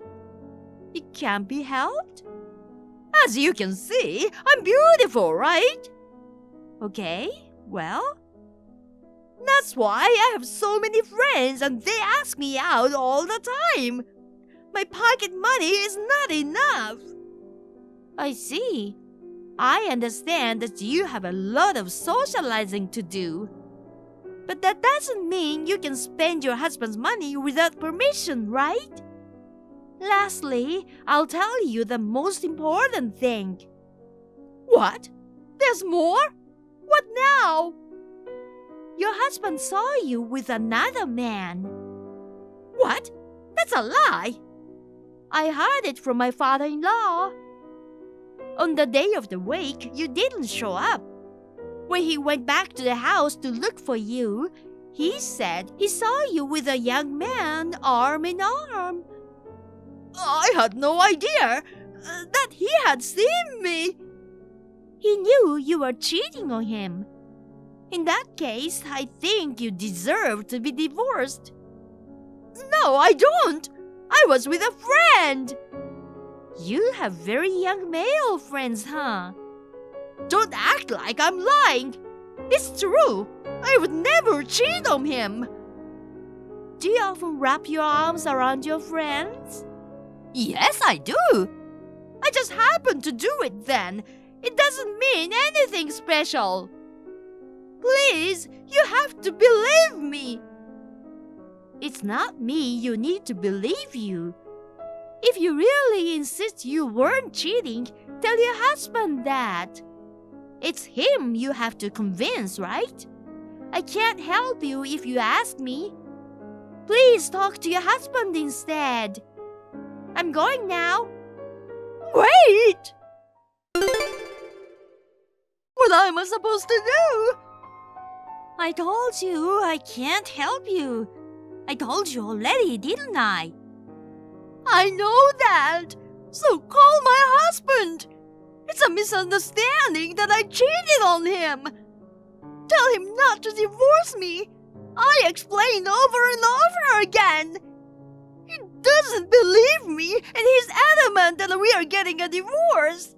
Speaker 5: It can't be helped? As you can see, I'm beautiful, right? Okay, well, that's why I have so many friends and they ask me out all the time. My pocket money is not enough. I see. I understand that you have a lot of socializing to do. But that doesn't mean you can spend your husband's money without permission, right? Lastly, I'll tell you the most important thing. What? There's more? What now? Your husband saw you with another man. What? That's a lie. I heard it from my father-in-law. On the day of the wake, you didn't show up. When he went back to the house to look for you, he said he saw you with a young man arm in arm. I had no idea that he had seen me. He knew you were cheating on him. In that case, I think you deserve to be divorced. No, I don't. I was with a friend. You have very young male friends, huh? Don't act like I'm lying. It's true. I would never cheat on him. Do you often wrap your arms around your friends? Yes, I do. I just happened to do it then. It doesn't mean anything special. Please, you have to believe me. It's not me you need to believe you. If you really insist you weren't cheating, tell your husband that. It's him you have to convince, right? I can't help you if you ask me. Please talk to your husband instead. I'm going now. Wait! What am I supposed to do? I told you I can't help you. I told you already, didn't I? I know that. So call my husband. It's a misunderstanding that I cheated on him. Tell him not to divorce me. I explained over and over again. He doesn't believe me and he's adamant that we are getting a divorce.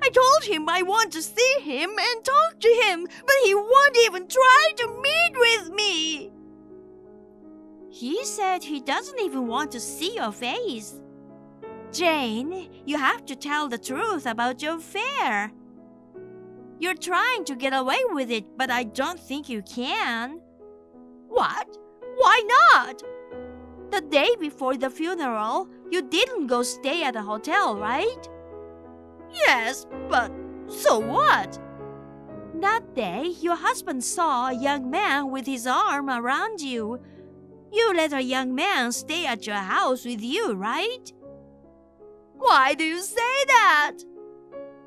Speaker 5: I told him I want to see him and talk to him, but he won't even try to meet with me. He said he doesn't even want to see your face. Jane, you have to tell the truth about your affair. You're trying to get away with it, but I don't think you can. What? Why not? The day before the funeral, you didn't go stay at a hotel, right? Yes, but so what? That day, your husband saw a young man with his arm around you. You let a young man stay at your house with you, right? Why do you say that?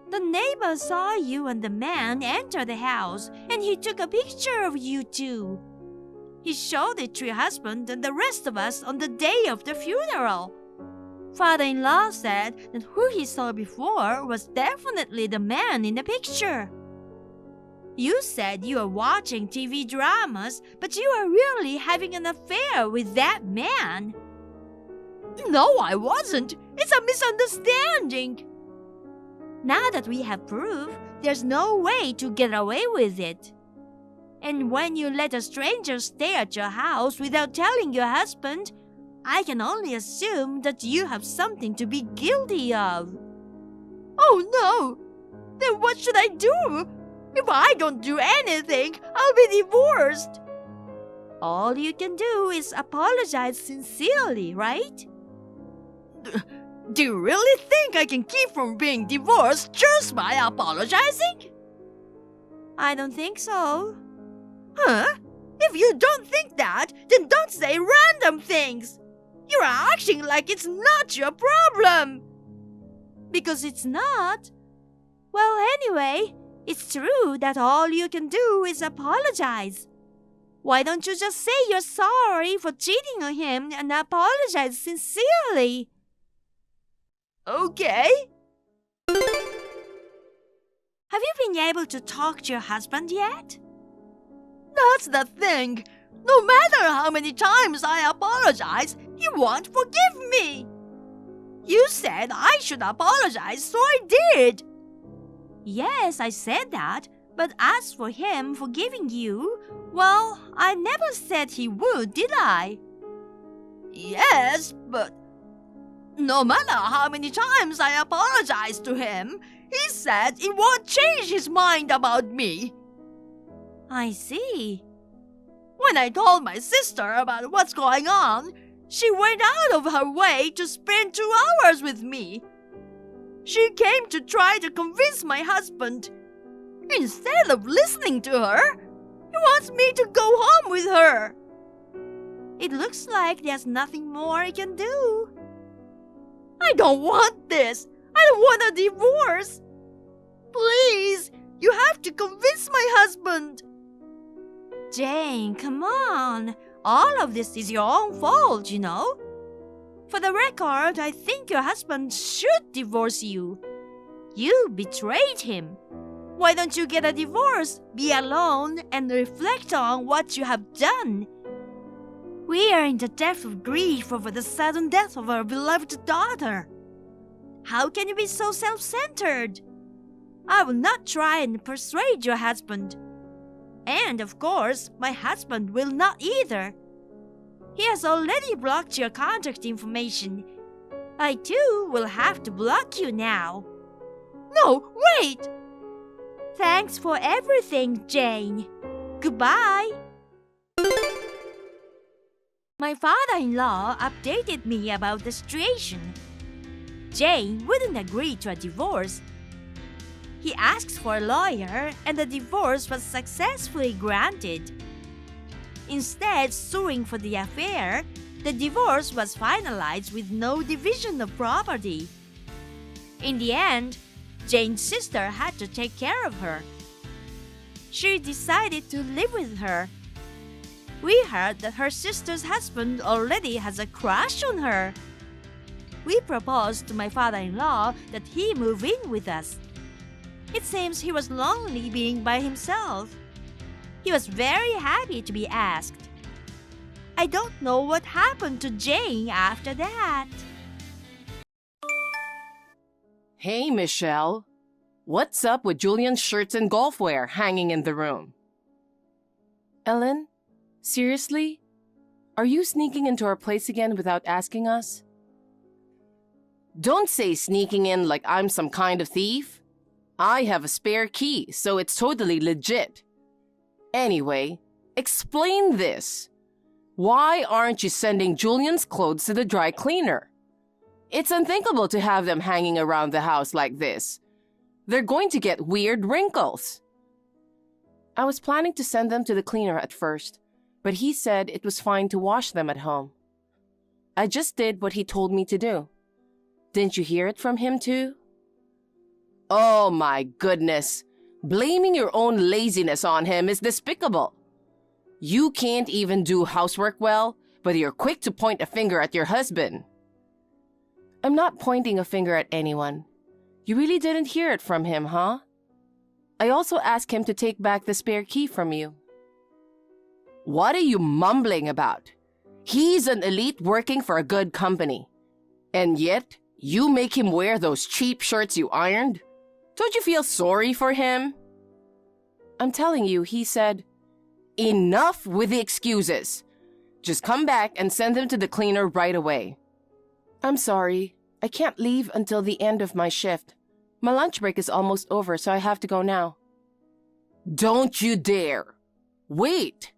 Speaker 5: The neighbor saw you and the man enter the house, and he took a picture of you two. He showed it to your husband and the rest of us on the day of the funeral. Father-in-law said that who he saw before was definitely the man in the picture. You said you were watching TV dramas, but you are really having an affair with that man. No, I wasn't. It's a misunderstanding. Now that we have proof, there's no way to get away with it. And when you let a stranger stay at your house without telling your husband, I can only assume that you have something to be guilty of. Oh no! Then what should I do? If I don't do anything, I'll be divorced. All you can do is apologize sincerely, right? Do you really think I can keep from being divorced just by apologizing? I don't think so. Huh? If you don't think that, then don't say random things. You're acting like it's not your problem. Because it's not. Well, anyway, it's true that all you can do is apologize. Why don't you just say you're sorry for cheating on him and apologize sincerely? Okay. Have you been able to talk to your husband yet? That's the thing. No matter how many times I apologize, he won't forgive me. You said I should apologize, so I did. Yes, I said that, but as for him forgiving you, well, I never said he would, did I? Yes, but no matter how many times I apologized to him, he said it won't change his mind about me. I see. When I told my sister about what's going on, she went out of her way to spend 2 hours with me. She came to try to convince my husband. Instead of listening to her, he wants me to go home with her. It looks like there's nothing more I can do. I don't want this. I don't want a divorce. Please, you have to convince my husband. Jane, come on. All of this is your own fault, you know. For the record, I think your husband should divorce you. You betrayed him. Why don't you get a divorce, be alone, and reflect on what you have done? We are in the depth of grief over the sudden death of our beloved daughter. How can you be so self-centered? I will not try and persuade your husband. And of course, my husband will not either. He has already blocked your contact information. I too will have to block you now. No, wait! Thanks for everything, Jane. Goodbye. My father-in-law updated me about the situation. Jane wouldn't agree to a divorce. He asked for a lawyer and the divorce was successfully granted. Instead suing for the affair, the divorce was finalized with no division of property. In the end, Jane's sister had to take care of her. She decided to live with her. We heard that her sister's husband already has a crush on her. We proposed to my father-in-law that he move in with us. It seems he was lonely being by himself. He was very happy to be asked. I don't know what happened to Jane after that.
Speaker 1: Hey, Michelle. What's up with Julian's shirts and golf wear hanging in the room? Ellen, seriously? Are you sneaking into our place again without asking us? Don't say sneaking in like I'm some kind of thief. I have a spare key, so it's totally legit. Anyway, explain this. Why aren't you sending Julian's clothes to the dry cleaner? It's unthinkable to have them hanging around the house like this. They're going to get weird wrinkles. I was planning to send them to the cleaner at first, but he said it was fine to wash them at home. I just did what he told me to do. Didn't you hear it from him too? Oh my goodness. Blaming your own laziness on him is despicable. You can't even do housework well, but you're quick to point a finger at your husband. I'm not pointing a finger at anyone. You really didn't hear it from him, huh? I also asked him to take back the spare key from you. What are you mumbling about? He's an elite working for a good company. And yet, you make him wear those cheap shirts you ironed? Don't you feel sorry for him? I'm telling you, he said, enough with the excuses. Just come back and send them to the cleaner right away. I'm sorry. I can't leave until the end of my shift. My lunch break is almost over, so I have to go now. Don't you dare! Wait!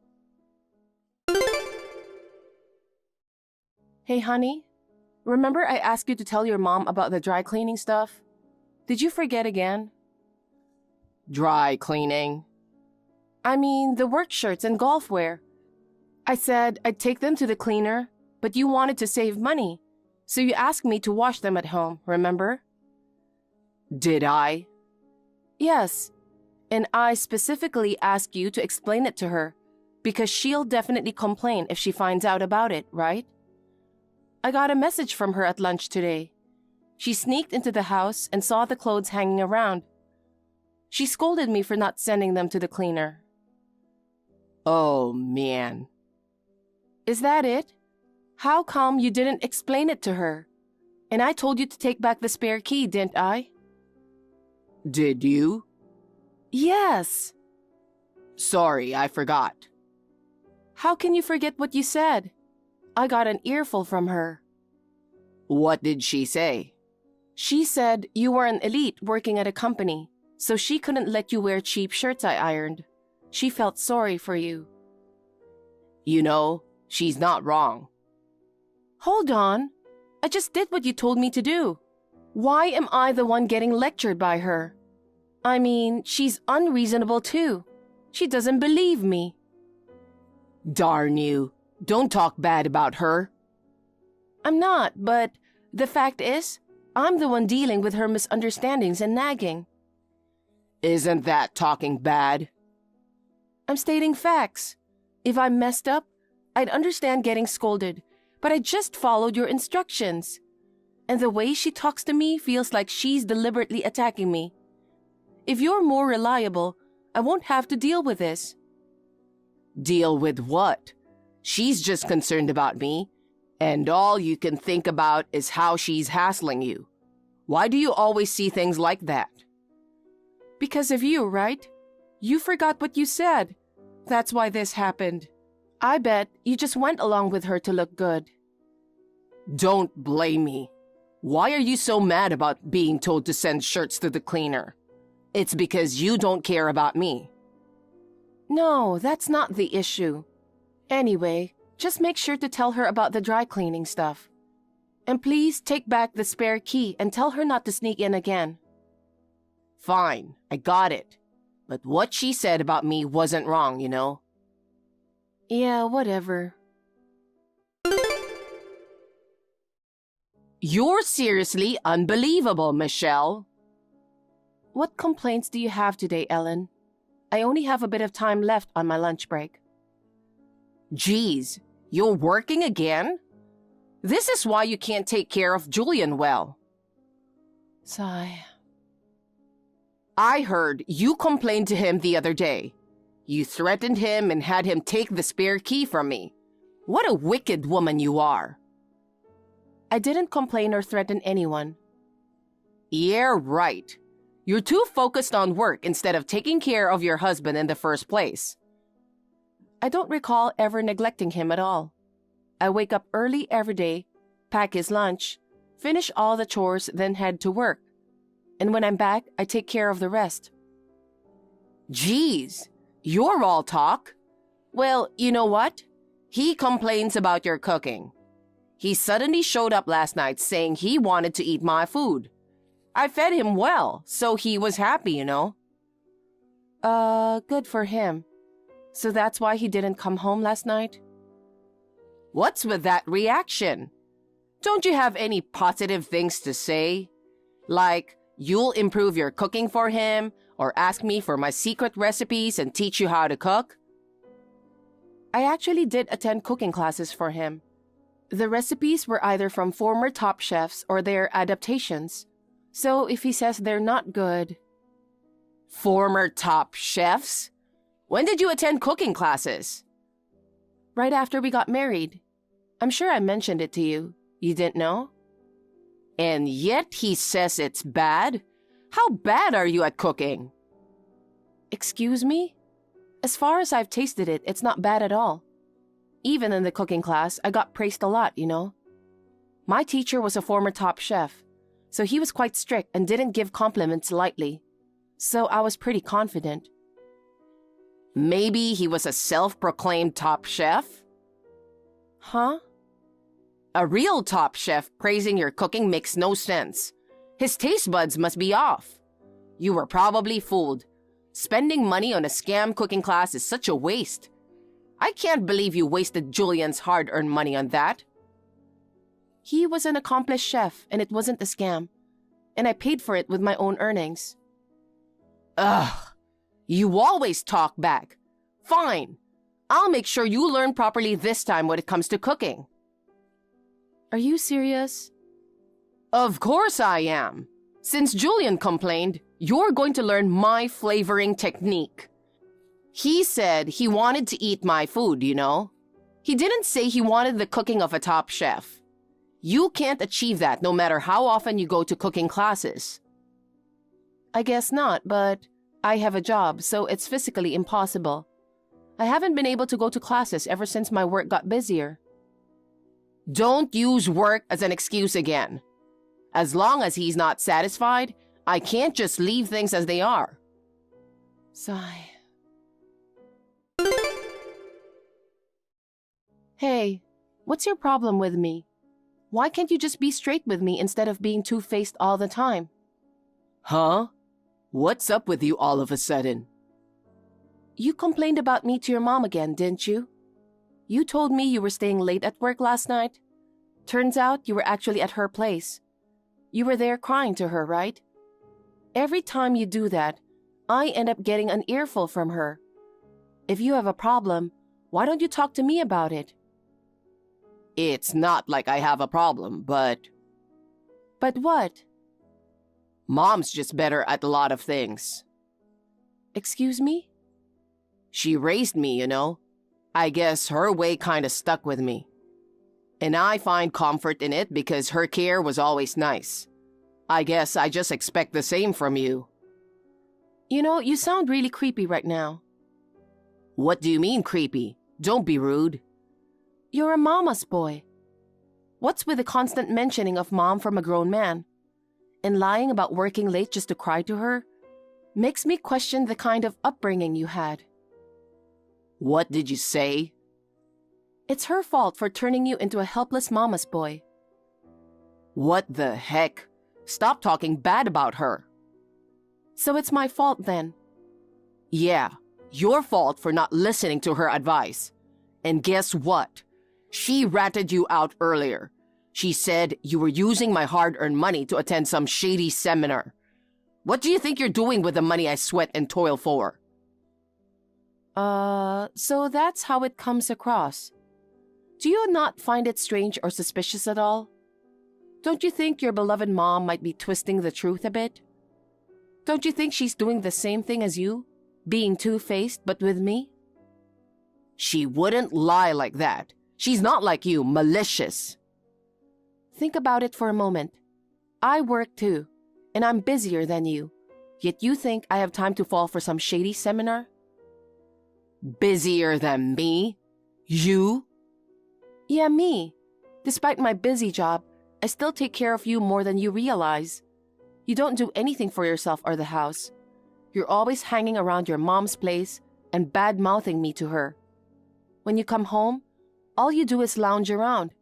Speaker 1: Hey, honey. Remember I asked you to tell your mom about the dry cleaning stuff? Did you forget again? Dry cleaning? I mean, the work shirts and golf wear. I said I'd take them to the cleaner, but you wanted to save money, so you asked me to wash them at home, remember? Did I? Yes, and I specifically asked you to explain it to her, because she'll definitely complain if she finds out about it, right? I got a message from her at lunch today. She sneaked into the house and saw the clothes hanging around. She scolded me for not sending them to the cleaner. Oh, man. Is that it? How come you didn't explain it to her? And I told you to take back the spare key, didn't I? Did you? Yes. Sorry, I forgot. How can you forget what you said? I got an earful from her. What did she say? She said you were an elite working at a company, so she couldn't let you wear cheap shirts I ironed. She felt sorry for you. You know, she's not wrong. Hold on. I just did what you told me to do. Why am I the one getting lectured by her? I mean, she's unreasonable too. She doesn't believe me. Darn you. Don't talk bad about her. I'm not, but the fact is, I'm the one dealing with her misunderstandings and nagging. Isn't that talking bad? I'm stating facts. If I messed up, I'd understand getting scolded, but I just followed your instructions. And the way she talks to me feels like she's deliberately attacking me. If you're more reliable, I won't have to deal with this. Deal with what? She's just concerned about me, and all you can think about is how she's hassling you. Why do you always see things like that? Because of you, right? You forgot what you said. That's why this happened. I bet you just went along with her to look good. Don't blame me. Why are you so mad about being told to send shirts to the cleaner? It's because you don't care about me. No, that's not the issue. Anyway, just make sure to tell her about the dry cleaning stuff. And please take back the spare key and tell her not to sneak in again. Fine, I got it. But what she said about me wasn't wrong, you know? Yeah, whatever. You're seriously unbelievable, Michelle. What complaints do you have today, Ellen? I only have a bit of time left on my lunch break. Geez, you're working again? This is why you can't take care of Julian well. Sigh. I heard you complained to him the other day. You threatened him and had him take the spare key from me. What a wicked woman you are. I didn't complain or threaten anyone. Yeah, right. You're too focused on work instead of taking care of your husband in the first place. I don't recall ever neglecting him at all. I wake up early every day, pack his lunch, finish all the chores, then head to work. And when I'm back, I take care of the rest. Geez, you're all talk. Well, you know what? He complains about your cooking. He suddenly showed up last night saying he wanted to eat my food. I fed him well, so he was happy, you know. Good for him. So that's why he didn't come home last night? What's with that reaction? Don't you have any positive things to say? Like, you'll improve your cooking for him, or ask me for my secret recipes and teach you how to cook? I actually did attend cooking classes for him. The recipes were either from former top chefs or their adaptations. So if he says they're not good... Former top chefs? When did you attend cooking classes? Right after we got married. I'm sure I mentioned it to you. You didn't know? And yet he says it's bad? How bad are you at cooking? Excuse me? As far as I've tasted it, it's not bad at all. Even in the cooking class, I got praised a lot, you know. My teacher was a former top chef, so he was quite strict and didn't give compliments lightly. So I was pretty confident. Maybe he was a self-proclaimed top chef? Huh? A real top chef praising your cooking makes no sense. His taste buds must be off. You were probably fooled. Spending money on a scam cooking class is such a waste. I can't believe you wasted Julian's hard-earned money on that. He was an accomplished chef, and it wasn't a scam. And I paid for it with my own earnings. Ugh, you always talk back. Fine, I'll make sure you learn properly this time when it comes to cooking. Are you serious? Of course I am. Since Julian complained, you're going to learn my flavoring technique. He said he wanted to eat my food, you know. He didn't say he wanted the cooking of a top chef. You can't achieve that no matter how often you go to cooking classes. I guess not, but I have a job, so it's physically impossible. I haven't been able to go to classes ever since my work got busier. Don't use work as an excuse again. As long as he's not satisfied, I can't just leave things as they are. Sigh. Hey, what's your problem with me? Why can't you just be straight with me instead of being two-faced all the time? Huh? What's up with you all of a sudden? You complained about me to your mom again, didn't you? You told me you were staying late at work last night. Turns out you were actually at her place. You were there crying to her, right? Every time you do that, I end up getting an earful from her. If you have a problem, why don't you talk to me about it? It's not like I have a problem, but... But what? Mom's just better at a lot of things. Excuse me? She raised me, you know. I guess her way kinda stuck with me. And I find comfort in it because her care was always nice. I guess I just expect the same from you. You know, you sound really creepy right now. What do you mean creepy? Don't be rude. You're a mama's boy. What's with the constant mentioning of mom from a grown man? And lying about working late just to cry to her? Makes me question the kind of upbringing you had. What did you say? It's her fault for turning you into a helpless mama's boy. What the heck? Stop talking bad about her. So it's my fault then? Yeah, your fault for not listening to her advice. And guess what? She ratted you out earlier. She said you were using my hard-earned money to attend some shady seminar. What do you think you're doing with the money I sweat and toil for? So that's how it comes across. Do you not find it strange or suspicious at all? Don't you think your beloved mom might be twisting the truth a bit? Don't you think she's doing the same thing as you? Being two-faced, but with me? She wouldn't lie like that. She's not like you, malicious. Think about it for a moment. I work too, and I'm busier than you. Yet you think I have time to fall for some shady seminar? Busier than me? You? Yeah, me. Despite my busy job, I still take care of you more than you realize. You don't do anything for yourself or the house. You're always hanging around your mom's place and bad-mouthing me to her. When you come home, all you do is lounge around.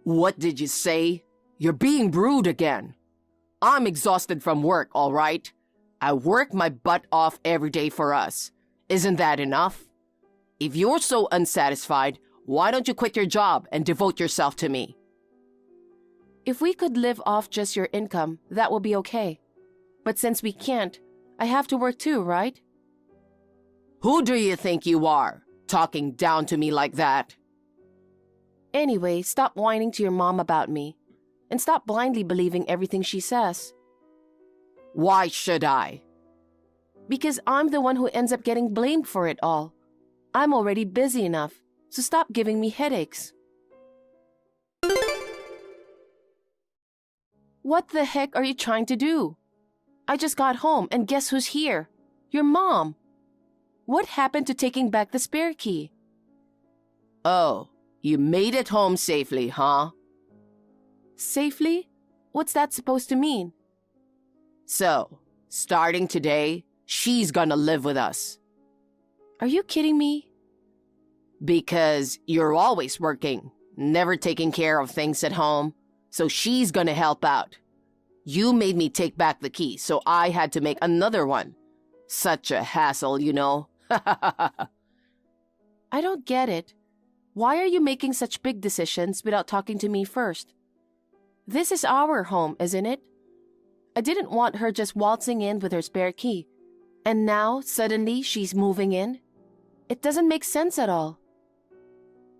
Speaker 1: What did you say? You're being rude again. I'm exhausted from work, all right? I work my butt off every day for us. Isn't that enough? If you're so unsatisfied, why don't you quit your job and devote yourself to me? If we could live off just your income, that would be okay. But since we can't, I have to work too, right? Who do you think you are, talking down to me like that? Anyway, stop whining to your mom about me, and stop blindly believing everything she says. Why should I? Because I'm the one who ends up getting blamed for it all. I'm already busy enough, so stop giving me headaches. What the heck are you trying to do? I just got home, and guess who's here? Your mom. What happened to taking back the spare key? Oh, you made it home safely, huh?
Speaker 2: Safely? What's that supposed to mean?
Speaker 1: So, starting today, she's gonna live with us.
Speaker 2: Are you kidding me?
Speaker 1: Because you're always working, never taking care of things at home, so she's gonna help out. You made me take back the key, so I had to make another one. Such a hassle, you know.
Speaker 2: I don't get it. Why are you making such big decisions without talking to me first? This is our home, isn't it? I didn't want her just waltzing in with her spare key. And now, suddenly, she's moving in? It doesn't make sense at all.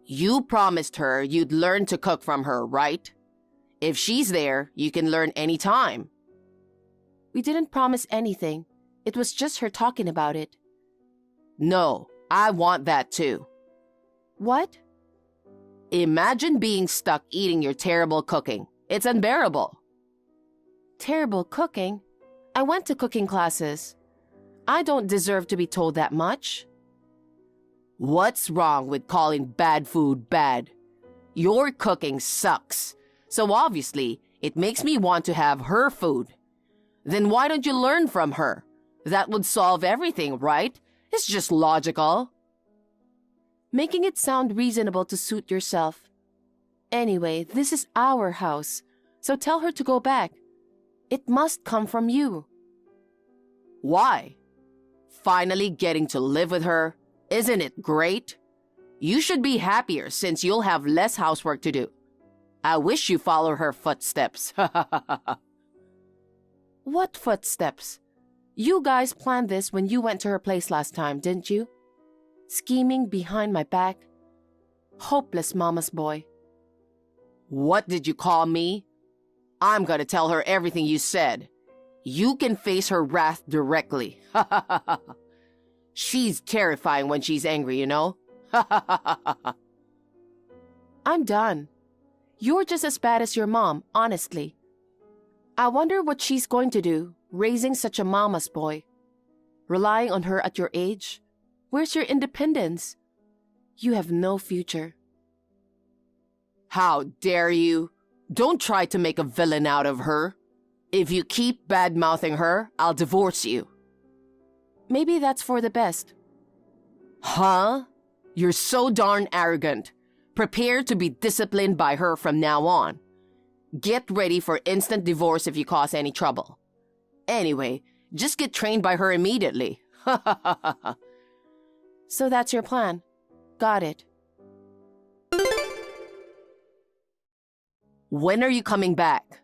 Speaker 1: You promised her you'd learn to cook from her, right? If she's there, you can learn anytime.
Speaker 2: We didn't promise anything. It was just her talking about it.
Speaker 1: No, I want that too.
Speaker 2: What?
Speaker 1: Imagine being stuck eating your terrible cooking. It's unbearable.
Speaker 2: Terrible cooking? I went to cooking classes. I don't deserve to be told that much.
Speaker 1: What's wrong with calling bad food bad? Your cooking sucks. So obviously, it makes me want to have her food. Then why don't you learn from her? That would solve everything, right? It's just logical.
Speaker 2: Making it sound reasonable to suit yourself. Anyway, this is our house, so tell her to go back. It must come from you.
Speaker 1: Why? Finally getting to live with her? Isn't it great? You should be happier since you'll have less housework to do. I wish you follow her footsteps.
Speaker 2: What footsteps? You guys planned this when you went to her place last time, didn't you? Scheming behind my back. Hopeless mama's boy.
Speaker 1: What did you call me? I'm gonna tell her everything you said. You can face her wrath directly. She's terrifying when she's angry, you know?
Speaker 2: I'm done. You're just as bad as your mom, honestly. I wonder what she's going to do, raising such a mama's boy. Relying on her at your age? Where's your independence? You have no future.
Speaker 1: How dare you? Don't try to make a villain out of her. If you keep bad-mouthing her, I'll divorce you.
Speaker 2: Maybe that's for the best.
Speaker 1: Huh? You're so darn arrogant. Prepare to be disciplined by her from now on. Get ready for instant divorce if you cause any trouble. Anyway, just get trained by her immediately.
Speaker 2: So that's your plan. Got it.
Speaker 1: When are you coming back?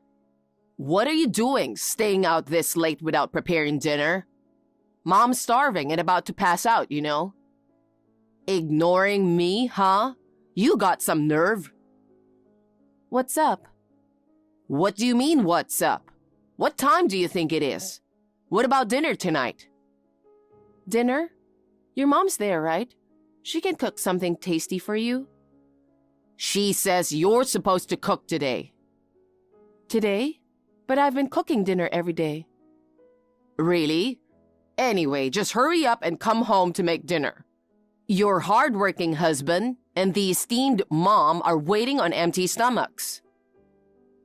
Speaker 1: What are you doing, staying out this late without preparing dinner? Mom's starving and about to pass out, you know. Ignoring me, huh? You got some nerve.
Speaker 2: What's up?
Speaker 1: What do you mean, what's up? What time do you think it is? What about dinner tonight?
Speaker 2: Dinner? Your mom's there, right? She can cook something tasty for you.
Speaker 1: She says you're supposed to cook today.
Speaker 2: Today? But I've been cooking dinner every day.
Speaker 1: Really? Anyway, just hurry up and come home to make dinner. Your hardworking husband and the esteemed mom are waiting on empty stomachs.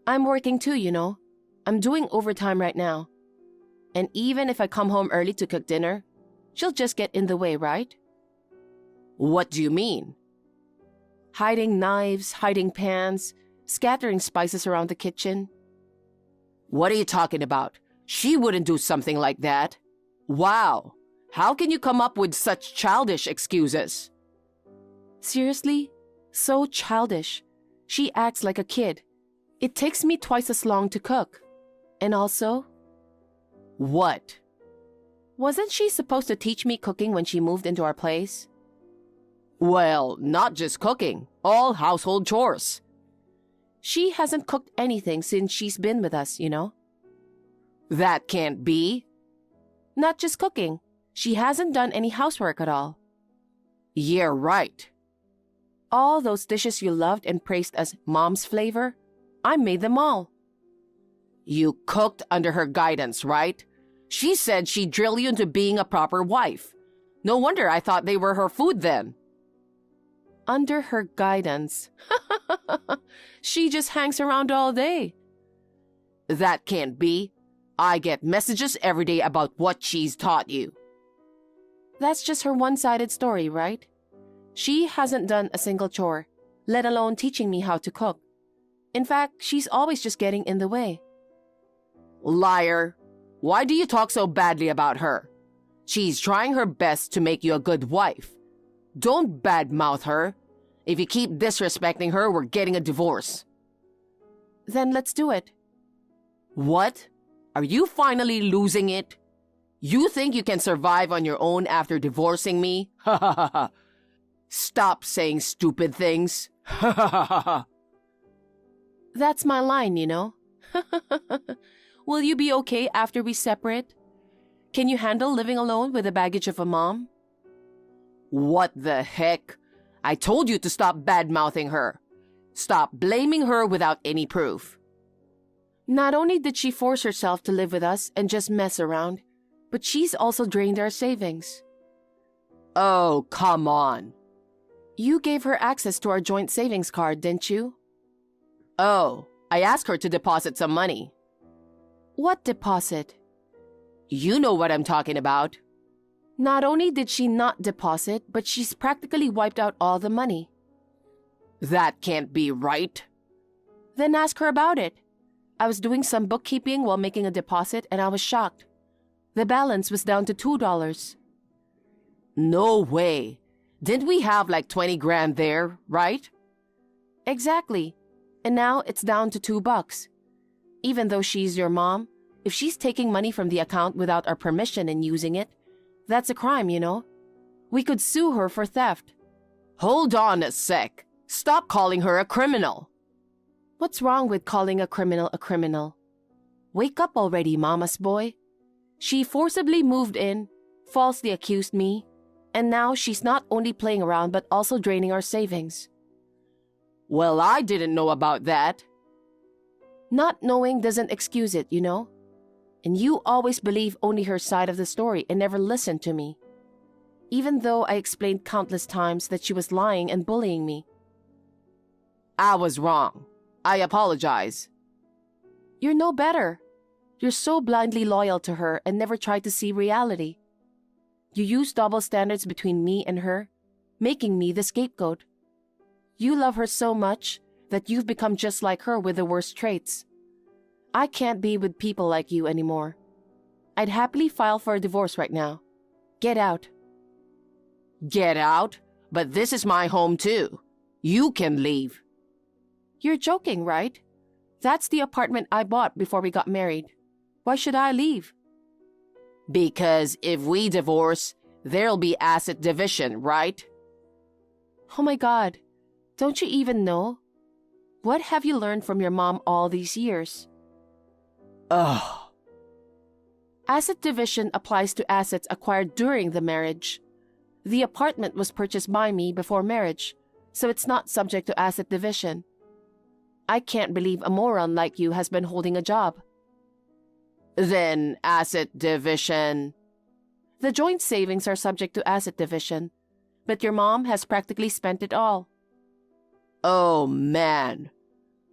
Speaker 2: I'm working too, you know. I'm doing overtime right now. And even if I come home early to cook dinner, she'll just get in the way, right?
Speaker 1: What do you mean?
Speaker 2: Hiding knives, hiding pans, scattering spices around the kitchen.
Speaker 1: What are you talking about? She wouldn't do something like that. Wow, how can you come up with such childish excuses?
Speaker 2: Seriously? So childish. She acts like a kid. It takes me twice as long to cook. And also...
Speaker 1: What?
Speaker 2: Wasn't she supposed to teach me cooking when she moved into our place?
Speaker 1: Well, not just cooking, all household chores.
Speaker 2: She hasn't cooked anything since she's been with us, you know?
Speaker 1: That can't be.
Speaker 2: Not just cooking. She hasn't done any housework at all.
Speaker 1: Yeah, right.
Speaker 2: All those dishes you loved and praised as mom's flavor, I made them all.
Speaker 1: You cooked under her guidance, right? She said she'd drill you into being a proper wife. No wonder I thought they were her food then. Under her guidance. She just hangs around all day. That can't be. I get messages every day about what she's taught you. That's just her one-sided story, right? She hasn't done a single chore, let alone teaching me how to cook. In fact, she's always just getting in the way. Liar! Why do you talk so badly about her? She's trying her best to make you a good wife. Don't badmouth her. If you keep disrespecting her, we're getting a divorce. Then let's do it. What? Are you finally losing it? You think you can survive on your own after divorcing me? Ha ha ha ha. Stop saying stupid things. Ha ha ha ha. That's my line, you know. Will you be okay after we separate? Can you handle living alone with the baggage of a mom? What the heck? I told you to stop bad-mouthing her. Stop blaming her without any proof. Not only did she force herself to live with us and just mess around, but she's also drained our savings. Oh, come on. You gave her access to our joint savings card, didn't you? Oh, I asked her to deposit some money. What deposit? You know what I'm talking about. Not only did she not deposit, but she's practically wiped out all the money. That can't be right. Then ask her about it. I was doing some bookkeeping while making a deposit and I was shocked. The balance was down to $2. No way. Didn't we have like 20 grand there, right? Exactly. And now it's down to $2. Even though she's your mom, if she's taking money from the account without our permission and using it, that's a crime, you know? We could sue her for theft. Hold on a sec. Stop calling her a criminal. What's wrong with calling a criminal a criminal? Wake up already, mama's boy. She forcibly moved in, falsely accused me, and now she's not only playing around but also draining our savings. Well, I didn't know about that. Not knowing doesn't excuse it, you know? And you always believe only her side of the story and never listen to me. Even though I explained countless times that she was lying and bullying me. I was wrong. I apologize. You're no better. You're so blindly loyal to her and never tried to see reality. You use double standards between me and her, making me the scapegoat. You love her so much that you've become just like her with the worst traits. I can't be with people like you anymore. I'd happily file for a divorce right now. Get out. Get out? But this is my home too. You can leave. You're joking, right? That's the apartment I bought before we got married. Why should I leave? Because if we divorce, there'll be asset division, right? Oh my God. Don't you even know? What have you learned from your mom all these years? Ugh. Asset division applies to assets acquired during the marriage. The apartment was purchased by me before marriage, so it's not subject to asset division. I can't believe a moron like you has been holding a job. Then asset division. The joint savings are subject to asset division, but your mom has practically spent it all. Oh man.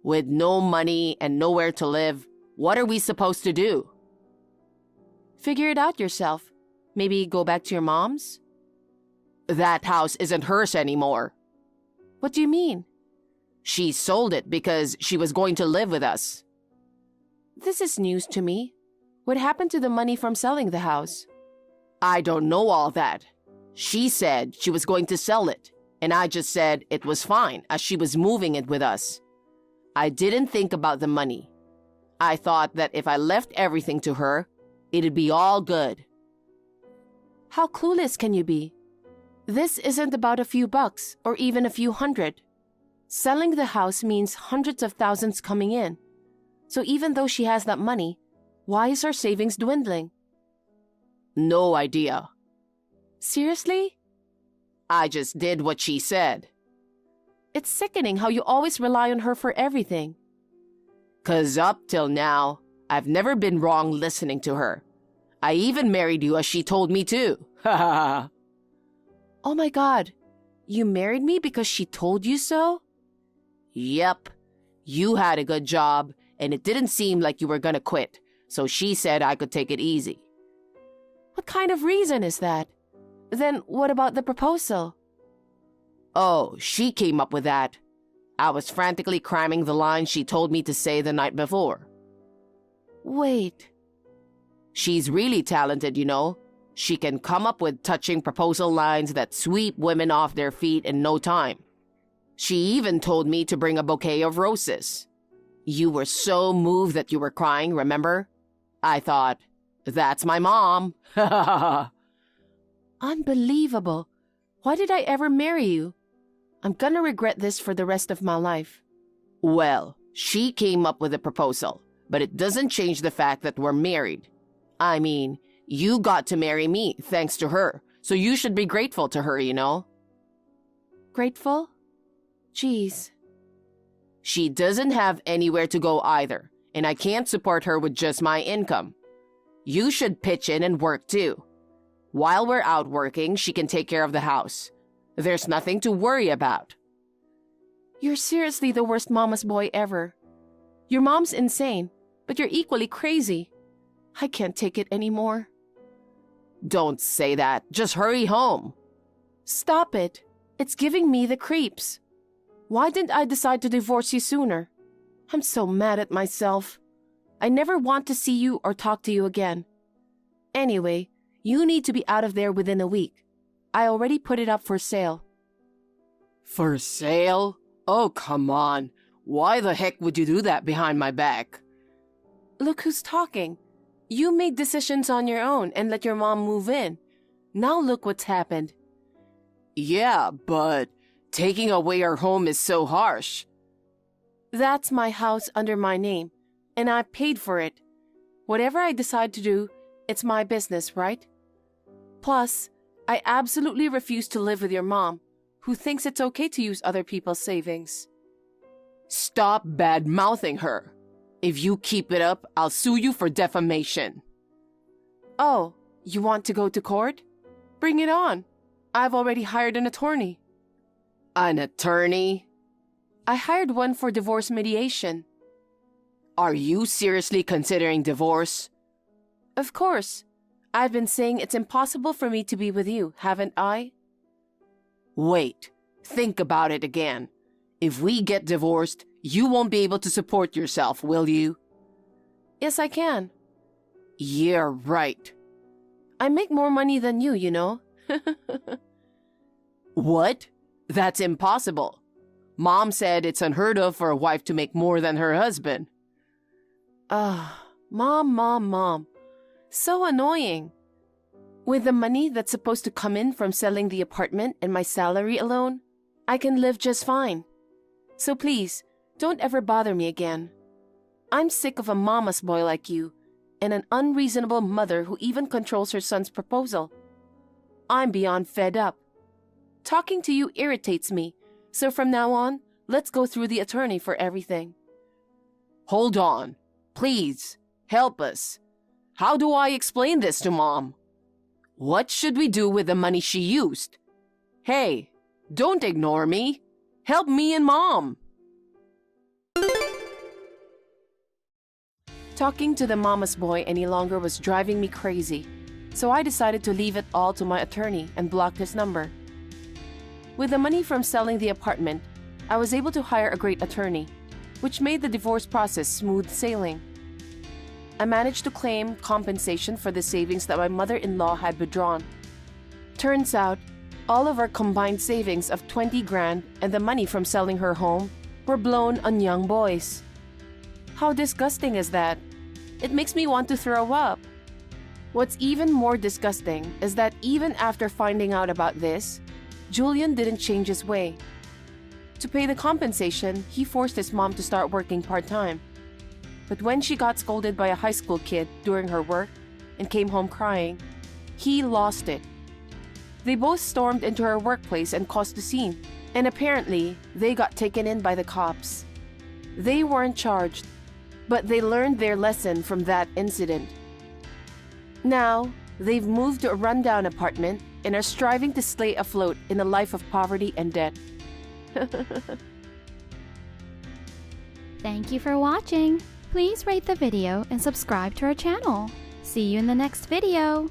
Speaker 1: With no money and nowhere to live, what are we supposed to do? Figure it out yourself. Maybe go back to your mom's? That house isn't hers anymore. What do you mean? She sold it because she was going to live with us. This is news to me. What happened to the money from selling the house? I don't know all that. She said she was going to sell it, and I just said it was fine as she was moving it with us. I didn't think about the money. I thought that if I left everything to her, it'd be all good. How clueless can you be? This isn't about a few bucks or even a few hundred. Selling the house means hundreds of thousands coming in. So even though she has that money, why is her savings dwindling? No idea. Seriously? I just did what she said. It's sickening how you always rely on her for everything. 'Cause up till now, I've never been wrong listening to her. I even married you as she told me to. Ha ha ha. Oh my God. You married me because she told you so? Yep. You had a good job, and it didn't seem like you were gonna quit, so she said I could take it easy. What kind of reason is that? Then what about the proposal? Oh, she came up with that. I was frantically cramming the lines she told me to say the night before. Wait. She's really talented, you know. She can come up with touching proposal lines that sweep women off their feet in no time. She even told me to bring a bouquet of roses. You were so moved that you were crying, remember? I thought, that's my mom. Unbelievable. Why did I ever marry you? I'm gonna regret this for the rest of my life. Well, she came up with a proposal, but it doesn't change the fact that we're married. I mean, you got to marry me thanks to her, so you should be grateful to her, you know? Grateful? Jeez. She doesn't have anywhere to go either, and I can't support her with just my income. You should pitch in and work too. While we're out working, she can take care of the house. There's nothing to worry about. You're seriously the worst mama's boy ever. Your mom's insane, but you're equally crazy. I can't take it anymore. Don't say that. Just hurry home. Stop it. It's giving me the creeps. Why didn't I decide to divorce you sooner? I'm so mad at myself. I never want to see you or talk to you again. Anyway, you need to be out of there within a week. I already put it up for sale. For sale? Oh, come on. Why the heck would you do that behind my back? Look who's talking. You made decisions on your own and let your mom move in. Now look what's happened. Yeah, but taking away our home is so harsh. That's my house under my name, and I paid for it. Whatever I decide to do, it's my business, right? Plus, I absolutely refuse to live with your mom, who thinks it's okay to use other people's savings. Stop bad-mouthing her. If you keep it up, I'll sue you for defamation. Oh, you want to go to court? Bring it on. I've already hired an attorney. An attorney? I hired one for divorce mediation. Are you seriously considering divorce? Of course. I've been saying it's impossible for me to be with you, haven't I? Wait, think about it again. If we get divorced, you won't be able to support yourself, will you? Yes, I can. Yeah, right. I make more money than you know. What? That's impossible. Mom said it's unheard of for a wife to make more than her husband. Mom. So annoying. With the money that's supposed to come in from selling the apartment and my salary alone, I can live just fine. So please, don't ever bother me again. I'm sick of a mama's boy like you and an unreasonable mother who even controls her son's proposal. I'm beyond fed up. Talking to you irritates me, so from now on, let's go through the attorney for everything. Hold on. Please, help us. How do I explain this to Mom? What should we do with the money she used? Hey, don't ignore me. Help me and Mom. Talking to the mama's boy any longer was driving me crazy, so I decided to leave it all to my attorney and blocked his number. With the money from selling the apartment, I was able to hire a great attorney, which made the divorce process smooth sailing. I managed to claim compensation for the savings that my mother-in-law had withdrawn. Turns out, all of our combined savings of 20 grand and the money from selling her home were blown on young boys. How disgusting is that? It makes me want to throw up. What's even more disgusting is that even after finding out about this, Julian didn't change his way. To pay the compensation, he forced his mom to start working part-time. But when she got scolded by a high school kid during her work and came home crying, he lost it. They both stormed into her workplace and caused a scene, and apparently they got taken in by the cops. They weren't charged, but they learned their lesson from that incident. Now, they've moved to a rundown apartment and are striving to stay afloat in a life of poverty and debt.
Speaker 2: Thank you for watching. Please rate the video and subscribe to our channel. See you in the next video.